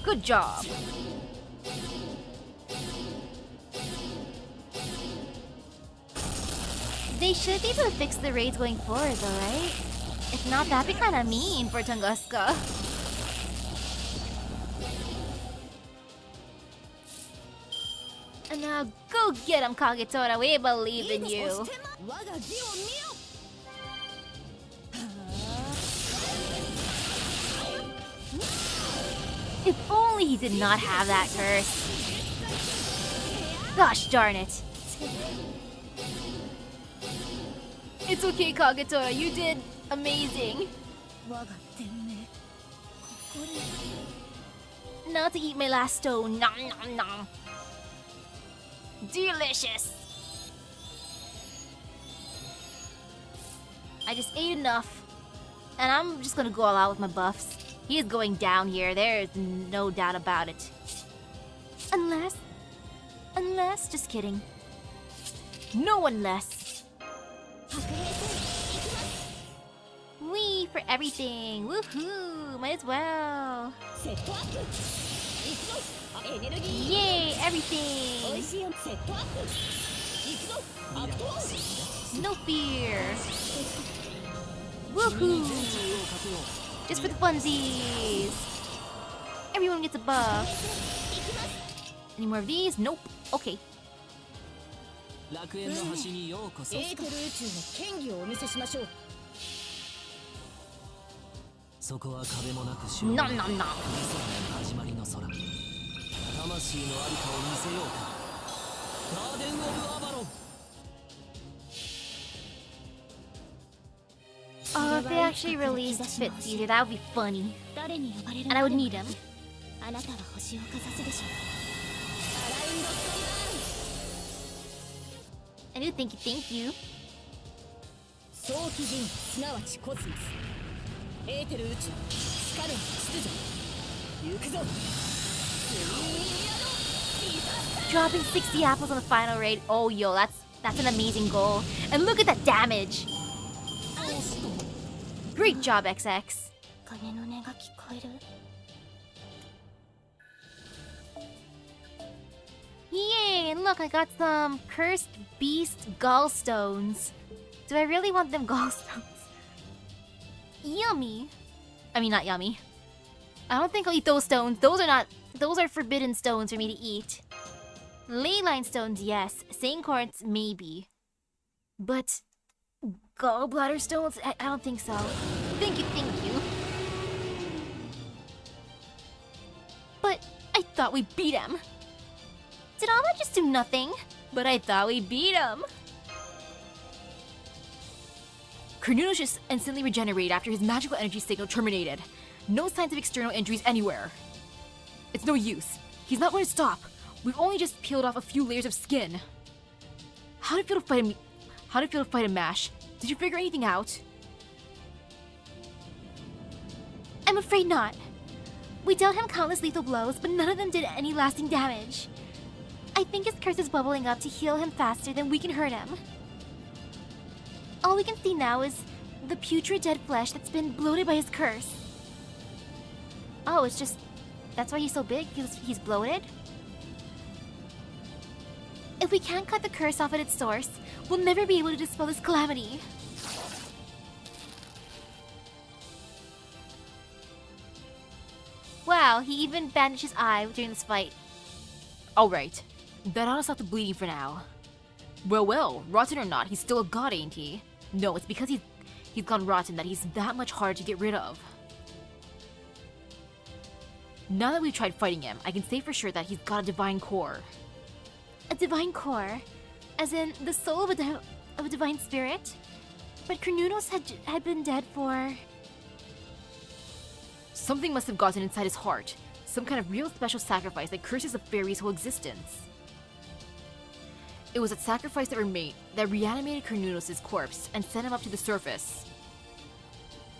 Good job. They should be able to fix the raids going forward though, right? If not, that'd be kinda mean for Tunguska. And now go get him, Kagetora. We believe in you. If only he did not have that curse. Gosh darn it. It's okay, Kagetora. You did amazing. Now to eat my last stone. Nom nom nom. Delicious. I just ate enough. And I'm just gonna go all out with my buffs. He is going down here. There's no doubt about it. Unless... Just kidding. No one less. Wee for everything. Woohoo! Might as well. Yay! Everything! No fear. Woohoo! Just for the funsies. Everyone gets a buff. Any more of these? Nope. Okay. 楽園の端にようこそ。エーテル宇宙の権威をお見せしましょう。そこは壁もなく白い Nom nom nom. 始まりの空。魂のありかを見せようか。ガーデン・オブ・アバロン。 Oh, if they actually released VTuber, that would be funny. 誰に呼ばれる And I would need him. あなたは星をかざすでしょう。アラインドスカイバーン I do thank you. 早期陣すなわちコスモスエーテル宇宙光る秩序行くぞ。 Dropping 60 apples on the final raid. Oh, yo, that's an amazing goal. And look at that damage. Great job, XX. 鐘の音が聞こえる。 Yay! And look, I got some cursed beast gallstones. Do I really want them gallstones? Yummy. I mean, not yummy. I don't think I'll eat those stones. Those are forbidden stones for me to eat. Leyline stones, yes. Saint quartz, maybe. But gallbladder stones? I don't think so. Thank you. But I thought we beat him. Did all that just do nothing? But I thought we beat him. Carnunos just instantly regenerated after his magical energy signal terminated. No signs of external injuries anywhere. It's no use. He's not going to stop. We've only just peeled off a few layers of skin. How did it feel to fight him? How did it feel to fight him, Mash? Did you figure anything out? I'm afraid not. We dealt him countless lethal blows, but none of them did any lasting damage. I think his curse is bubbling up to heal him faster than we can hurt him. All we can see now is the putrid dead flesh that's been bloated by his curse. Oh, it's just... that's why he's so big? He's bloated? If we can't cut the curse off at its source, we'll never be able to dispel this calamity. Wow, he even bandaged his eye during this fight. Alright. That ought to stop the bleeding for now. Well, rotten or not, he's still a god, ain't he? No, it's because he's gone rotten that he's that much harder to get rid of. Now that we've tried fighting him, I can say for sure that he's got a divine core. A divine core? As in, the soul of a divine spirit? But Carnunos had been dead for... Something must have gotten inside his heart. Some kind of real special sacrifice that curses the fairies' whole existence. It was a sacrifice that reanimated Carnunos' corpse and sent him up to the surface.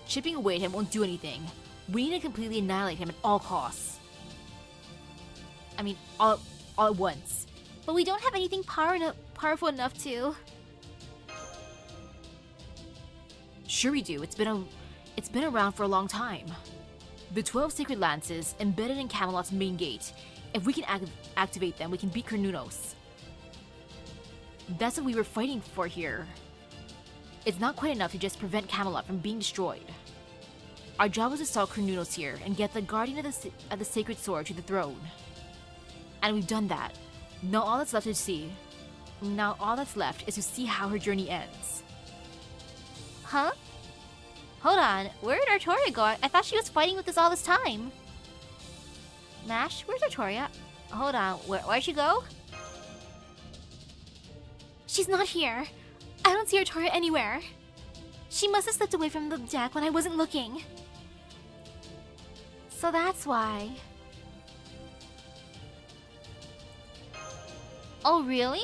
Chipping away at him won't do anything. We need to completely annihilate him at all costs. I mean, all at once. But we don't have anything powerful enough to... Sure we do. It's been around for a long time. The 12 sacred lances embedded in Camelot's main gate. If we can activate them, we can beat Carnunos. That's what we were fighting for here. It's not quite enough to just prevent Camelot from being destroyed. Our job was to stop Carnunos here and get the guardian of the sacred sword to the throne. And we've done that. Now all that's left is to see how her journey ends. Huh? Hold on, where did Artoria go? I thought she was fighting with us all this time. Mash, where's Artoria? Hold on, where'd she go? She's not here. I don't see Artoria anywhere. She must have slipped away from the deck when I wasn't looking. So that's why. Oh, really?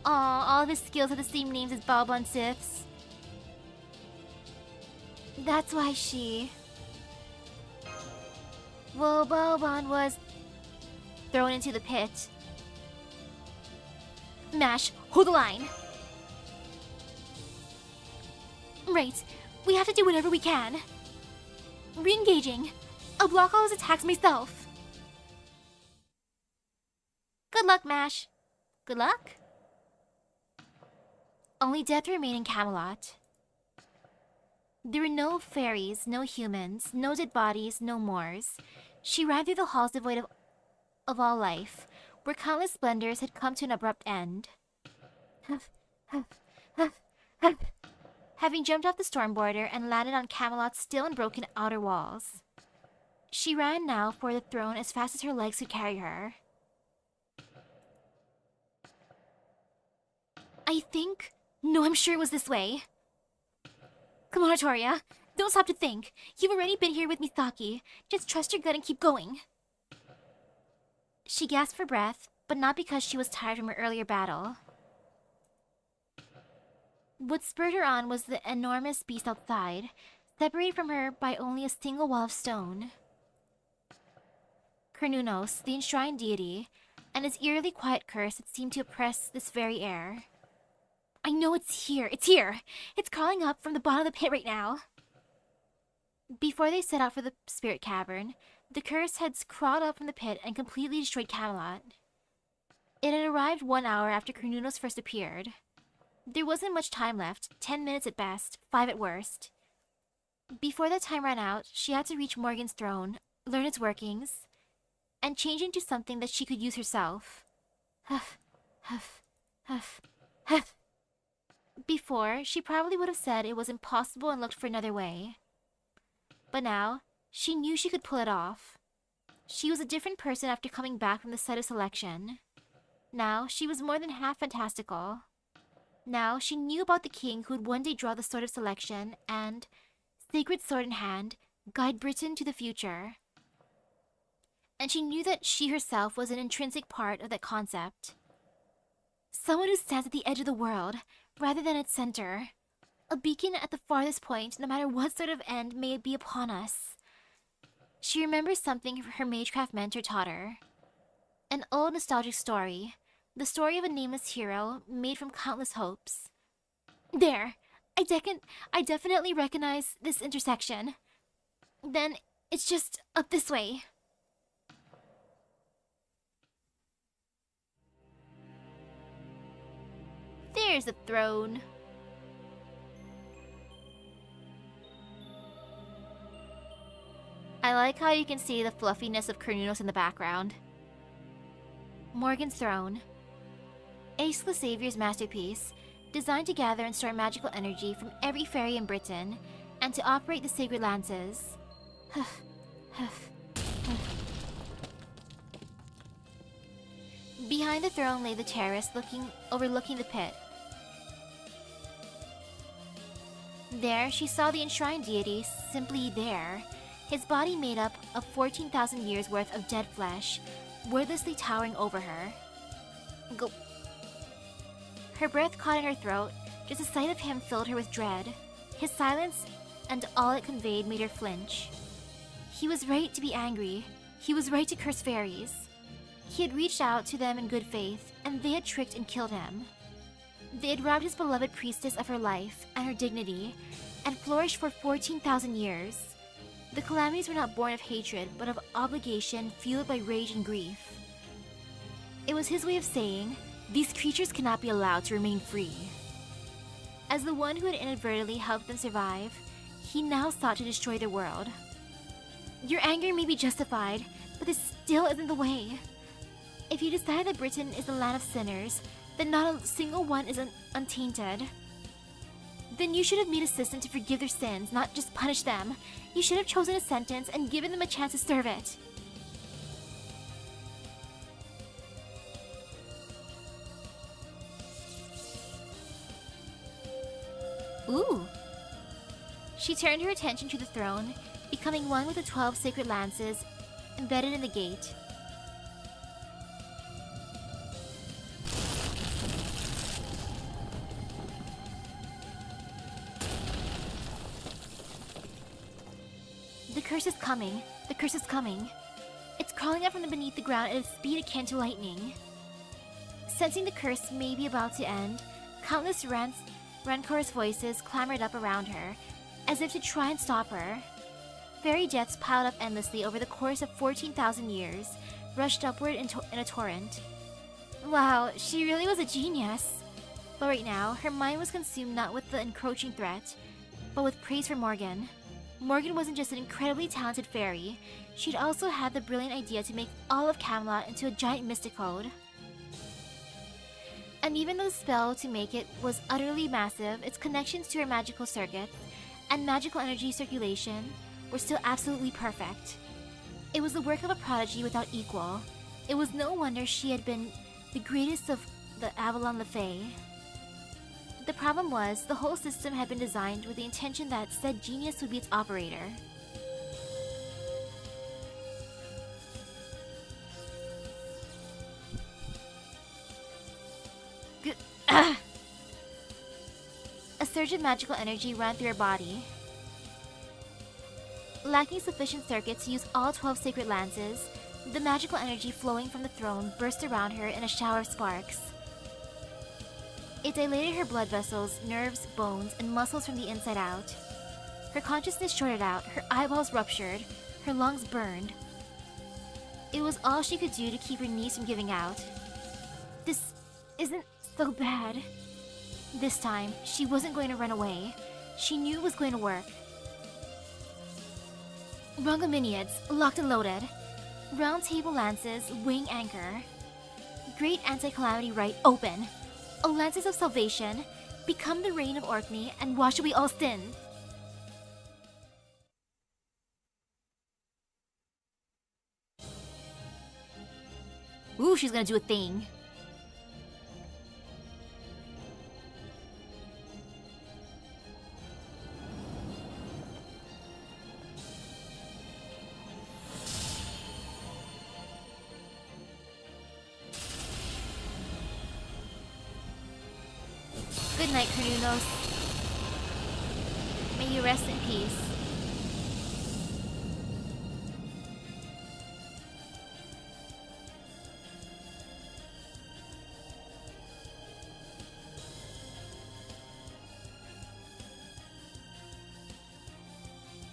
Aw, all of his skills have the same names as Balbon Siths. That's why she... Well, Balbon was thrown into the pit. Mash, hold the line! Right, we have to do whatever we can. Re-engaging. I'll block all his attacks myself. Good luck, Mash. Good luck? Only death remained in Camelot. There were no fairies, no humans, no dead bodies, no Moors. She ran through the halls devoid of all life, where countless splendors had come to an abrupt end. Having jumped off the storm border and landed on Camelot's still unbroken outer walls. She ran now for the throne as fast as her legs could carry her. I think... No, I'm sure it was this way. Come on, Artoria. Don't stop to think. You've already been here with Misaki. Just trust your gut and keep going. She gasped for breath, but not because she was tired from her earlier battle. What spurred her on was the enormous beast outside, separated from her by only a single wall of stone. Cernunnos, the enshrined deity, and his eerily quiet curse that seemed to oppress this very air. I know it's here! It's here! It's crawling up from the bottom of the pit right now! Before they set out for the spirit cavern, the curse had crawled up from the pit and completely destroyed Camelot. It had arrived 1 hour after Cernunnos first appeared. There wasn't much time left, 10 minutes at best, 5 at worst. Before that time ran out, she had to reach Morgan's throne, learn its workings, and change into something that she could use herself. Huff, huff, huff, huff. Before, she probably would have said it was impossible and looked for another way. But now, she knew she could pull it off. She was a different person after coming back from the site of selection. Now, she was more than half fantastical. Now, she knew about the king who would one day draw the sword of selection and, sacred sword in hand, guide Britain to the future. And she knew that she herself was an intrinsic part of that concept. Someone who stands at the edge of the world, rather than its center. A beacon at the farthest point, no matter what sort of end may be upon us. She remembers something her magecraft mentor taught her. An old nostalgic story. The story of a nameless hero made from countless hopes. There! I definitely recognize this intersection. Then, it's just up this way. There's the throne. I like how you can see the fluffiness of Cernunnos in the background. Morgan's throne. Ace Xavier's masterpiece, designed to gather and store magical energy from every fairy in Britain, and to operate the sacred lances. Huff, huff, huff. Behind the throne lay the terrace overlooking the pit. There, she saw the enshrined deity simply there, his body made up of 14,000 years worth of dead flesh, wordlessly towering over her. Go. Her breath caught in her throat. Just the sight of him filled her with dread. His silence and all it conveyed made her flinch. He was right to be angry. He was right to curse fairies. He had reached out to them in good faith, and they had tricked and killed him. They had robbed his beloved priestess of her life and her dignity, and flourished for 14,000 years. The calamities were not born of hatred, but of obligation fueled by rage and grief. It was his way of saying, these creatures cannot be allowed to remain free. As the one who had inadvertently helped them survive, he now sought to destroy their world. Your anger may be justified, but this still isn't the way. If you decide that Britain is the land of sinners, then not a single one is untainted. Then you should have made a system to forgive their sins, not just punish them. You should have chosen a sentence and given them a chance to serve it. Ooh. She turned her attention to the throne, becoming one with the 12 sacred lances embedded in the gate. The curse is coming. The curse is coming. It's crawling up from beneath the ground at a speed akin to lightning. Sensing the curse may be about to end, countless rancorous voices clamored up around her, as if to try and stop her. Fairy deaths piled up endlessly over the course of 14,000 years, rushed upward in a torrent. Wow, she really was a genius. But right now, her mind was consumed not with the encroaching threat, but with praise for Morgan. Morgan wasn't just an incredibly talented fairy, she'd also had the brilliant idea to make all of Camelot into a giant mysticode. And even though the spell to make it was utterly massive, its connections to her magical circuit and magical energy circulation were still absolutely perfect. It was the work of a prodigy without equal. It was no wonder she had been the greatest of the Avalon Lefay. The problem was, the whole system had been designed with the intention that said genius would be its operator. A surge of magical energy ran through her body. Lacking sufficient circuits to use all 12 sacred lances, the magical energy flowing from the throne burst around her in a shower of sparks. It dilated her blood vessels, nerves, bones, and muscles from the inside out. Her consciousness shorted out, her eyeballs ruptured, her lungs burned. It was all she could do to keep her knees from giving out. This isn't so bad. This time, she wasn't going to run away. She knew it was going to work. Rongominiads, locked and loaded. Round table lances, wing anchor. Great anti-calamity rite open. O lances of salvation, become the reign of Orkney and wash away all sin. Ooh, she's gonna do a thing. Good night, Carnunos. May you rest in peace.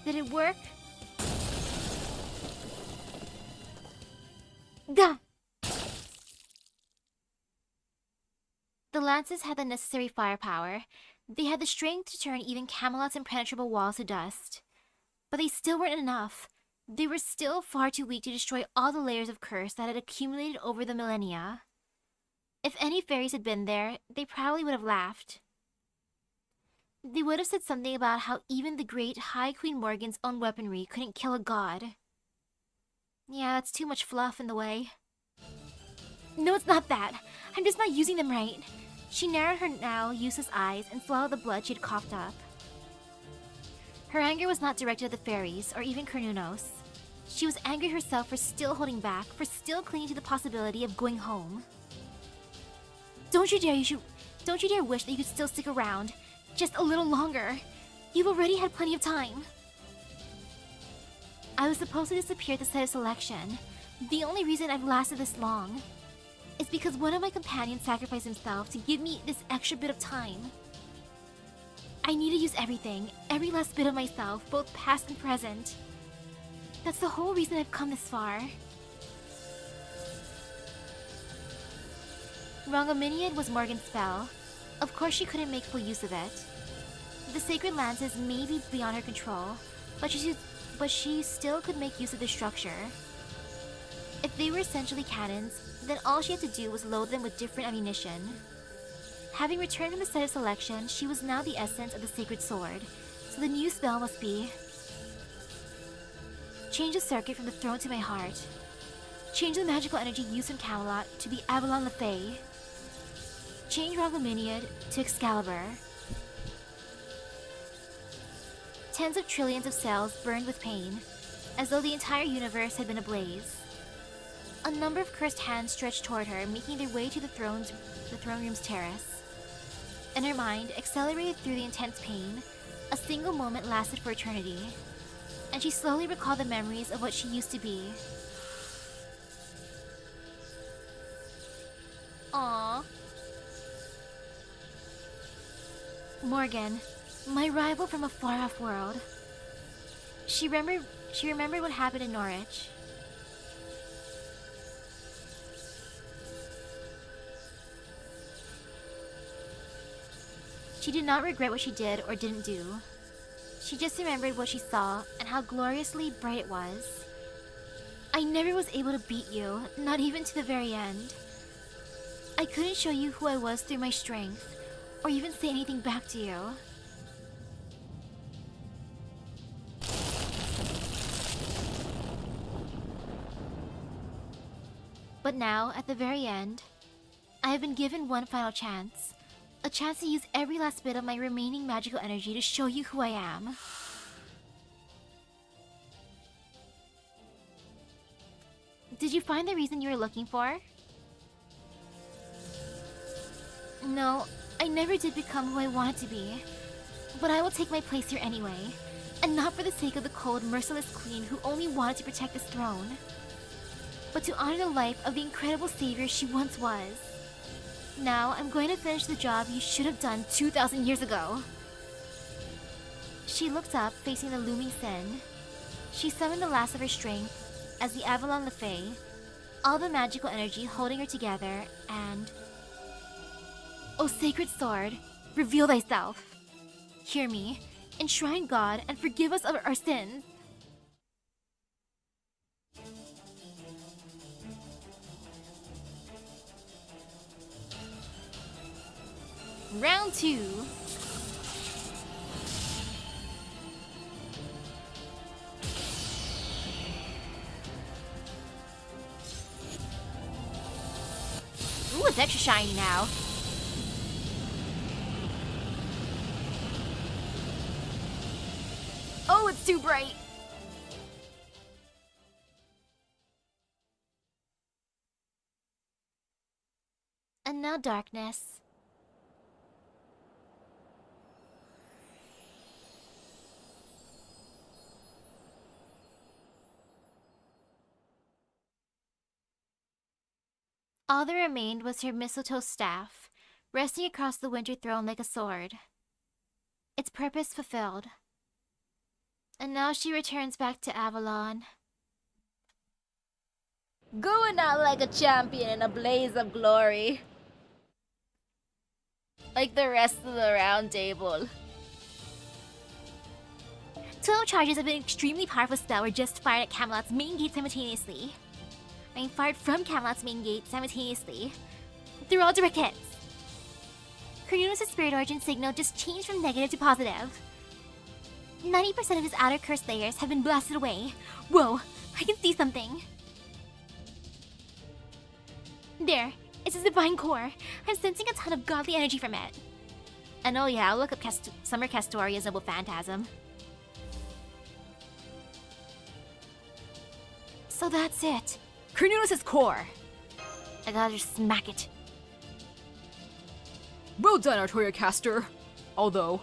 Did it work? Gah! The lances had the necessary firepower. They had the strength to turn even Camelot's impenetrable walls to dust. But they still weren't enough. They were still far too weak to destroy all the layers of curse that had accumulated over the millennia. If any fairies had been there, they probably would have laughed. They would have said something about how even the great High Queen Morgan's own weaponry couldn't kill a god. Yeah, that's too much fluff in the way. No, it's not that. I'm just not using them right. She narrowed her now useless eyes and swallowed the blood she had coughed up. Her anger was not directed at the fairies or even Carnunos. She was angry at herself for still holding back, for still clinging to the possibility of going home. Don't you dare wish that you could still stick around. Just a little longer. You've already had plenty of time. I was supposed to disappear at the site of selection. The only reason I've lasted this long is because one of my companions sacrificed himself to give me this extra bit of time. I need to use everything, every last bit of myself, both past and present. That's the whole reason I've come this far. Rongominiad was Morgan's spell. Of course she couldn't make full use of it. The sacred lances may be beyond her control, but she still could make use of the structure. If they were essentially cannons, then all she had to do was load them with different ammunition. Having returned from the site of selection, she was now the essence of the sacred sword, so the new spell must be... change the circuit from the throne to my heart. Change the magical energy used in Camelot to the Avalon Lefay. Change Rongominiad to Excalibur. Tens of trillions of cells burned with pain, as though the entire universe had been ablaze. A number of cursed hands stretched toward her, making their way to the throne room's terrace. In her mind, accelerated through the intense pain, a single moment lasted for eternity, and she slowly recalled the memories of what she used to be. Aww. Morgan, my rival from a far-off world. She remembered what happened in Norwich. She did not regret what she did or didn't do. She just remembered what she saw and how gloriously bright it was. I never was able to beat you, not even to the very end. I couldn't show you who I was through my strength, or even say anything back to you. But now, at the very end, I have been given one final chance. A chance to use every last bit of my remaining magical energy to show you who I am. Did you find the reason you were looking for? No, I never did become who I wanted to be. But I will take my place here anyway. And not for the sake of the cold, merciless queen who only wanted to protect this throne, but to honor the life of the incredible savior she once was. Now, I'm going to finish the job you should have done 2,000 years ago. She looked up, facing the looming sin. She summoned the last of her strength as the Avalon Lefay, all the magical energy holding her together, and... O sacred sword, reveal thyself. Hear me, enshrine God, and forgive us of our sins. Round 2. Ooh, it's extra shiny now. Oh, it's too bright. And now darkness. All that remained was her mistletoe staff, resting across the winter throne like a sword. Its purpose fulfilled. And now she returns back to Avalon. Going out like a champion in a blaze of glory. Like the rest of the round table. 12 charges of an extremely powerful spell were just fired at Camelot's main gate simultaneously. Fired from Camelot's main gate simultaneously. They're all direct hits. Cornelius' spirit origin signal just changed from negative to positive. 90% of his outer curse layers have been blasted away. Whoa, I can see something. There, it's his divine core. I'm sensing a ton of godly energy from it. And oh yeah, I'll look up Summer Castoria's Noble Phantasm. So that's it. Cornelius' core. I gotta just smack it. Well done, Artoria Caster. Although,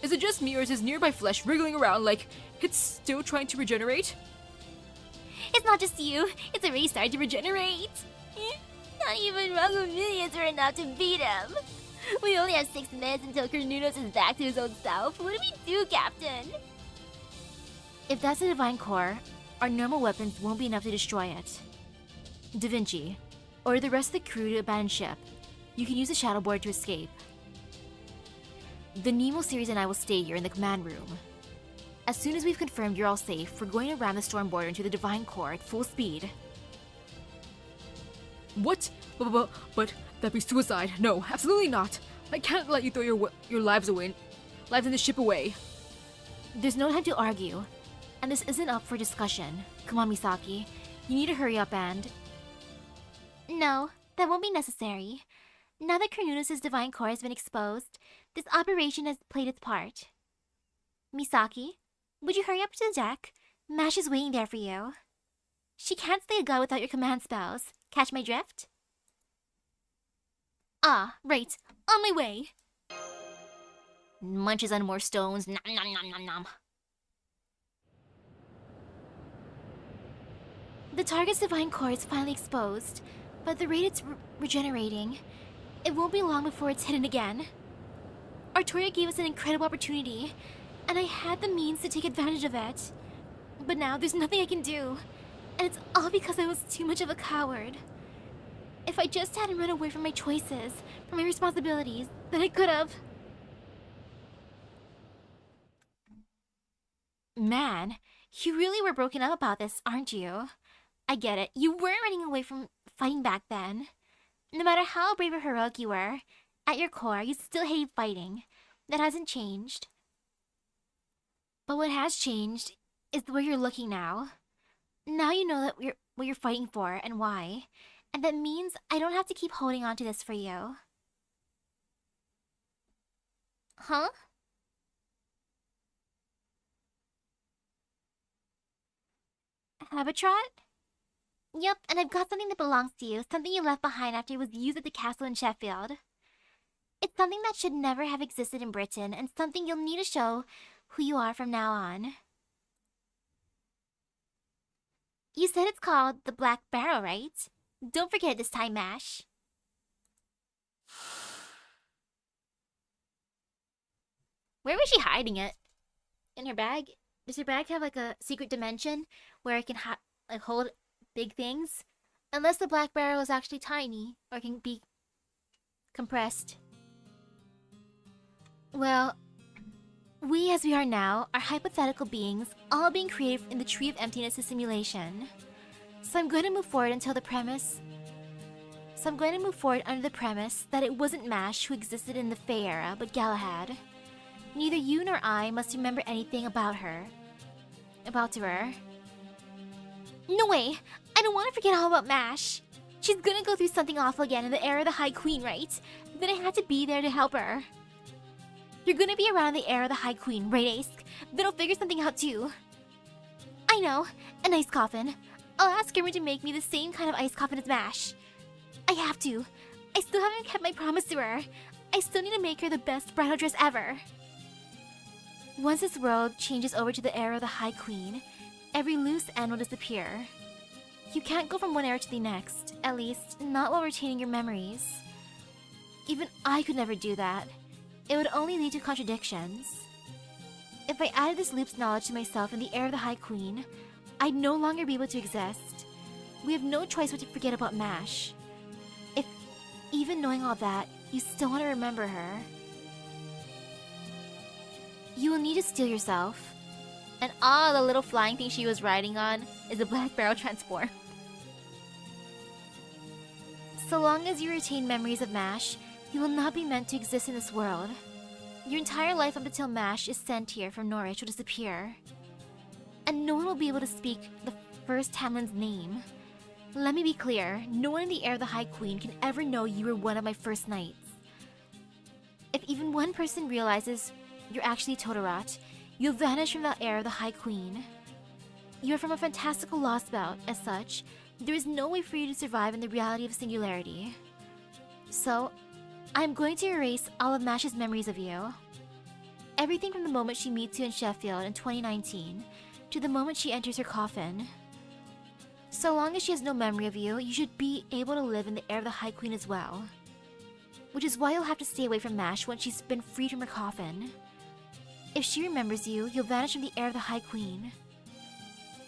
is it just me or is his nearby flesh wriggling around like it's still trying to regenerate? It's not just you, it's already started to regenerate. Not even Rungo minions are enough to beat him. We only have 6 minutes until Cornelius is back to his old self. What do we do, Captain? If that's a divine core, our normal weapons won't be enough to destroy it. Da Vinci, order the rest of the crew to abandon ship. You can use the shadow board to escape. The Nemo series and I will stay here in the command room. As soon as we've confirmed you're all safe, we're going to ram the storm border into the divine core at full speed. What? But that'd be suicide. No, absolutely not. I can't let you throw your lives in the ship away. There's no time to argue, and this isn't up for discussion. Come on, Misaki. You need to hurry up and... No, that won't be necessary. Now that Cornelius' divine core has been exposed, this operation has played its part. Misaki, would you hurry up to the deck? Mash is waiting there for you. She can't slay a god without your command spells. Catch my drift? Ah, right. On my way. Munches on more stones. Nom nom nom nom nom. The target's divine core is finally exposed, but at the rate it's regenerating, it won't be long before it's hidden again. Artoria gave us an incredible opportunity, and I had the means to take advantage of it. But now there's nothing I can do, and it's all because I was too much of a coward. If I just hadn't run away from my choices, from my responsibilities, then I could have. Man, you really were broken up about this, aren't you? I get it. You weren't running away from fighting back then. No matter how brave or heroic you were, at your core, you still hated fighting. That hasn't changed. But what has changed is where you're looking now. Now you know that what you're fighting for and why. And that means I don't have to keep holding on to this for you. Huh? Habitrot? Yep, and I've got something that belongs to you, something you left behind after it was used at the castle in Sheffield. It's something that should never have existed in Britain, and something you'll need to show who you are from now on. You said it's called the Black Barrel, right? Don't forget it this time, Mash. Where was she hiding it? In her bag? Does her bag have like a secret dimension where it can like hold big things? Unless the Black Barrel is actually tiny or can be compressed. Well, we as we are now are hypothetical beings, all being created in the Tree of Emptiness' simulation. So I'm going to move forward under the premise that it wasn't Mash who existed in the Fae era, but Galahad. Neither you nor I must remember anything about her. About her. No way! I don't want to forget all about Mash. She's gonna go through something awful again in the era of the High Queen, right? Then I had to be there to help her. You're gonna be around the era of the High Queen, right, Ace? Then I'll figure something out too. I know, an ice coffin. I'll ask Grimmer to make me the same kind of ice coffin as Mash. I have to. I still haven't kept my promise to her. I still need to make her the best bridal dress ever. Once this world changes over to the era of the High Queen, every loose end will disappear. You can't go from one era to the next, at least not while retaining your memories. Even I could never do that. It would only lead to contradictions. If I added this loop's knowledge to myself in the era of the High Queen, I'd no longer be able to exist. We have no choice but to forget about Mash. If, even knowing all that, you still want to remember her, you will need to steel yourself. And the little flying thing she was riding on is a Black Barrel transform. So long as you retain memories of Mash, you will not be meant to exist in this world. Your entire life up until Mash is sent here from Norwich will disappear. And no one will be able to speak the first Hamlin's name. Let me be clear, no one in the era of the High Queen can ever know you were one of my first knights. If even one person realizes you're actually Todorot, you'll vanish from the era of the High Queen. You are from a fantastical Lostbelt, as such, there is no way for you to survive in the reality of singularity. So, I'm going to erase all of Mash's memories of you. Everything from the moment she meets you in Sheffield in 2019, to the moment she enters her coffin. So long as she has no memory of you, you should be able to live in the era of the High Queen as well. Which is why you'll have to stay away from Mash once she's been freed from her coffin. If she remembers you, you'll vanish from the air of the High Queen.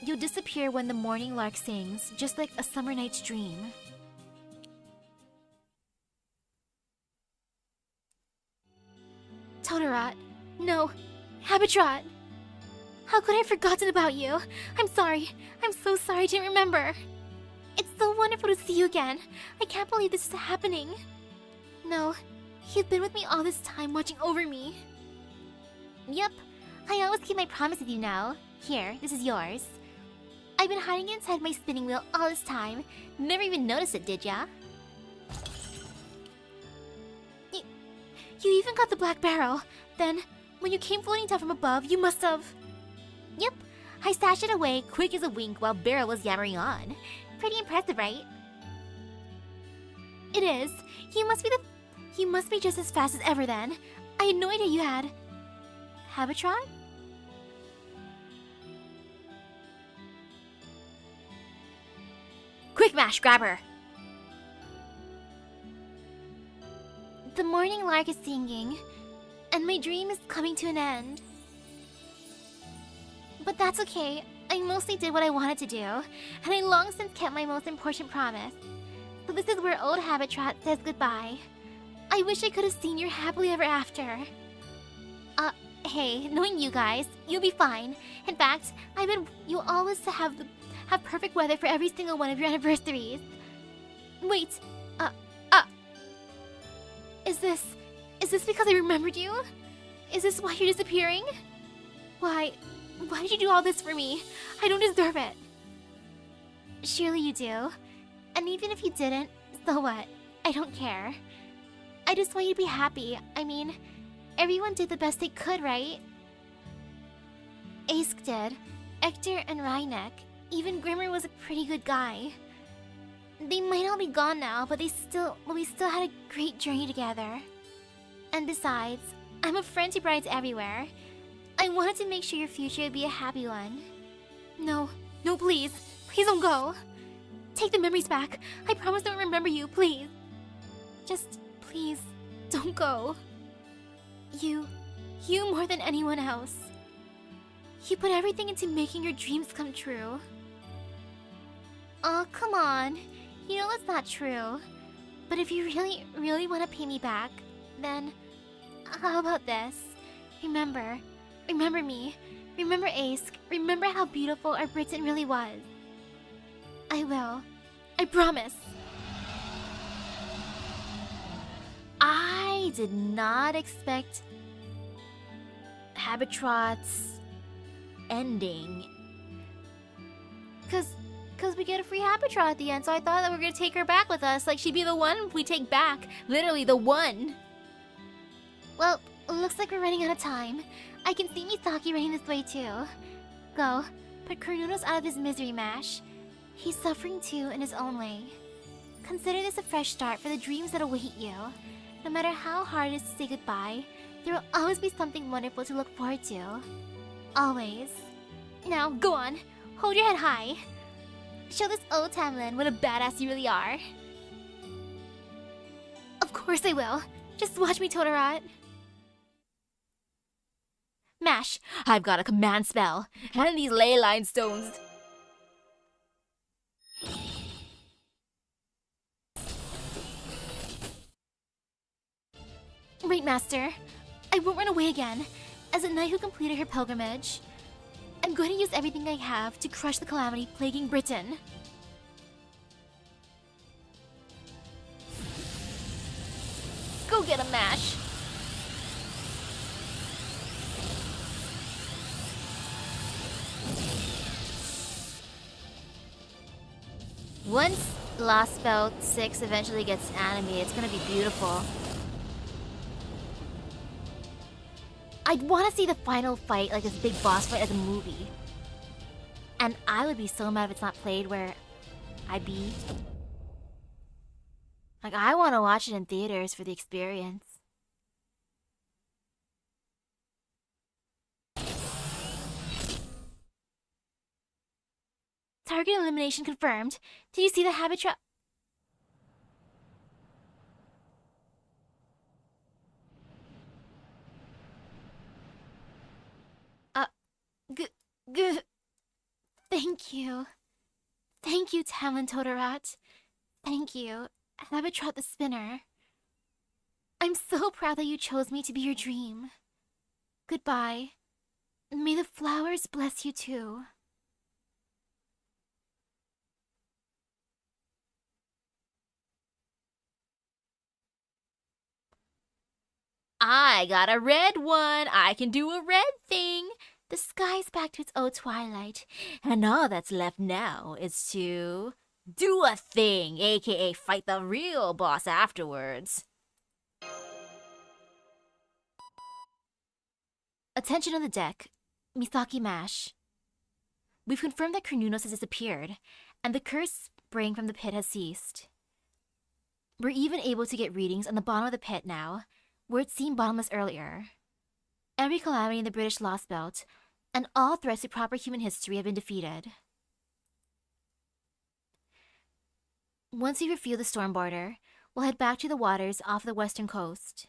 You'll disappear when the morning lark sings, just like a summer night's dream. Todorot. No. Habitrot. How could I have forgotten about you? I'm sorry. I'm so sorry I didn't remember. It's so wonderful to see you again. I can't believe this is happening. No. You've been with me all this time, watching over me. Yep, I always keep my promise with you now. Here, this is yours. I've been hiding it inside my spinning wheel all this time. Never even noticed it, did ya? You even got the Black Barrel. Then, when you came floating down from above, you must have... Yep, I stashed it away quick as a wink while Barel was yammering on. Pretty impressive, right? It is. You must be just as fast as ever then. I had no idea you had... Habitron? Quick, Mash, grab her! The morning lark is singing, and my dream is coming to an end. But that's okay. I mostly did what I wanted to do, and I long since kept my most important promise. So this is where old Habitrot says goodbye. I wish I could have seen you happily ever after. Hey, knowing you guys, you'll be fine. In fact, I bet you'll always have perfect weather for every single one of your anniversaries. Wait, Is this because I remembered you? Is this why you're disappearing? Why did you do all this for me? I don't deserve it. Surely you do. And even if you didn't, so what? I don't care. I just want you to be happy. I mean, everyone did the best they could, right? Ace did. Hector and Rhynek. Even Grimmer was a pretty good guy. They might all be gone now, but we still had a great journey together. And besides, I'm a friend to brides everywhere. I wanted to make sure your future would be a happy one. No, please. Please don't go. Take the memories back. I promise I will remember you, please. Just, please, don't go. You more than anyone else. You put everything into making your dreams come true. Oh, come on. You know that's not true. But if you really want to pay me back, then how about this? Remember me. Remember Ace. Remember how beautiful our Britain really was. I will. I promise. I did not expect Habitrot's ending. Cause we get a free Habitrot at the end, so I thought that we were gonna take her back with us. Like, she'd be the one we take back. Literally, the one. Well, looks like we're running out of time. I can see Misaki running this way too. Go, put Cornunos out of his misery mash. He's suffering too in his own way. Consider this a fresh start for the dreams that await you. No matter how hard it is to say goodbye, there will always be something wonderful to look forward to. Always. Now, go on. Hold your head high. Show this old Tamlin what a badass you really are. Of course I will. Just watch me, Totoro. Mash, I've got a command spell. And these ley line stones. Wait, Master. I won't run away again. As a knight who completed her pilgrimage, I'm going to use everything I have to crush the calamity plaguing Britain. Go get him, Mash! Once Lostbelt 6 eventually gets animated, it's gonna be beautiful. I'd want to see the final fight, like this big boss fight, as a movie. And I would be so mad if it's not played where I'd be. Like, I want to watch it in theaters for the experience. Target elimination confirmed. Did you see the Habitra? Thank you. Thank you, Tamlin Totorat. Thank you, Habitrot the Spinner. I'm so proud that you chose me to be your dream. Goodbye. May the flowers bless you too. I got a red one. I can do a red thing. The sky's back to its old twilight, and all that's left now is to do a thing, aka fight the real boss afterwards. Attention on the deck. Misaki Mash. We've confirmed that Cornunos has disappeared, and the curse spraying from the pit has ceased. We're even able to get readings on the bottom of the pit now, where it seemed bottomless earlier. Every calamity in the British Lostbelt, and all threats to proper human history have been defeated. Once we refuel the storm border, we'll head back to the waters off the western coast.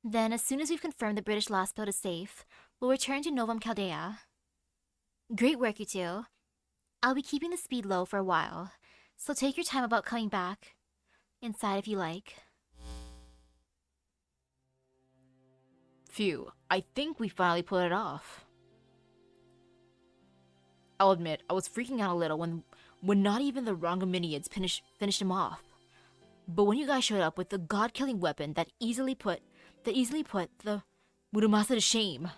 Then, as soon as we've confirmed the British Lostbelt is safe, we'll return to Novum Chaldea. Great work, you two. I'll be keeping the speed low for a while, so take your time about coming back. Inside if you like. Phew, I think we finally pulled it off. I'll admit, I was freaking out a little when not even the Rongominiads finished him off. But when you guys showed up with the god-killing weapon that easily put the Muramasa to shame.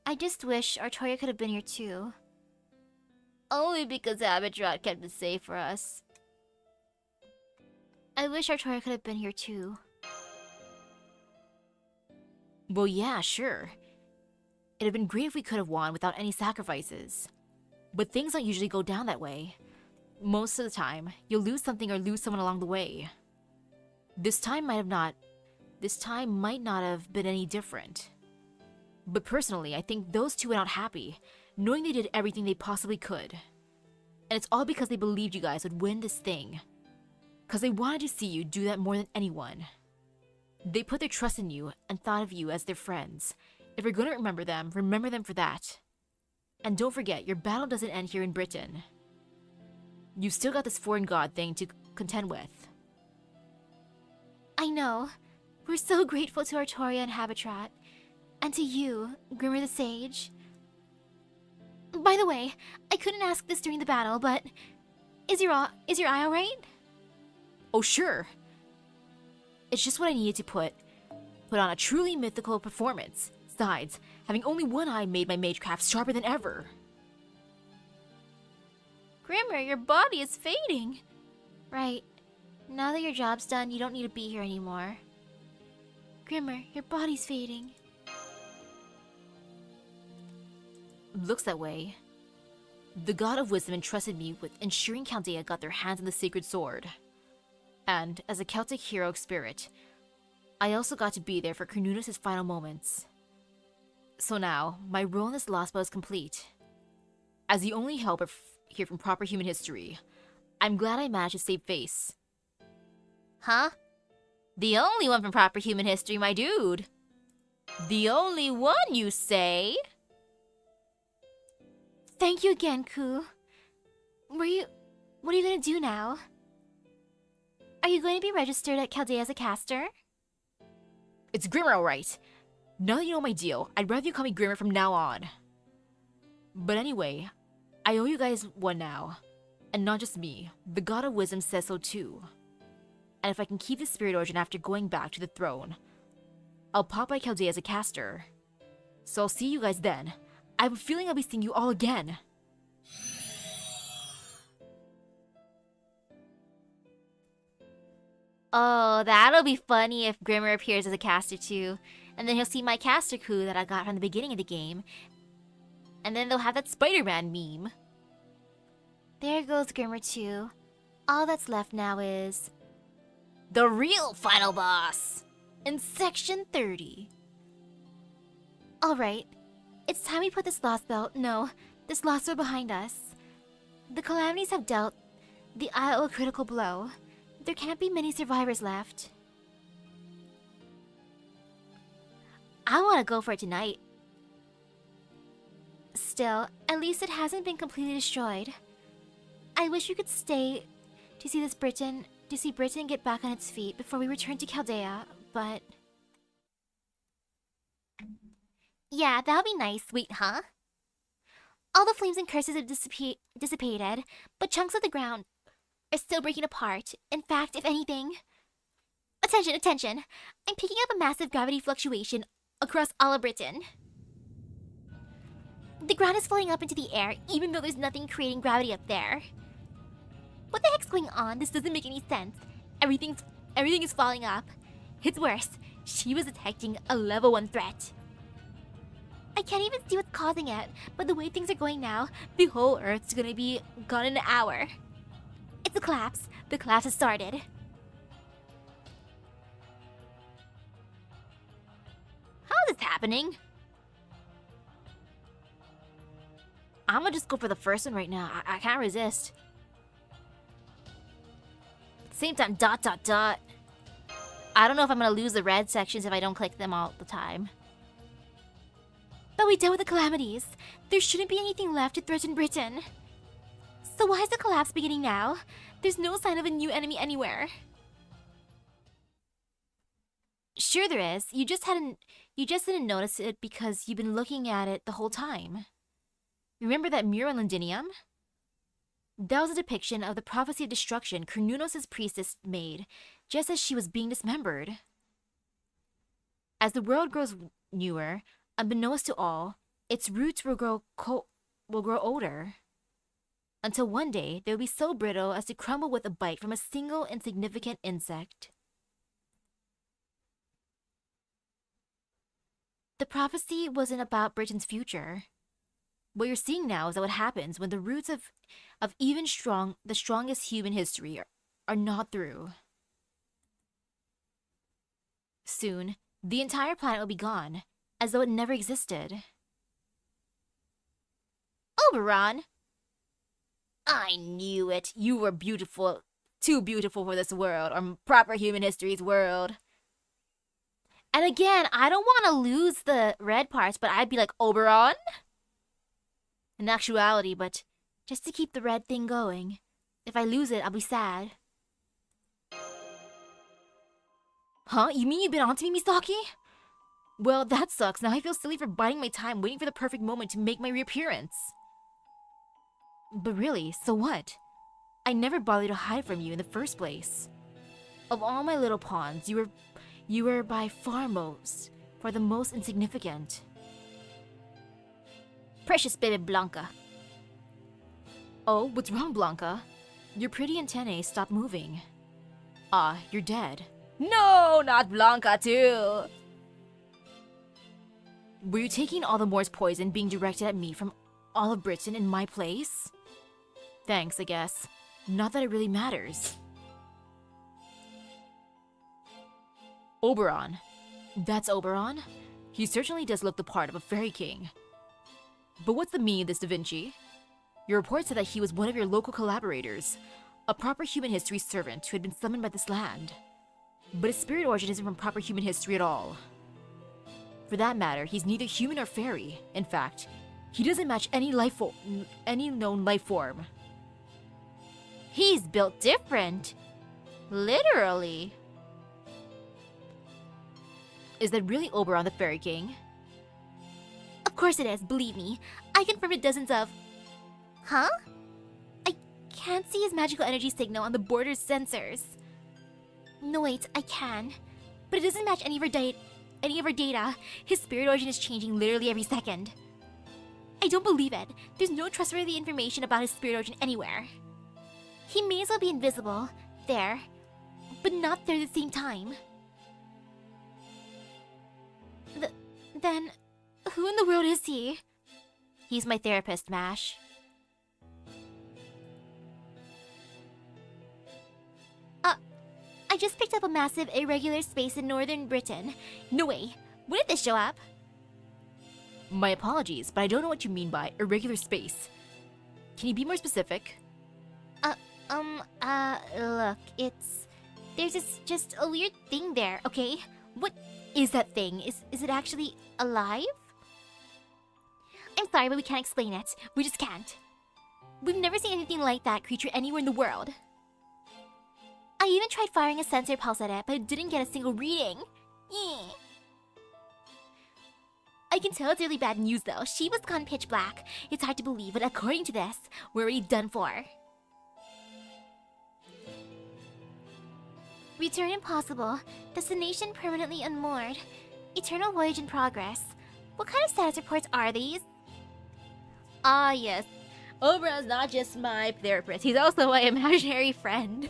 I just wish Artoria could have been here too. Only because Abitrat kept it safe for us. I wish Artoria could have been here too. Well, yeah, sure. It'd have been great if we could have won without any sacrifices. But things don't usually go down that way. Most of the time, you'll lose something or lose someone along the way. This time might not have been any different. But personally, I think those two went out happy, knowing they did everything they possibly could. And it's all because they believed you guys would win this thing. Because they wanted to see you do that more than anyone. They put their trust in you and thought of you as their friends. If you're gonna remember them for that. And don't forget, your battle doesn't end here in Britain. You've still got this foreign god thing to contend with. I know. We're so grateful to Artoria and Habitrat. And to you, Grimmer the Sage. By the way, I couldn't ask this during the battle, but is your eye alright? Oh sure. It's just what I needed to put on a truly mythical performance. Besides, having only one eye made my magecraft sharper than ever. Grimmer, your body is fading. Right. Now that your job's done, you don't need to be here anymore. Grimmer, your body's fading. Looks that way. The god of wisdom entrusted me with ensuring Chaldea got their hands on the sacred sword. And as a Celtic hero spirit, I also got to be there for Cornunus' final moments. So now, my role in this Lostbelt is complete. As the only helper here from proper human history, I'm glad I managed to save face. Huh? The only one from proper human history, my dude. The only one, you say? Thank you again, Ku. What are you gonna do now? Are you going to be registered at Chaldea as a caster? It's Grimmer, alright. Now that you know my deal, I'd rather you call me Grimmer from now on. But anyway, I owe you guys one now. And not just me, the god of wisdom says so too. And if I can keep the spirit origin after going back to the throne, I'll pop by Chaldea as a caster. So I'll see you guys then. I have a feeling I'll be seeing you all again. Oh, that'll be funny if Grimmer appears as a caster too. And then he'll see my caster Ku that I got from the beginning of the game. And then they'll have that Spider-Man meme. There goes Grimmer too. All that's left now is the real final boss in Section 30. Alright, it's time we put this this Lostbelt behind us. The calamities have dealt the Isle a critical blow. There can't be many survivors left. I want to go for it tonight. Still, at least it hasn't been completely destroyed. I wish we could stay to see Britain get back on its feet before we return to Chaldea, but... Yeah, that'll be nice, sweet, huh? All the flames and curses have dissipated, but chunks of the ground are still breaking apart. In fact, if anything... Attention, attention! I'm picking up a massive gravity fluctuation across all of Britain. The ground is floating up into the air, even though there's nothing creating gravity up there. What the heck's going on? This doesn't make any sense. Everything is falling up. It's worse. She was detecting a level 1 threat. I can't even see what's causing it, but the way things are going now, the whole Earth's gonna be gone in an hour. It's a collapse. The collapse has started. How is this happening? I'm gonna just go for the first one right now. I can't resist. Same time, ... I don't know if I'm gonna lose the red sections if I don't click them all the time. But we dealt with the calamities. There shouldn't be anything left to threaten Britain. So why is the collapse beginning now? There's no sign of a new enemy anywhere. Sure there is. You just didn't notice it because you've been looking at it the whole time. Remember that mural in Londinium? That was a depiction of the prophecy of destruction Cornunus' priestess made, just as she was being dismembered. As the world grows newer, unbeknownst to all, its roots will grow older. until one day they would be so brittle as to crumble with a bite from a single insignificant insect. The prophecy wasn't about Britain's future. What you're seeing now is what happens when the roots of the strongest human history are gnawed through. Soon, the entire planet will be gone, as though it never existed. Oberon! I knew it. You were beautiful. Too beautiful for this world, or proper human history's world. And again, I don't want to lose the red parts, but I'd be like, Oberon? In actuality, but just to keep the red thing going. If I lose it, I'll be sad. Huh? You mean you've been on to me, Misaki? Well, that sucks. Now I feel silly for biding my time, waiting for the perfect moment to make my reappearance. But really, so what? I never bothered to hide from you in the first place. Of all my little pawns, you were by far the most insignificant. Precious baby Blanca. Oh, what's wrong, Blanca? Your pretty antennae stopped moving. Ah, you're dead. No, not Blanca too! Were you taking all the Moor's poison being directed at me from all of Britain in my place? Thanks, I guess. Not that it really matters. Oberon. That's Oberon? He certainly does look the part of a fairy king. But what's the meaning of this Da Vinci? Your report said that he was one of your local collaborators, a proper human history servant who had been summoned by this land. But his spirit origin isn't from proper human history at all. For that matter, he's neither human or fairy. In fact, he doesn't match any known life form. He's built different. Literally. Is that really Oberon the Fairy King? Of course it is, believe me. I confirmed it dozens of... Huh? I can't see his magical energy signal on the border's sensors. No wait, I can. But it doesn't match any of our data. His spirit origin is changing literally every second. I don't believe it. There's no trustworthy information about his spirit origin anywhere. He may as well be invisible, there, but not there at the same time. Then, who in the world is he? He's my therapist, Mash. I just picked up a massive irregular space in northern Britain. No way. When did this show up? My apologies, but I don't know what you mean by irregular space. Can you be more specific? Look, there's just a weird thing there, okay? What is that thing? Is it actually alive? I'm sorry, but we can't explain it. We just can't. We've never seen anything like that creature anywhere in the world. I even tried firing a sensor pulse at it, but it didn't get a single reading. I can tell it's really bad news though. She was gone pitch black. It's hard to believe, but according to this, we're already done for. Return impossible. Destination permanently unmoored. Eternal voyage in progress. What kind of status reports are these? Ah yes. Oberon's not just my therapist, he's also my imaginary friend.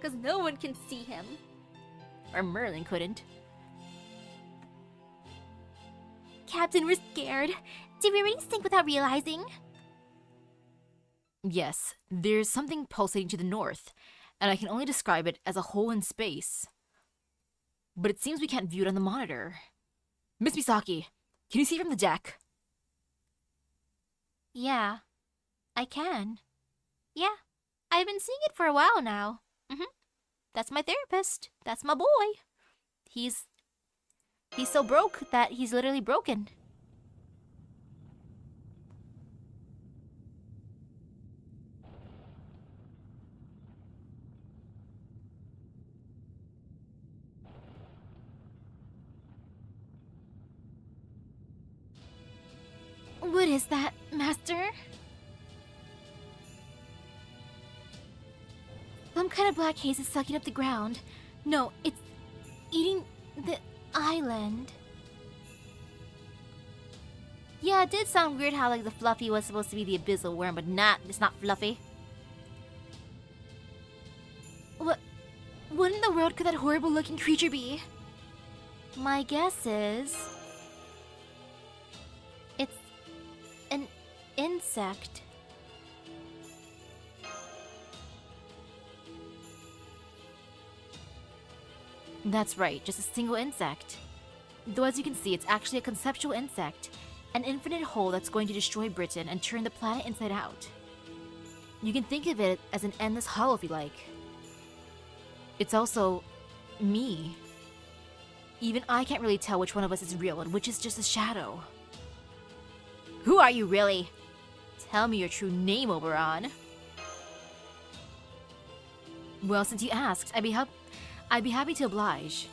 Because no one can see him. Or Merlin couldn't. Captain, we're scared. Did we really sink without realizing? Yes, there's something pulsating to the north, and I can only describe it as a hole in space. But it seems we can't view it on the monitor. Miss Misaki, can you see from the deck? Yeah, I can. Yeah, I've been seeing it for a while now. That's my therapist. That's my boy. He's so broke that he's literally broken. What is that, Master? Some kind of black haze is sucking up the ground. No, it's eating the island. Yeah, it did sound weird how like the Fluffy was supposed to be the abyssal worm, but it's not Fluffy. What in the world could that horrible looking creature be? My guess is... it's... an insect. That's right, just a single insect. Though as you can see, it's actually a conceptual insect. An infinite hole that's going to destroy Britain and turn the planet inside out. You can think of it as an endless hollow if you like. It's also... me. Even I can't really tell which one of us is real and which is just a shadow. Who are you really? Tell me your true name, Oberon. Well, since you asked, I'd be happy to oblige.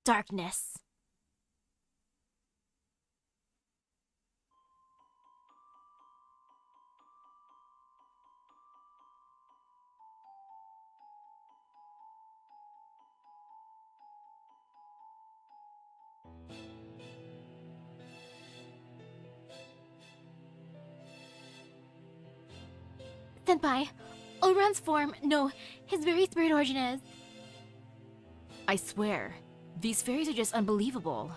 Darkness. Senpai, Oberon's form, no, his very spirit origin is... I swear, these fairies are just unbelievable.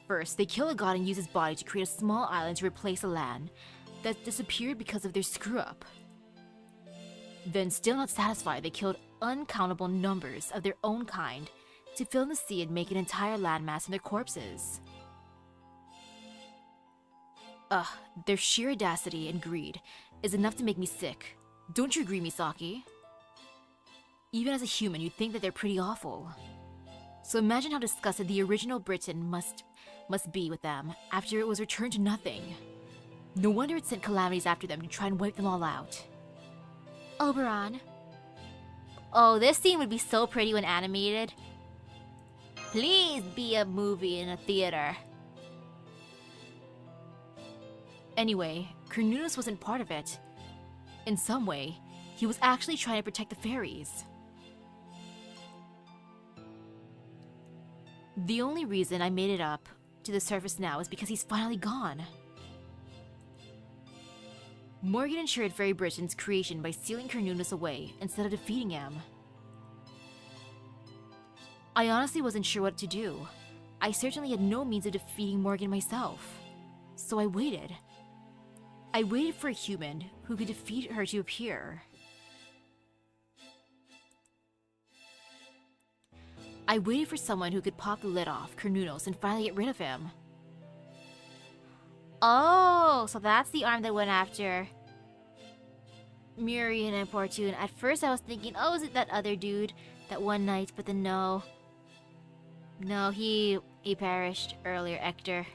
First, they kill a god and use his body to create a small island to replace a land that disappeared because of their screw-up. Then, still not satisfied, they killed uncountable numbers of their own kind to fill in the sea and make an entire landmass in their corpses. Their sheer audacity and greed is enough to make me sick. Don't you agree, Misaki? Even as a human, you'd think that they're pretty awful. So imagine how disgusted the original Britain must be with them after it was returned to nothing. No wonder it sent calamities after them to try and wipe them all out. Oberon. Oh, this scene would be so pretty when animated. Please be a movie in a theater. Anyway, Cernunnos wasn't part of it. In some way, he was actually trying to protect the fairies. The only reason I made it up to the surface now is because he's finally gone. Morgan ensured Fairy Britain's creation by sealing Cernunnos away instead of defeating him. I honestly wasn't sure what to do. I certainly had no means of defeating Morgan myself. So I waited. I waited for a human who could defeat her to appear. I waited for someone who could pop the lid off Cernunnos and finally get rid of him. Oh, so that's the arm that went after Murian and Fortune. At first I was thinking, oh, is it that other dude that one night? But then no. No, he perished earlier, Hector.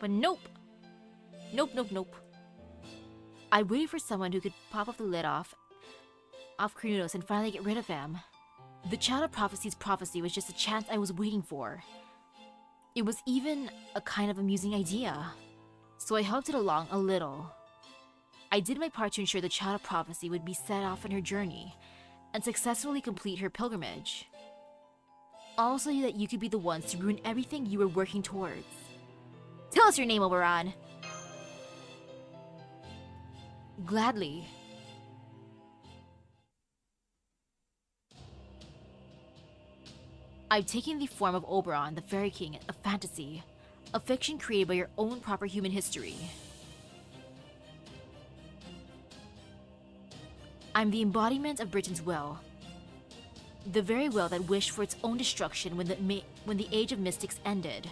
But nope. Nope. I waited for someone who could pop off the lid off Cernunnos and finally get rid of him. The Child of Prophecy's prophecy was just a chance I was waiting for. It was even a kind of amusing idea. So I helped it along a little. I did my part to ensure the Child of Prophecy would be set off on her journey and successfully complete her pilgrimage. All so that you could be the ones to ruin everything you were working towards. Tell us your name, Oberon. Gladly. I've taken the form of Oberon, the Fairy King, of fantasy, a fiction created by your own proper human history. I'm the embodiment of Britain's will, the very will that wished for its own destruction when the Age of Mystics ended.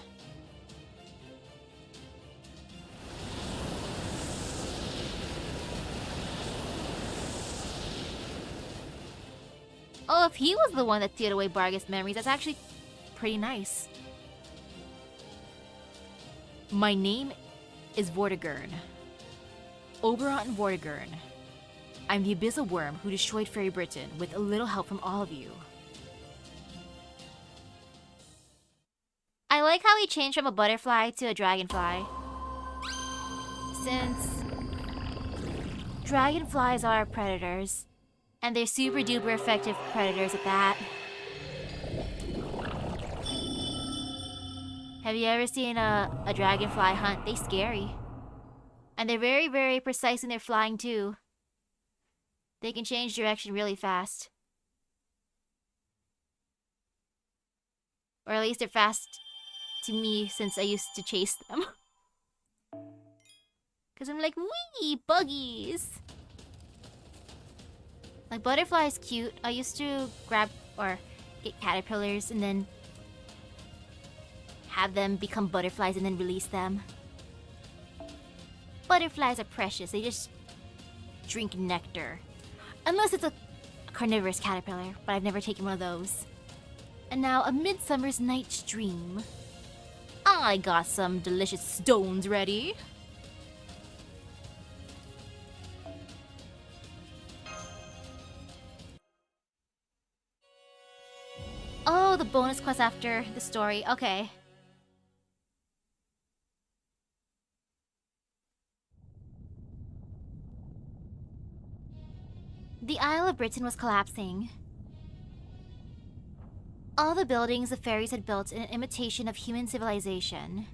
Oh, if he was the one that sealed away Bargus' memories, that's actually pretty nice. My name is Vortigern. Oberon Vortigern. I'm the abyssal worm who destroyed Fairy Britain with a little help from all of you. I like how he changed from a butterfly to a dragonfly. since dragonflies are predators, and they're super duper effective predators at that. Have you ever seen a dragonfly hunt? They scary. And they're very, very precise in their flying too. They can change direction really fast. Or at least they're fast to me since I used to chase them. Cause I'm like, wee, buggies! Like, butterfly is cute. I used to grab or get caterpillars and then have them become butterflies and then release them. Butterflies are precious. They just drink nectar. Unless it's a carnivorous caterpillar, but I've never taken one of those. And now, a Midsummer's Night's Dream. I got some delicious stones ready. Oh, the bonus quest after the story. Okay. The Isle of Britain was collapsing. All the buildings the fairies had built in an imitation of human civilization.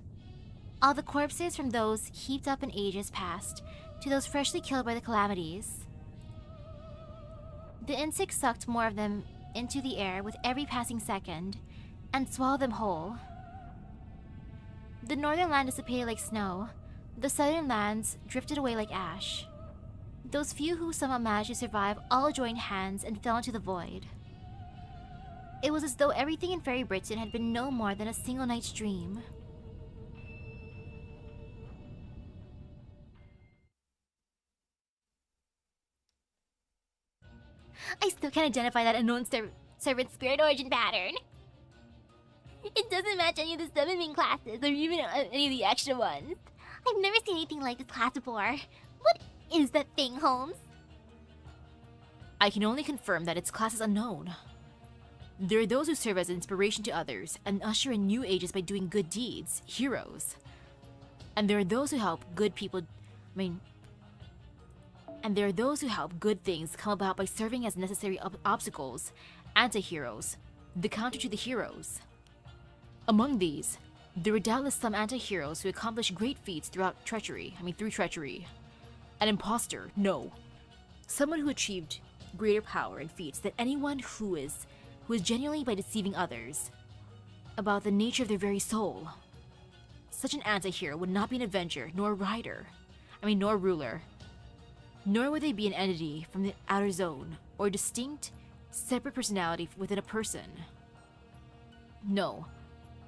All the corpses from those heaped up in ages past to those freshly killed by the calamities. The insects sucked more of them into the air with every passing second and swallowed them whole. The northern land dissipated like snow. The southern lands drifted away like ash. Those few who somehow managed to survive all joined hands and fell into the void. It was as though everything in Fairy Britain had been no more than a single night's dream. I still can't identify that unknown servant spirit origin pattern. It doesn't match any of the 7 main classes or even any of the extra ones. I've never seen anything like this class before. What is that thing, Holmes? I can only confirm that its class is unknown. There are those who serve as inspiration to others and usher in new ages by doing good deeds, heroes. And there are those who help good people, and there are those who help good things come about by serving as necessary obstacles, anti-heroes, the counter to the heroes. Among these, there are doubtless some anti-heroes who accomplish great feats through treachery. An imposter, no. Someone who achieved greater power and feats than anyone who is genuinely by deceiving others about the nature of their very soul. Such an anti-hero would not be an avenger, nor a rider. Nor ruler. Nor would they be an entity from the outer zone, or a distinct, separate personality within a person. No.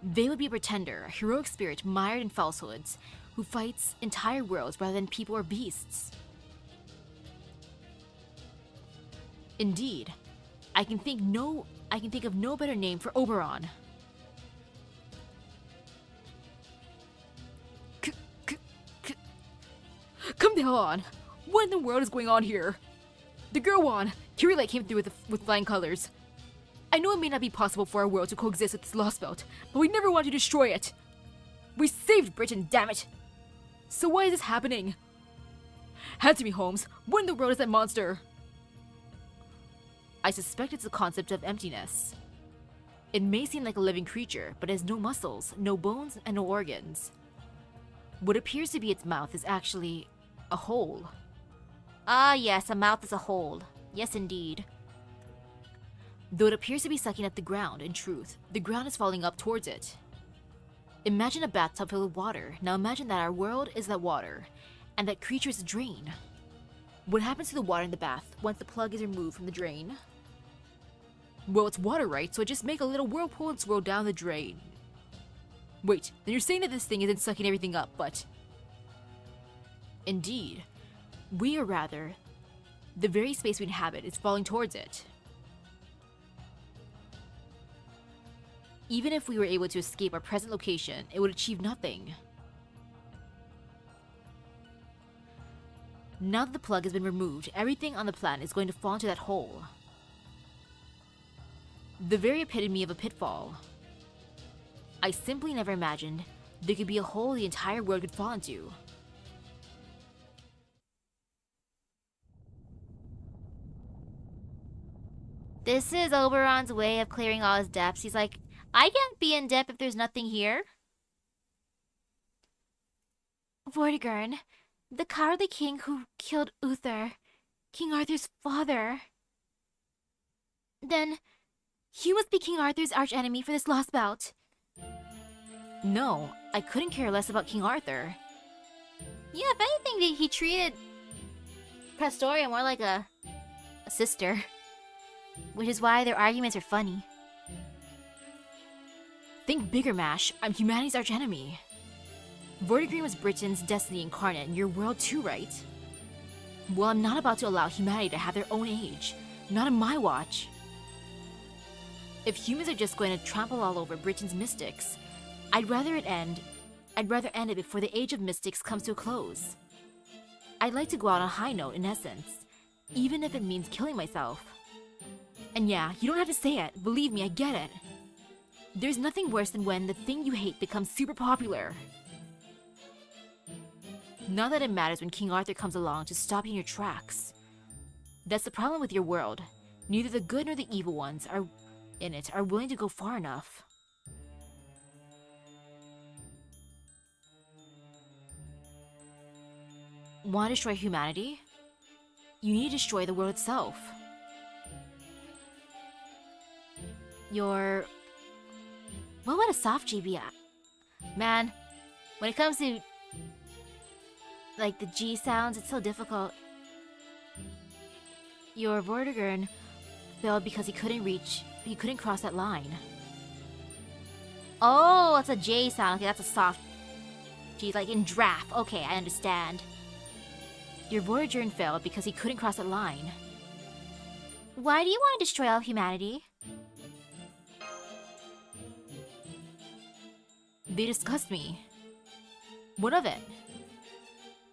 They would be a pretender, a heroic spirit mired in falsehoods, who fights entire worlds rather than people or beasts. Indeed, I can think of no better name for Oberon. Come the hell on! What in the world is going on here? The girl won! Kirillite came through with flying colors. I know it may not be possible for our world to coexist with this Lostbelt, but we never want to destroy it! We saved Britain, damn it! So why is this happening? Hand to me, Holmes. What in the world is that monster? I suspect it's the concept of emptiness. It may seem like a living creature, but it has no muscles, no bones, and no organs. What appears to be its mouth is actually a hole. Ah yes, a mouth is a hole. Yes indeed. Though it appears to be sucking up the ground, in truth, the ground is falling up towards it. Imagine a bathtub filled with water. Now imagine that our world is that water, and that creature is a drain. What happens to the water in the bath once the plug is removed from the drain? Well, it's water, right? So I just make a little whirlpool and swirl down the drain. Wait, then you're saying that this thing isn't sucking everything up, but... Indeed. We, or rather, the very space we inhabit is falling towards it. Even if we were able to escape our present location, it would achieve nothing. Now that the plug has been removed, everything on the planet is going to fall into that hole. The very epitome of a pitfall. I simply never imagined there could be a hole the entire world could fall into. This is Oberon's way of clearing all his depths. He's like, I can't be in debt if there's nothing here. Vortigern, the cowardly king who killed Uther, King Arthur's father. Then, you must be King Arthur's archenemy for this Lostbelt. No, I couldn't care less about King Arthur. Yeah, if anything, he treated Pastoria more like a sister. Which is why their arguments are funny. Think bigger, Mash. I'm humanity's archenemy. Vortigern was Britain's destiny incarnate in your world too, right? Well, I'm not about to allow humanity to have their own age. Not on my watch. If humans are just going to trample all over Britain's mystics, I'd rather end it before the age of mystics comes to a close. I'd like to go out on a high note, in essence, even if it means killing myself. And yeah, you don't have to say it. Believe me, I get it. There's nothing worse than when the thing you hate becomes super popular. Not that it matters when King Arthur comes along to stop you in your tracks. That's the problem with your world. Neither the good nor the evil ones in it are willing to go far enough. Want to destroy humanity? You need to destroy the world itself. What would a soft G be at? Man, when it comes to like the G sounds, it's so difficult. Your Vortigern failed because he couldn't cross that line. Oh, it's a J sound. Okay, that's a soft G, like in draft. Okay, I understand. Your Vortigern failed because he couldn't cross that line. Why do you want to destroy all of humanity? They disgust me. What of it?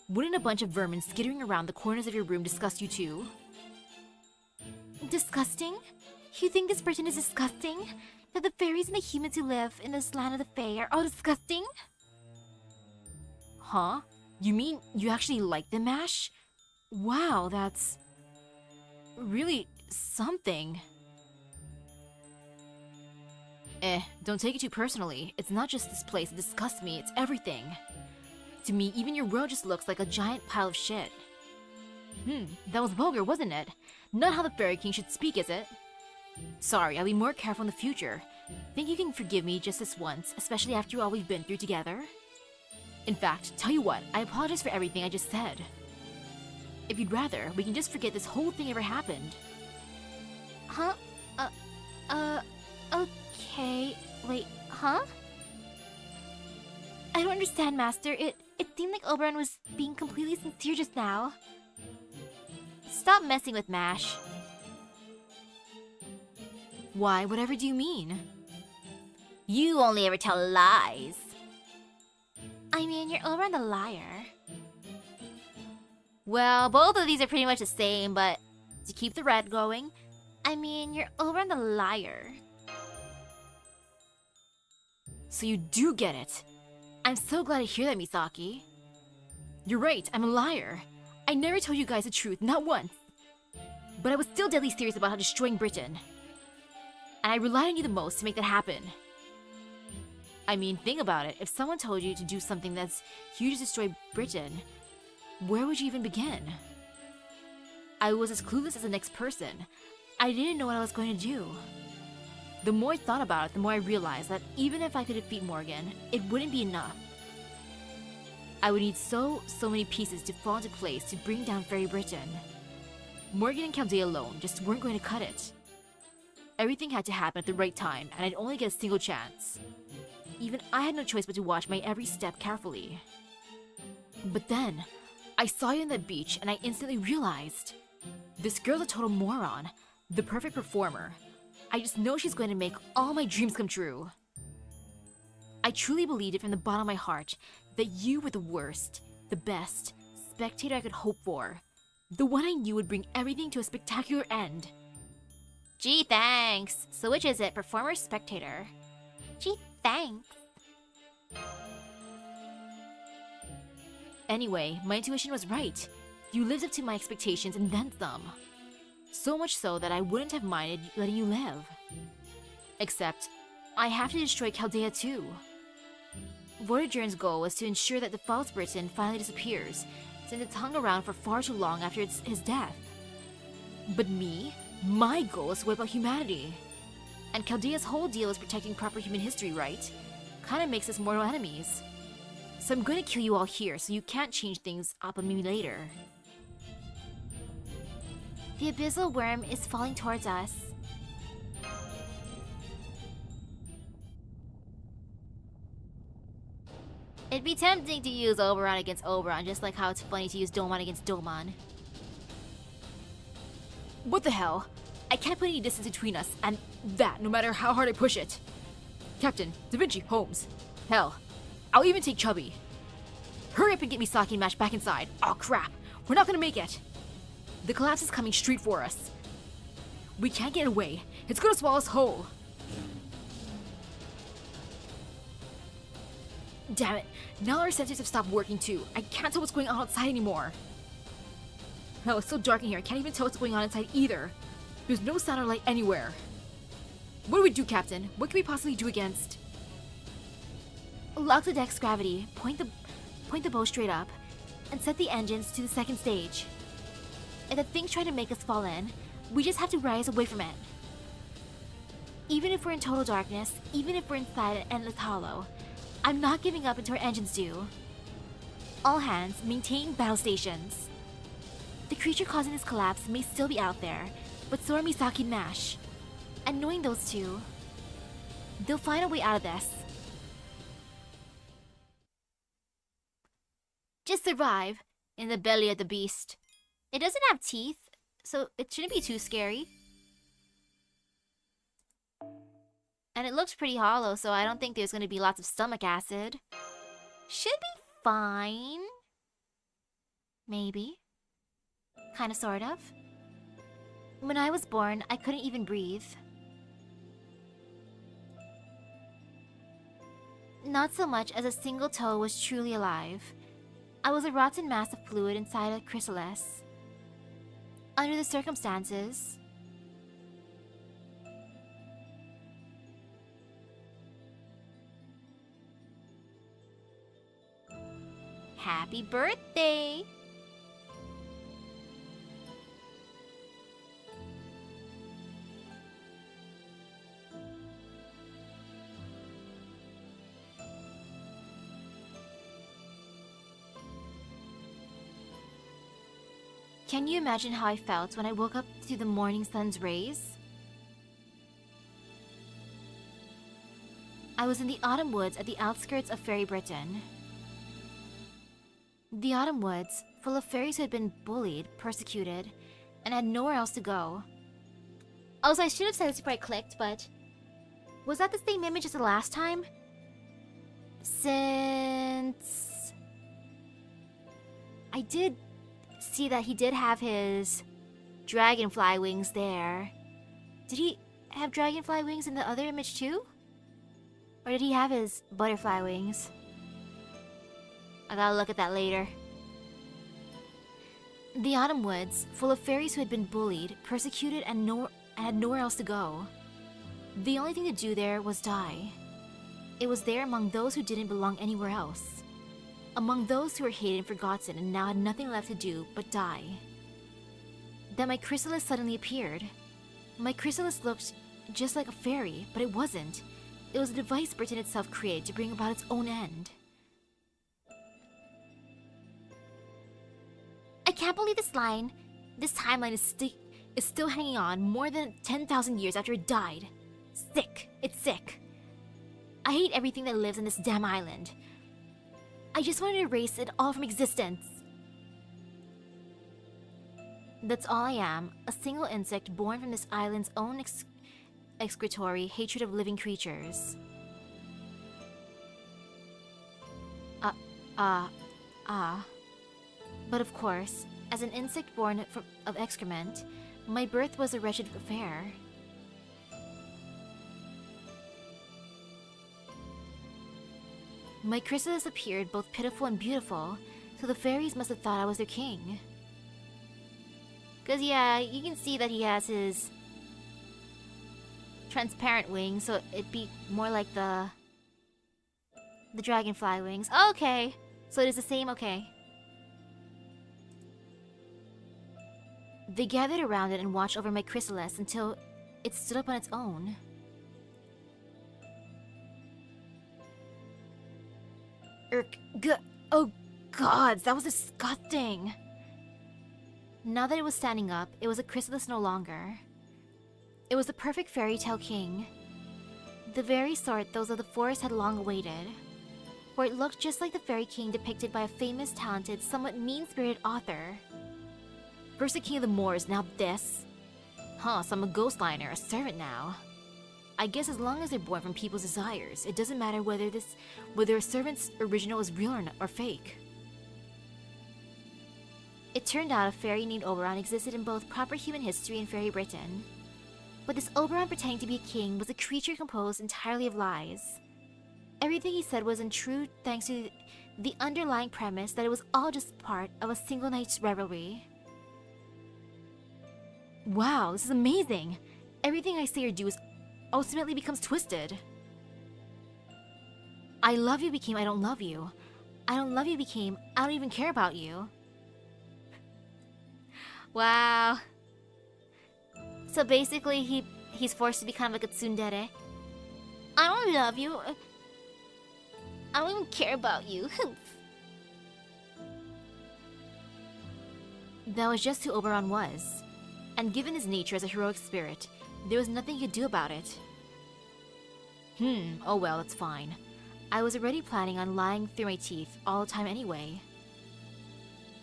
Wouldn't a bunch of vermin skittering around the corners of your room disgust you too? Disgusting? You think this Britain is disgusting? That the fairies and the humans who live in this land of the Fae are all disgusting? Huh? You mean you actually like them, Mash? Wow, that's really something. Don't take it too personally. It's not just this place that disgusts me, it's everything. To me, even your world just looks like a giant pile of shit. That was vulgar, wasn't it? Not how the Fairy King should speak, is it? Sorry, I'll be more careful in the future. Think you can forgive me just this once, especially after all we've been through together? In fact, tell you what, I apologize for everything I just said. If you'd rather, we can just forget this whole thing ever happened. Huh? Okay. Wait, huh? I don't understand, Master. It seemed like Oberon was being completely sincere just now. Stop messing with Mash. Why, whatever do you mean? You only ever tell lies. I mean, you're Oberon the liar. Well, both of these are pretty much the same, but to keep the red going, I mean, you're Oberon the liar. So you do get it. I'm so glad to hear that, Misaki. You're right, I'm a liar. I never told you guys the truth, not once. But I was still deadly serious about destroying Britain. And I relied on you the most to make that happen. I mean, think about it. If someone told you to do something that's huge to destroy Britain, where would you even begin? I was as clueless as the next person. I didn't know what I was going to do. The more I thought about it, the more I realized that even if I could defeat Morgan, it wouldn't be enough. I would need so many pieces to fall into place to bring down Fairy Britain. Morgan and Chaldea alone just weren't going to cut it. Everything had to happen at the right time, and I'd only get a single chance. Even I had no choice but to watch my every step carefully. But then, I saw you on that beach, and I instantly realized, this girl's a total moron, the perfect performer. I just know she's going to make all my dreams come true. I truly believed it from the bottom of my heart that you were the worst, the best spectator I could hope for. The one I knew would bring everything to a spectacular end. Gee, thanks. So which is it, performer or spectator? Gee, thanks. Anyway, my intuition was right. You lived up to my expectations and then some. So much so that I wouldn't have minded letting you live. Except, I have to destroy Chaldea too. Vortigern's goal was to ensure that the false Britain finally disappears, since it's hung around for far too long after his death. But me? My goal is to wipe out humanity. And Chaldea's whole deal is protecting proper human history, right? Kinda makes us mortal enemies. So I'm gonna kill you all here so you can't change things up on me later. The abyssal worm is falling towards us. It'd be tempting to use Oberon against Oberon, just like how it's funny to use Domon against Domon. What the hell? I can't put any distance between us, and that no matter how hard I push it. Captain, Da Vinci, Holmes. Hell, I'll even take Chubby. Hurry up and get Misaki and Match back inside. Oh crap, we're not gonna make it. The collapse is coming straight for us. We can't get away. It's gonna swallow us whole. Damn it, now our sensors have stopped working too. I can't tell what's going on outside anymore. Hell, it's so dark in here, I can't even tell what's going on inside either. There's no sound or light anywhere. What do we do, Captain? What can we possibly do against... Lock the deck's gravity, point the bow straight up, and set the engines to the second stage. If the thing's trying to make us fall in, we just have to rise away from it. Even if we're in total darkness, even if we're inside an endless hollow, I'm not giving up until our engines do. All hands, maintain battle stations. The creature causing this collapse may still be out there, but so are Misaki and Mash. And knowing those two, they'll find a way out of this. Just survive in the belly of the beast. It doesn't have teeth, so it shouldn't be too scary. And it looks pretty hollow, so I don't think there's going to be lots of stomach acid. Should be fine. Maybe. Kind of, sort of. When I was born, I couldn't even breathe. Not so much as a single toe was truly alive. I was a rotten mass of fluid inside a chrysalis. Under the circumstances, happy birthday! Can you imagine how I felt when I woke up to the morning sun's rays? I was in the autumn woods at the outskirts of Fairy Britain. The autumn woods, full of fairies who had been bullied, persecuted, and had nowhere else to go. Also, I should have said this before I clicked, but... was that the same image as the last time? Since... I did see that he did have his dragonfly wings there. Did he have dragonfly wings in the other image too? Or did he have his butterfly wings? I gotta look at that later. The autumn woods, full of fairies who had been bullied, persecuted, and had nowhere else to go. The only thing to do there was die. It was there among those who didn't belong anywhere else. Among those who were hated and forgotten and now had nothing left to do but die. Then my chrysalis suddenly appeared. My chrysalis looked just like a fairy, but it wasn't. It was a device Britain itself created to bring about its own end. I can't believe this timeline is still hanging on more than 10,000 years after it died. Sick. It's sick. I hate everything that lives on this damn island. I just want to erase it all from existence. That's all I am, a single insect born from this island's own excretory hatred of living creatures. But of course, as an insect born of excrement, my birth was a wretched affair. My chrysalis appeared both pitiful and beautiful, so the fairies must have thought I was their king. Cause yeah, you can see that he has his transparent wings, so it'd be more like the dragonfly wings. Okay, so it is the same. Okay. They gathered around it and watched over my chrysalis until it stood up on its own. Oh gods, that was disgusting. Now that it was standing up, it was a chrysalis no longer. It was the perfect fairy tale king. The very sort those of the forest had long awaited. For it looked just like the fairy king depicted by a famous, talented, somewhat mean-spirited author. First the king of the Moors, now this. Huh, so I'm a ghost liner, a servant now. I guess as long as they're born from people's desires, it doesn't matter whether a servant's original is real or fake. It turned out a fairy named Oberon existed in both proper human history and fairy Britain. But this Oberon pretending to be a king was a creature composed entirely of lies. Everything he said was untrue thanks to the underlying premise that it was all just part of a single night's revelry. Wow, this is amazing! Everything I say or do ultimately becomes twisted. I love you became I don't love you. I don't love you became I don't even care about you. Wow. So basically he's forced to become like a tsundere. I don't love you. I don't even care about you. That was just who Oberon was. And given his nature as a heroic spirit, there was nothing he could do about it. Oh well, that's fine. I was already planning on lying through my teeth all the time anyway.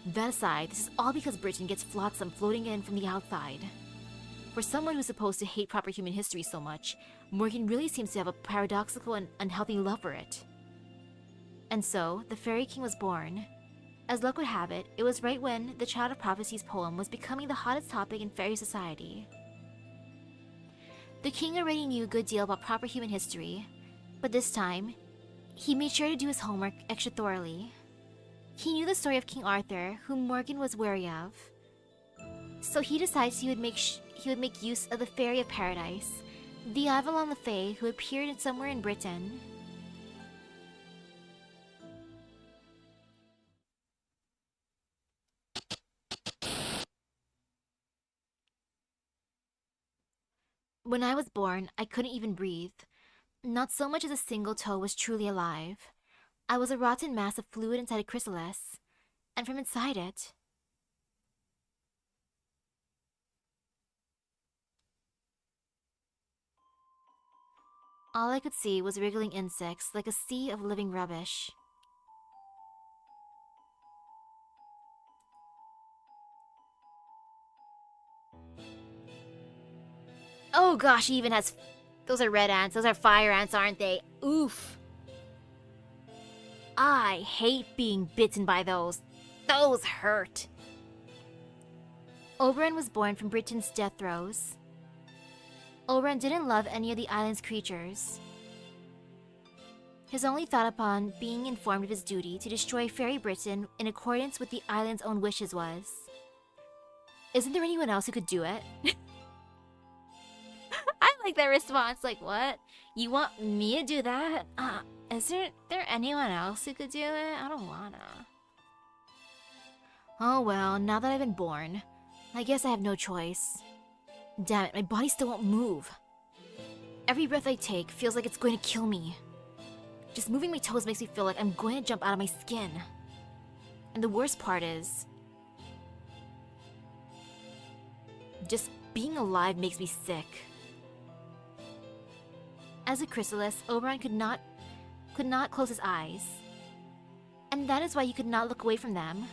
That aside, this is all because Britain gets flotsam floating in from the outside. For someone who's supposed to hate proper human history so much, Morgan really seems to have a paradoxical and unhealthy love for it. And so, the Fairy King was born. As luck would have it, it was right when the Child of Prophecies poem was becoming the hottest topic in fairy society. The king already knew a good deal about proper human history, but this time, he made sure to do his homework extra thoroughly. He knew the story of King Arthur, whom Morgan was wary of. So he decides he would make use of the Fairy of Paradise, the Avalon the Fae, who appeared somewhere in Britain. When I was born, I couldn't even breathe. Not so much as a single toe was truly alive. I was a rotten mass of fluid inside a chrysalis, and from inside it, all I could see was wriggling insects like a sea of living rubbish. Oh gosh, he even has... Those are red ants. Those are fire ants, aren't they? Oof. I hate being bitten by those. Those hurt. Oberon was born from Britain's death throes. Oberon didn't love any of the island's creatures. His only thought upon being informed of his duty to destroy Fairy Britain in accordance with the island's own wishes was... Isn't there anyone else who could do it? I like that response, like, what? You want me to do that? Is there anyone else who could do it? I don't wanna. Oh well, now that I've been born, I guess I have no choice. Damn it, my body still won't move. Every breath I take feels like it's going to kill me. Just moving my toes makes me feel like I'm going to jump out of my skin. And the worst part is... just being alive makes me sick. As a chrysalis, Oberon could not close his eyes. And that is why he could not look away from them.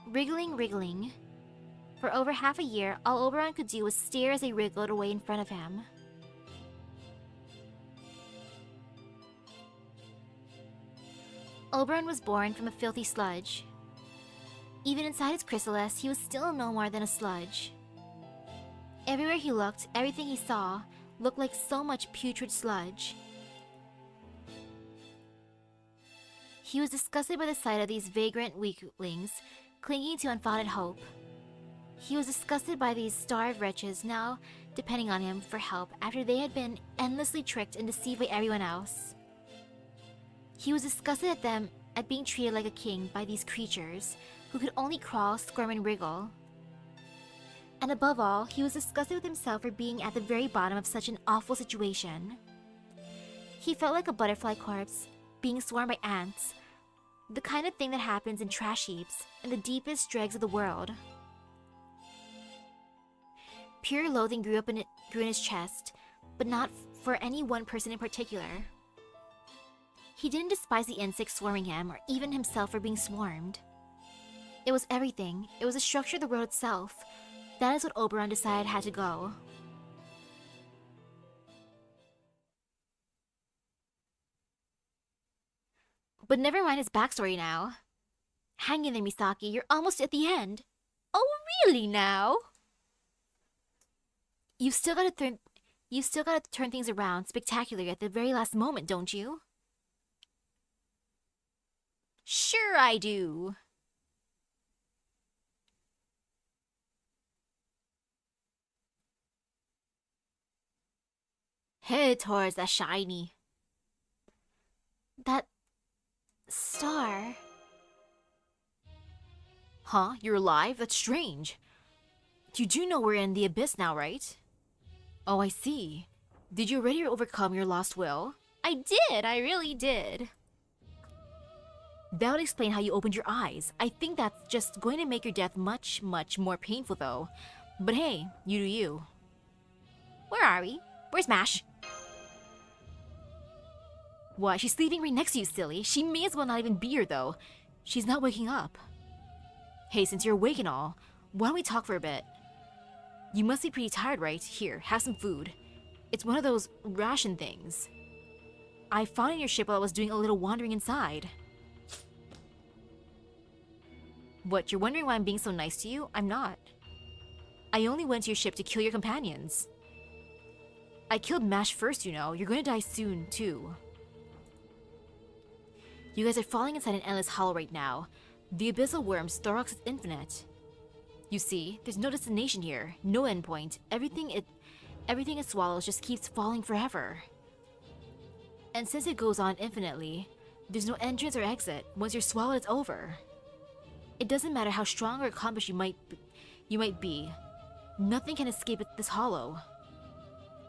Wriggling. For over half a year, all Oberon could do was stare as they wriggled away in front of him. Oberon was born from a filthy sludge. Even inside his chrysalis, he was still no more than a sludge. Everywhere he looked, everything he saw looked like so much putrid sludge. He was disgusted by the sight of these vagrant weaklings clinging to unfounded hope. He was disgusted by these starved wretches now depending on him for help after they had been endlessly tricked and deceived by everyone else. He was disgusted at them at being treated like a king by these creatures who could only crawl, squirm, and wriggle. And above all, he was disgusted with himself for being at the very bottom of such an awful situation. He felt like a butterfly corpse, being swarmed by ants, the kind of thing that happens in trash heaps in the deepest dregs of the world. Pure loathing grew in his chest, but not for any one person in particular. He didn't despise the insects swarming him, or even himself for being swarmed. It was everything. It was the structure of the world itself. That is what Oberon decided had to go. But never mind his backstory now. Hang in there, Misaki. You're almost at the end. Oh, really now? You've still got to turn things around spectacularly at the very last moment, don't you? Sure I do. Head towards that shiny. That star. Huh? You're alive? That's strange. You do know we're in the abyss now, right? Oh, I see. Did you already overcome your lost will? I did. I really did. That would explain how you opened your eyes. I think that's just going to make your death much, much more painful though. But hey, you do you. Where are we? Where's Mash? What? She's sleeping right next to you, silly. She may as well not even be here though. She's not waking up. Hey, since you're awake and all, why don't we talk for a bit? You must be pretty tired, right? Here, have some food. It's one of those ration things. I found it in your ship while I was doing a little wandering inside. What, you're wondering why I'm being so nice to you? I'm not. I only went to your ship to kill your companions. I killed Mash first, you know. You're gonna die soon, too. You guys are falling inside an endless hollow right now. The abyssal worm's thorax is infinite. You see, there's no destination here, no endpoint. Everything it swallows just keeps falling forever. And since it goes on infinitely, there's no entrance or exit. Once you're swallowed, it's over. It doesn't matter how strong or accomplished you might be. Nothing can escape this hollow.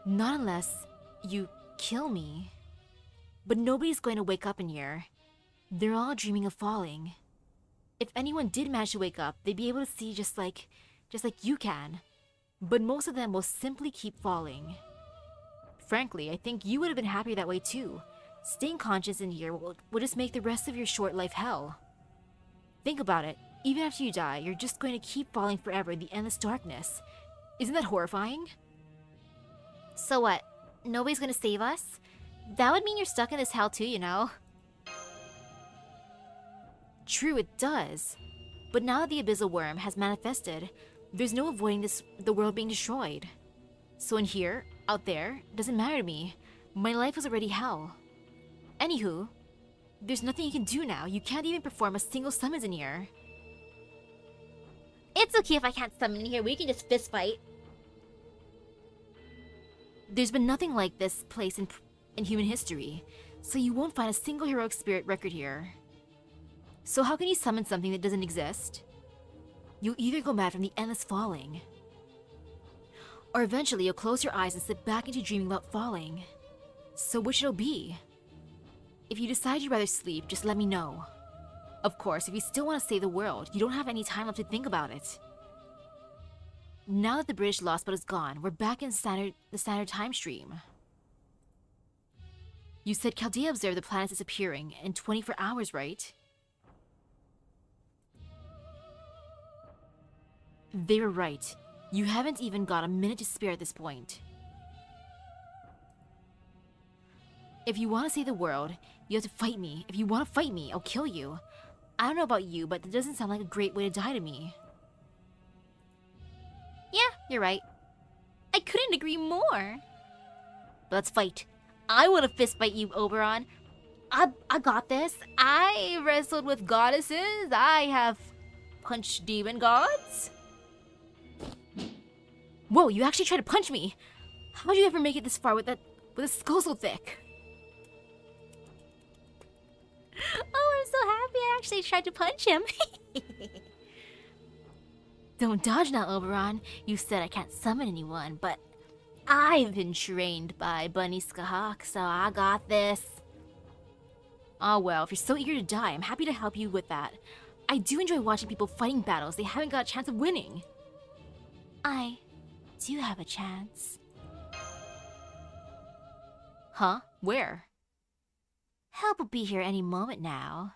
Not unless you kill me. But nobody's going to wake up in here. They're all dreaming of falling. If anyone did manage to wake up, they'd be able to see just like you can. But most of them will simply keep falling. Frankly, I think you would have been happier that way too. Staying conscious in here will just make the rest of your short life hell. Think about it. Even after you die, you're just going to keep falling forever in the endless darkness. Isn't that horrifying? So what? Nobody's gonna save us? That would mean you're stuck in this hell too, you know? True, it does. But now that the abyssal worm has manifested, there's no avoiding the world being destroyed. So in here, out there, doesn't matter to me. My life was already hell. Anywho, there's nothing you can do now. You can't even perform a single summons in here. It's okay if I can't summon in here. We can just fist fight. There's been nothing like this place in human history, so you won't find a single heroic spirit record here. So how can you summon something that doesn't exist? You'll either go mad from the endless falling, or eventually you'll close your eyes and slip back into dreaming about falling. So which it'll be? If you decide you'd rather sleep, just let me know. Of course, if you still want to save the world, you don't have any time left to think about it. Now that the British Lostbelt is gone, we're back in the standard time stream. You said Chaldea observed the planets disappearing in 24 hours, right? They were right. You haven't even got a minute to spare at this point. If you want to save the world, you have to fight me. If you want to fight me, I'll kill you. I don't know about you, but that doesn't sound like a great way to die to me. Yeah, you're right. I couldn't agree more. Let's fight. I want to fist fight you, Oberon. I got this. I wrestled with goddesses. I have punched demon gods. Whoa, you actually tried to punch me! How'd you ever make it this far with a skull so thick? Oh, I'm so happy I actually tried to punch him. Don't dodge now, Oberon. You said I can't summon anyone, but I've been trained by Bunny Skahawk, so I got this. Oh well, if you're so eager to die, I'm happy to help you with that. I do enjoy watching people fighting battles they haven't got a chance of winning. I do have a chance. Huh? Where? Help will be here any moment now.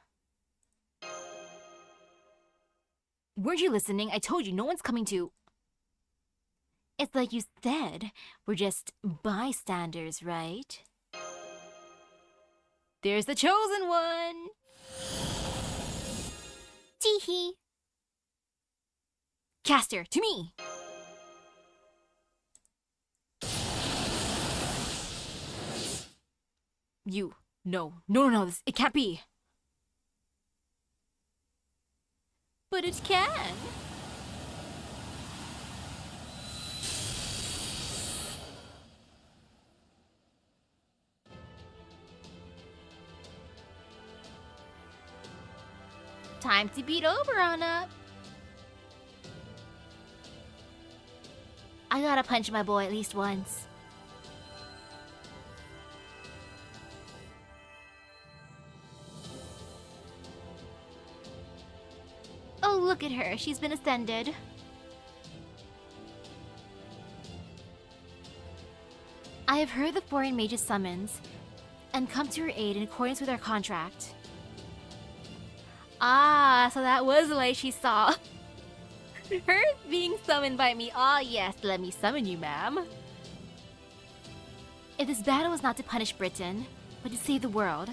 Weren't you listening? I told you, no one's coming to... It's like you said, we're just bystanders, right? There's the chosen one! Teehee. Caster, to me! You. No, this, it can't be. But it can. Time to beat Oberon up. I gotta punch my boy at least once. Oh, look at her. She's been ascended. I have heard the foreign mage's summons and come to her aid in accordance with our contract. Ah, so that was the light she saw. Her being summoned by me. Ah, yes, let me summon you, ma'am. If this battle is not to punish Britain, but to save the world,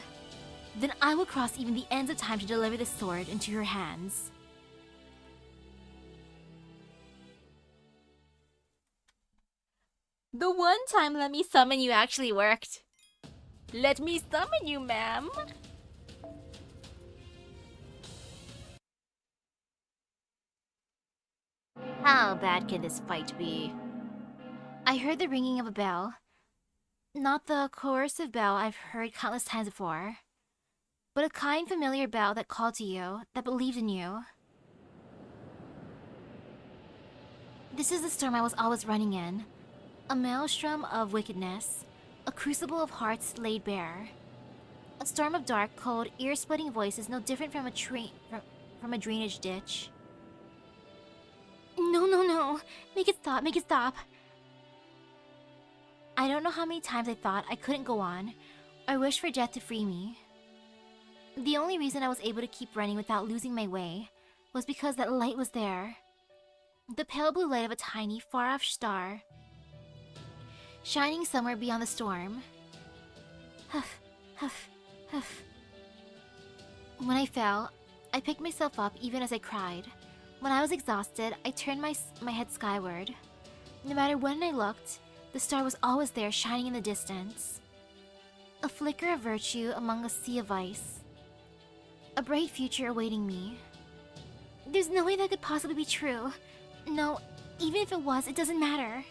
then I will cross even the ends of time to deliver this sword into your hands. The one time let me summon you actually worked. Let me summon you, ma'am. How bad can this fight be? I heard the ringing of a bell. Not the coercive bell I've heard countless times before, but a kind, familiar bell that called to you, that believed in you. This is the storm I was always running in. A maelstrom of wickedness, a crucible of hearts laid bare. A storm of dark, cold, ear-splitting voices no different from a drainage ditch. No. Make it stop. I don't know how many times I thought I couldn't go on, or wished for death to free me. The only reason I was able to keep running without losing my way was because that light was there. The pale blue light of a tiny, far-off star, shining somewhere beyond the storm. Huff. When I fell, I picked myself up even as I cried. When I was exhausted, I turned my head skyward. No matter when I looked, the star was always there, shining in the distance. A flicker of virtue among a sea of ice. A bright future awaiting me. There's no way that could possibly be true. No, even if it was, it doesn't matter.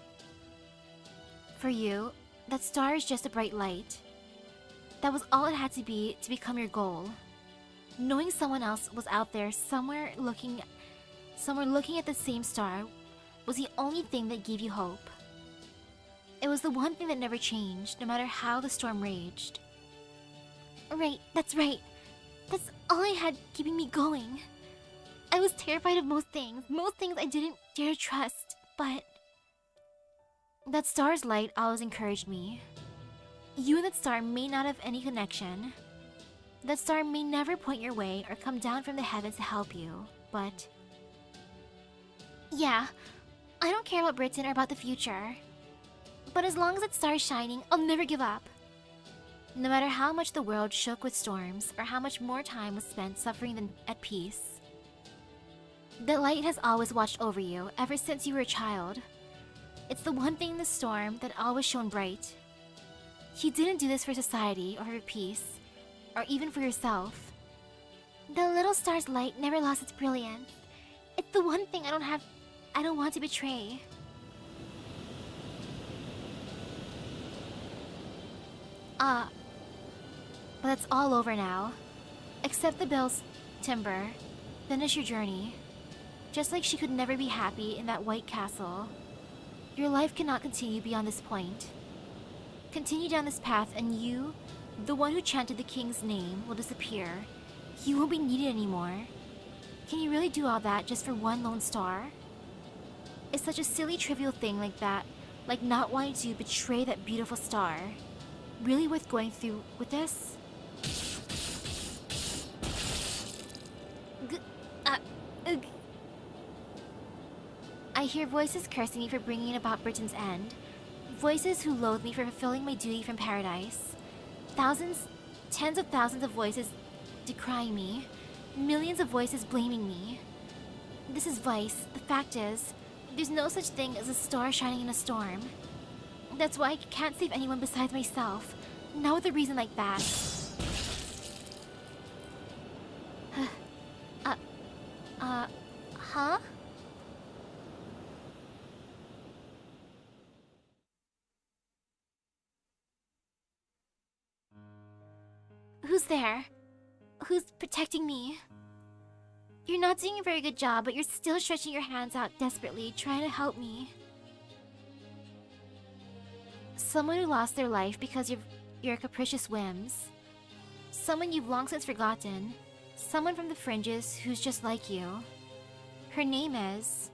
For you, that star is just a bright light. That was all it had to be to become your goal. Knowing someone else was out there somewhere looking at the same star was the only thing that gave you hope. It was the one thing that never changed, no matter how the storm raged. Right, that's right. That's all I had keeping me going. I was terrified of most things I didn't dare to trust, but that star's light always encouraged me. You and that star may not have any connection. That star may never point your way or come down from the heavens to help you, but... yeah, I don't care about Britain or about the future. But as long as that star is shining, I'll never give up. No matter how much the world shook with storms, or how much more time was spent suffering than at peace. That light has always watched over you ever since you were a child. It's the one thing in the storm that always shone bright. You didn't do this for society, or for peace, or even for yourself. The little star's light never lost its brilliance. It's the one thing I don't want to betray. But it's all over now. Accept the bell's timber. Finish your journey. Just like she could never be happy in that white castle, your life cannot continue beyond this point. Continue down this path and you, the one who chanted the king's name, will disappear. You won't be needed anymore. Can you really do all that just for one lone star? It's such a silly, trivial thing like that, like not wanting to betray that beautiful star. Really worth going through with this? I hear voices cursing me for bringing about Britain's end. Voices who loathe me for fulfilling my duty from paradise. Thousands, tens of thousands of voices decrying me. Millions of voices blaming me. This is vice. The fact is, there's no such thing as a star shining in a storm. That's why I can't save anyone besides myself. Not with a reason like that. Huh? Who's there? Who's protecting me? You're not doing a very good job, but you're still stretching your hands out desperately, trying to help me. Someone who lost their life because of your capricious whims. Someone you've long since forgotten. Someone from the fringes who's just like you. Her name is...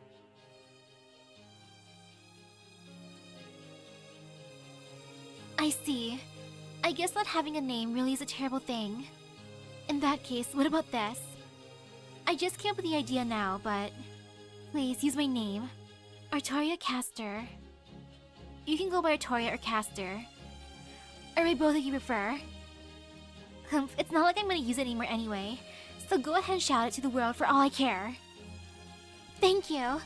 I see. I guess not having a name really is a terrible thing. In that case, what about this? I just came up with the idea now, but... Please, use my name. Artoria Castor. You can go by Artoria or Castor. Or by both if you prefer. It's not like I'm gonna use it anymore anyway, so go ahead and shout it to the world for all I care. Thank you.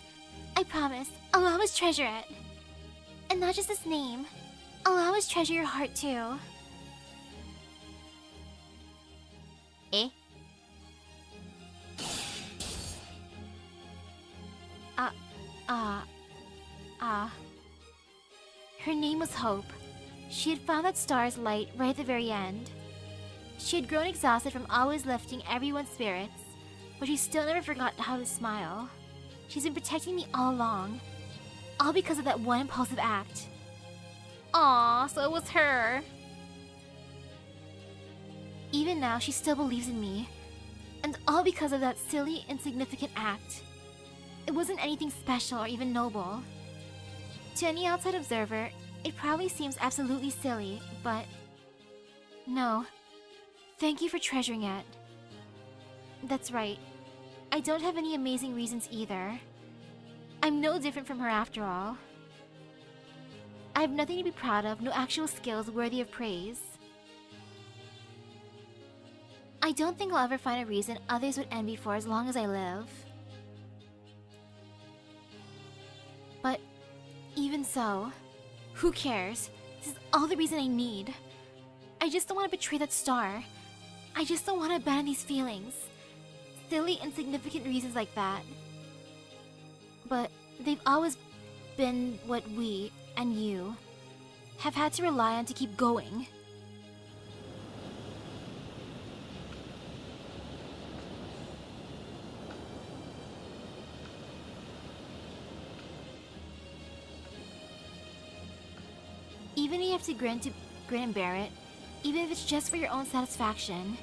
I promise, I'll always treasure it. And not just this name. I'll always treasure your heart too. Eh? Her name was Hope. She had found that star's light right at the very end. She had grown exhausted from always lifting everyone's spirits, but she still never forgot how to smile. She's been protecting me all along. All because of that one impulsive act. Aww, so it was her. Even now, she still believes in me. And all because of that silly, insignificant act. It wasn't anything special or even noble. To any outside observer, it probably seems absolutely silly, but... No. Thank you for treasuring it. That's right. I don't have any amazing reasons either. I'm no different from her after all. I have nothing to be proud of, no actual skills worthy of praise. I don't think I'll ever find a reason others would envy for as long as I live. But even so, who cares? This is all the reason I need. I just don't want to betray that star. I just don't want to abandon these feelings. Silly, insignificant reasons like that. But they've always been what we, and you, have had to rely on to keep going. Even if you have to grin and bear it, even if it's just for your own satisfaction,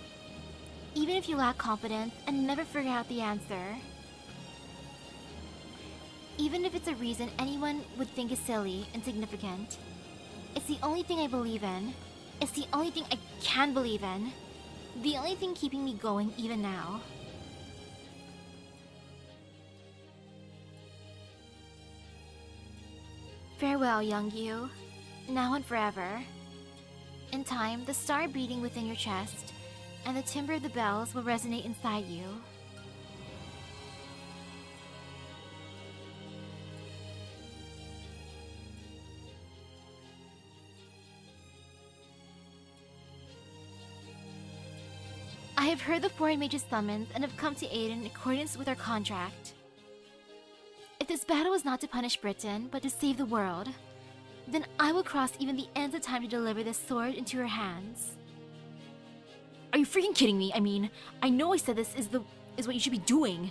even if you lack confidence and never figure out the answer, even if it's a reason anyone would think is silly, insignificant, it's the only thing I believe in. It's the only thing I can believe in. The only thing keeping me going even now. Farewell, young you. Now and forever. In time, the star beating within your chest and the timbre of the bells will resonate inside you. I have heard the foreign mage's summons and have come to aid in accordance with our contract. If this battle was not to punish Britain, but to save the world, then I will cross even the ends of time to deliver this sword into your hands. Are you freaking kidding me? I mean, I know I said this is what you should be doing.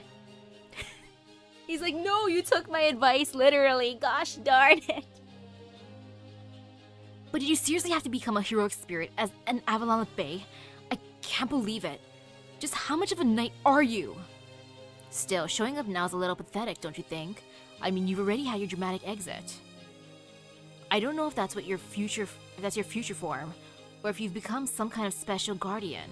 He's like, no, you took my advice literally. Gosh darn it. But did you seriously have to become a heroic spirit as an Avalon Fae? I can't believe it. Just how much of a knight are you? Still, showing up now is a little pathetic, don't you think? I mean, you've already had your dramatic exit. I don't know if that's your future form, or if you've become some kind of special guardian.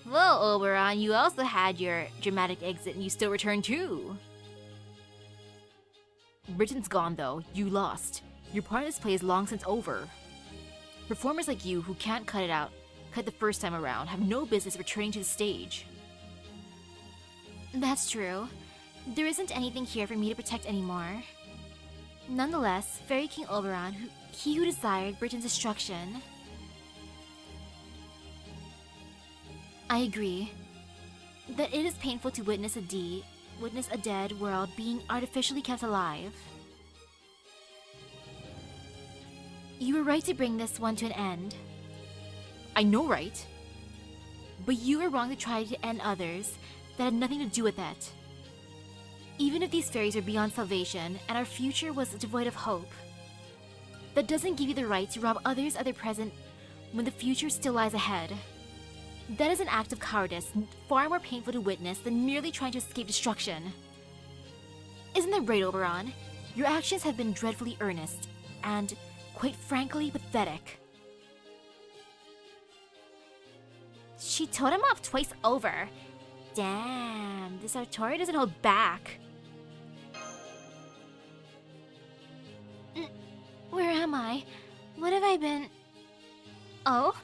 Well, Oberon, you also had your dramatic exit and you still returned too. Britain's gone though, you lost. Your part in this play is long since over. Performers like you who can't cut the first time around, have no business returning to the stage. That's true. There isn't anything here for me to protect anymore. Nonetheless, Fairy King Oberon, he who desired Britain's destruction. I agree that it is painful to witness a dead world being artificially kept alive. You were right to bring this one to an end. I know, right? But you were wrong to try to end others that had nothing to do with it. Even if these fairies are beyond salvation and our future was devoid of hope, that doesn't give you the right to rob others of their present when the future still lies ahead. That is an act of cowardice far more painful to witness than merely trying to escape destruction. Isn't that right, Oberon? Your actions have been dreadfully earnest and, quite frankly, pathetic. She told him off twice over. Damn, this Artoria doesn't hold back. Where am I? What have I been... Oh?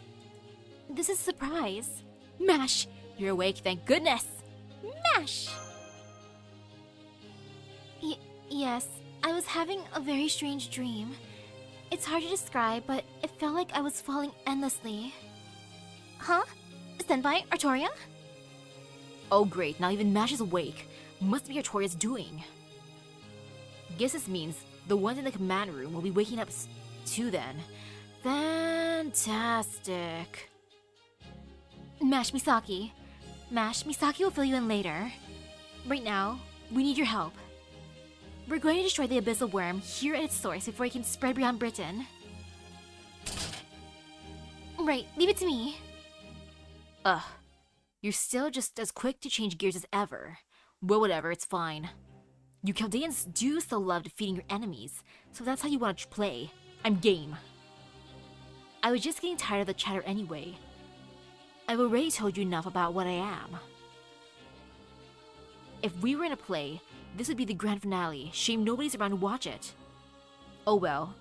This is a surprise. Mash! You're awake, thank goodness! Mash! Yes, I was having a very strange dream. It's hard to describe, but it felt like I was falling endlessly. Huh? Senpai, Artoria? Oh great, now even Mash is awake. Must be Artoria's doing. Guess this means the ones in the command room will be waking up too then. Fantastic. Mash, Misaki. Misaki will fill you in later. Right now, we need your help. We're going to destroy the abyssal worm here at its source before it can spread beyond Britain. Right, leave it to me. Ugh. You're still just as quick to change gears as ever. Well, whatever, it's fine. You Chaldeans do still love defeating your enemies, so if that's how you want to play, I'm game. I was just getting tired of the chatter anyway. I've already told you enough about what I am. If we were in a play, this would be the grand finale. Shame nobody's around to watch it. Oh well.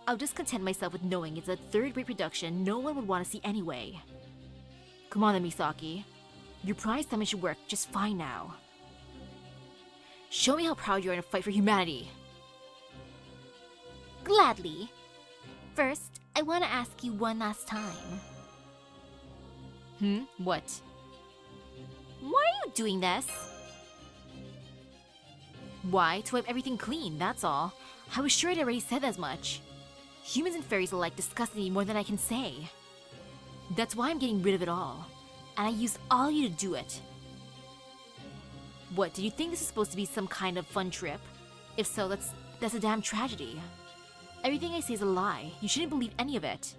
I'll just content myself with knowing it's a third-rate production no one would want to see anyway. Come on then, Misaki. Your prize summon should work just fine now. Show me how proud you are in a fight for humanity. Gladly. First, I want to ask you one last time. What? Why are you doing this? Why? To wipe everything clean, that's all. I was sure I'd already said as much. Humans and fairies alike disgust me more than I can say. That's why I'm getting rid of it all. And I used all you to do it. What, did you think this is supposed to be some kind of fun trip? If so, that's a damn tragedy. Everything I say is a lie. You shouldn't believe any of it.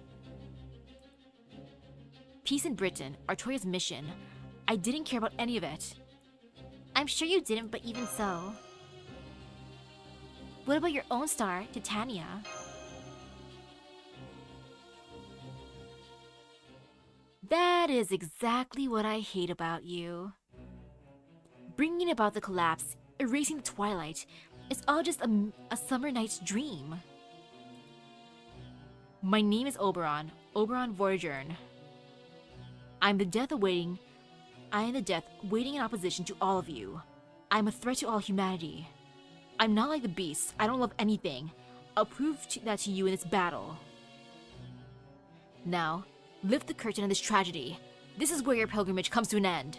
Peace in Britain, Artoria's mission. I didn't care about any of it. I'm sure you didn't, but even so. What about your own star, Titania? That is exactly what I hate about you. Bringing about the collapse, erasing the twilight, it's all just a summer night's dream. My name is Oberon, Oberon Voyageurn. I am the death waiting in opposition to all of you. I am a threat to all humanity. I'm not like the beasts, I don't love anything. I'll prove that to you in this battle. Now, lift the curtain on this tragedy. This is where your pilgrimage comes to an end.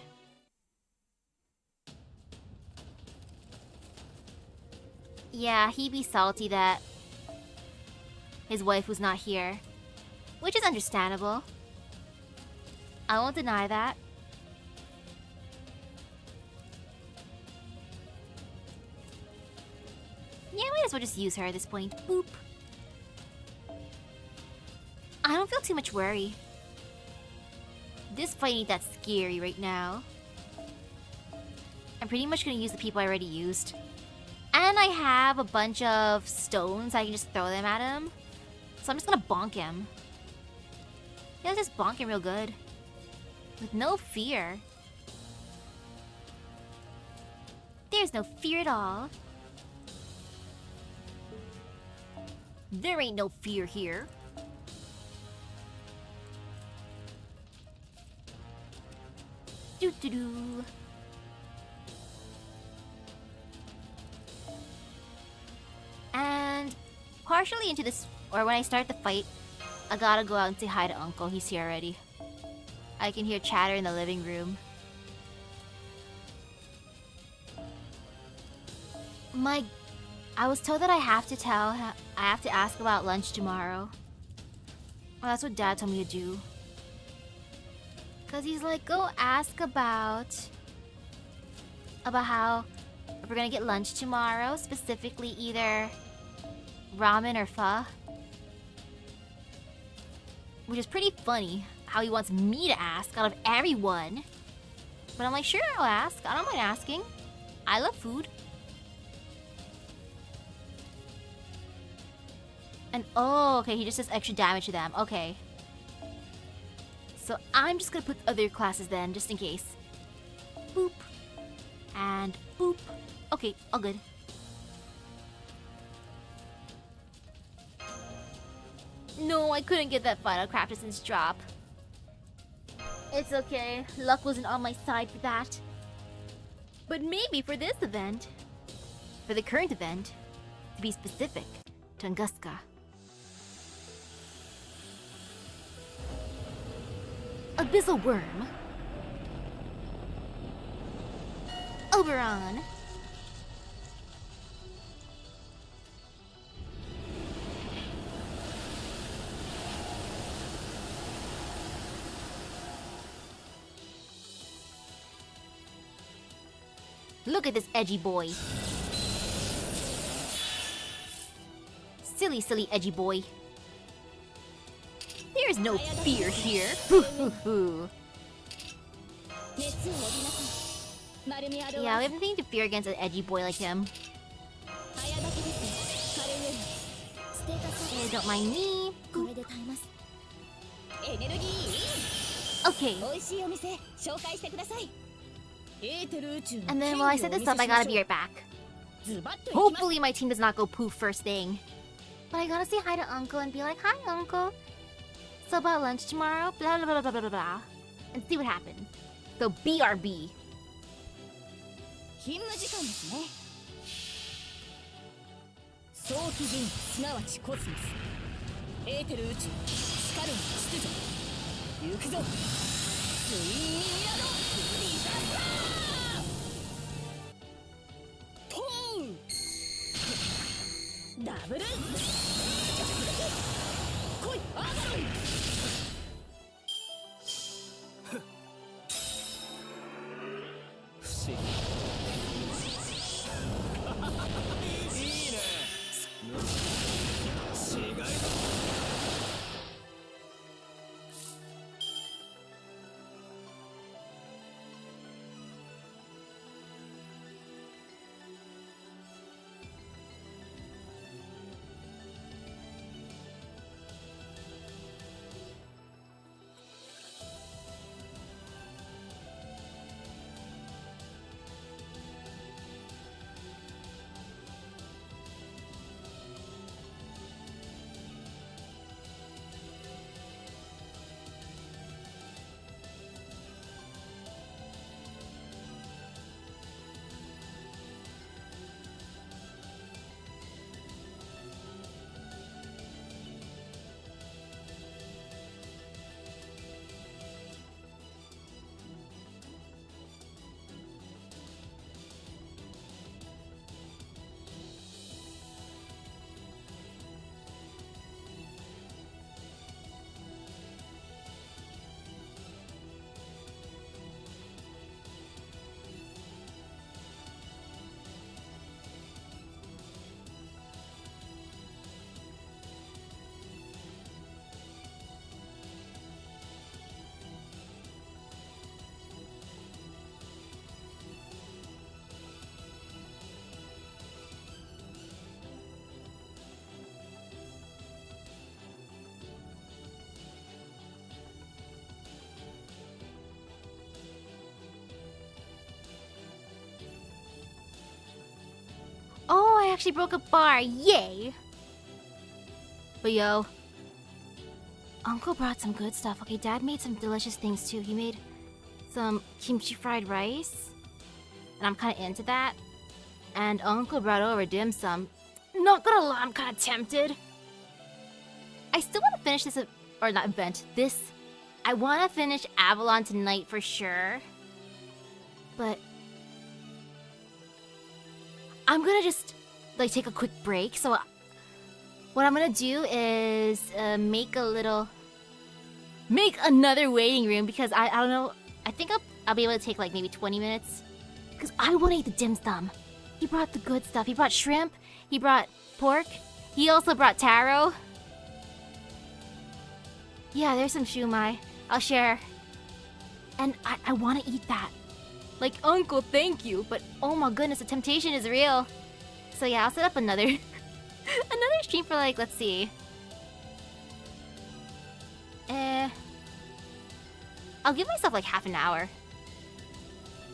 Yeah, he'd be salty that... his wife was not here. Which is understandable. I won't deny that. Yeah, might as well just use her at this point. Boop. I don't feel too much worry. This fight ain't that scary right now. I'm pretty much gonna use the people I already used. And I have a bunch of stones. I can just throw them at him. So I'm just gonna bonk him. Yeah, let's just bonk him real good. With no fear. There's no fear at all. There ain't no fear here. Doo-doo-doo. And partially into this, or when I start the fight, I gotta go out and say hi to Uncle. He's here already. I can hear chatter in the living room. I was told that I have to ask about lunch tomorrow. Well, that's what Dad told me to do. Cause he's like, go ask about how we're gonna get lunch tomorrow, specifically either ramen or pho. Which is pretty funny, how he wants me to ask out of everyone. But I'm like, sure, I'll ask. I don't mind asking. I love food. And oh, okay, he just does extra damage to them. Okay. So I'm just gonna put other classes then, just in case. Boop. And boop. Okay, all good. No, I couldn't get that final Craftison's drop. It's okay. Luck wasn't on my side for that. But maybe for this event. For the current event. To be specific. Tunguska. Abyssal Worm. Oberon. Look at this edgy boy. Silly, silly edgy boy. There's no fear here. Yeah, we have nothing to fear against an edgy boy like him. Hey, don't mind me. Okay. And then while I set this up, I gotta be right back. Hopefully my team does not go poof first thing. But I gotta say hi to Uncle and be like, hi, Uncle. So about lunch tomorrow, blah blah blah blah blah blah, and see what happens. So BRB. 勤務時間ですね。早期銀すなわちコスモス。エーテル宇宙、スカルの秩序。行くぞ。ツインミラドディザスター。ポーン。ダブル。来い、アーバロン。不思議。actually broke a bar, yay! But yo, Uncle brought some good stuff. Okay, Dad made some delicious things too. He made some kimchi fried rice, and I'm kind of into that. And Uncle brought over dim sum. Not gonna lie, I'm kind of tempted. I still want to finish this, or not event, this. I want to finish Avalon tonight for sure. But I'm gonna just, like, take a quick break. So what I'm gonna do is make another waiting room because I don't know. I think I'll be able to take like maybe 20 minutes because I want to eat the dim sum. He brought the good stuff. He brought shrimp. He brought pork. He also brought taro. Yeah, there's some shumai. I'll share. And I want to eat that. Like, Uncle, thank you. But oh my goodness, the temptation is real. So yeah, I'll set up another another stream for like, let's see. I'll give myself like half an hour.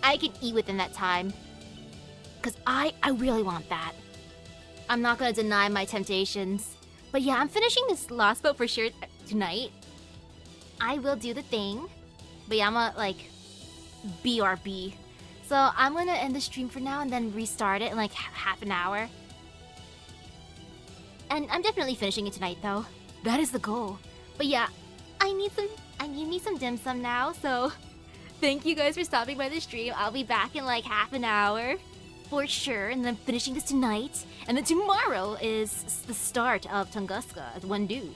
I can eat within that time. Because I really want that. I'm not going to deny my temptations. But yeah, I'm finishing this Lostbelt for sure tonight. I will do the thing. But yeah, I'm gonna like BRB. So I'm going to end the stream for now and then restart it in like half an hour. And I'm definitely finishing it tonight though. That is the goal. But yeah, I need me some dim sum now, so thank you guys for stopping by the stream. I'll be back in like half an hour for sure, and then finishing this tonight. And then tomorrow is the start of Tunguska at Wondu.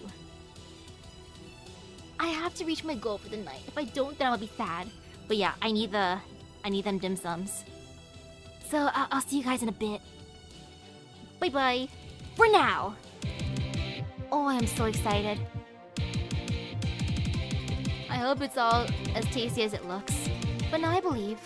I have to reach my goal for the night. If I don't, then I'll be sad. But yeah, I need them dim sums. So I'll see you guys in a bit. Bye bye. For now. Oh, I am so excited. I hope it's all as tasty as it looks. But now I believe.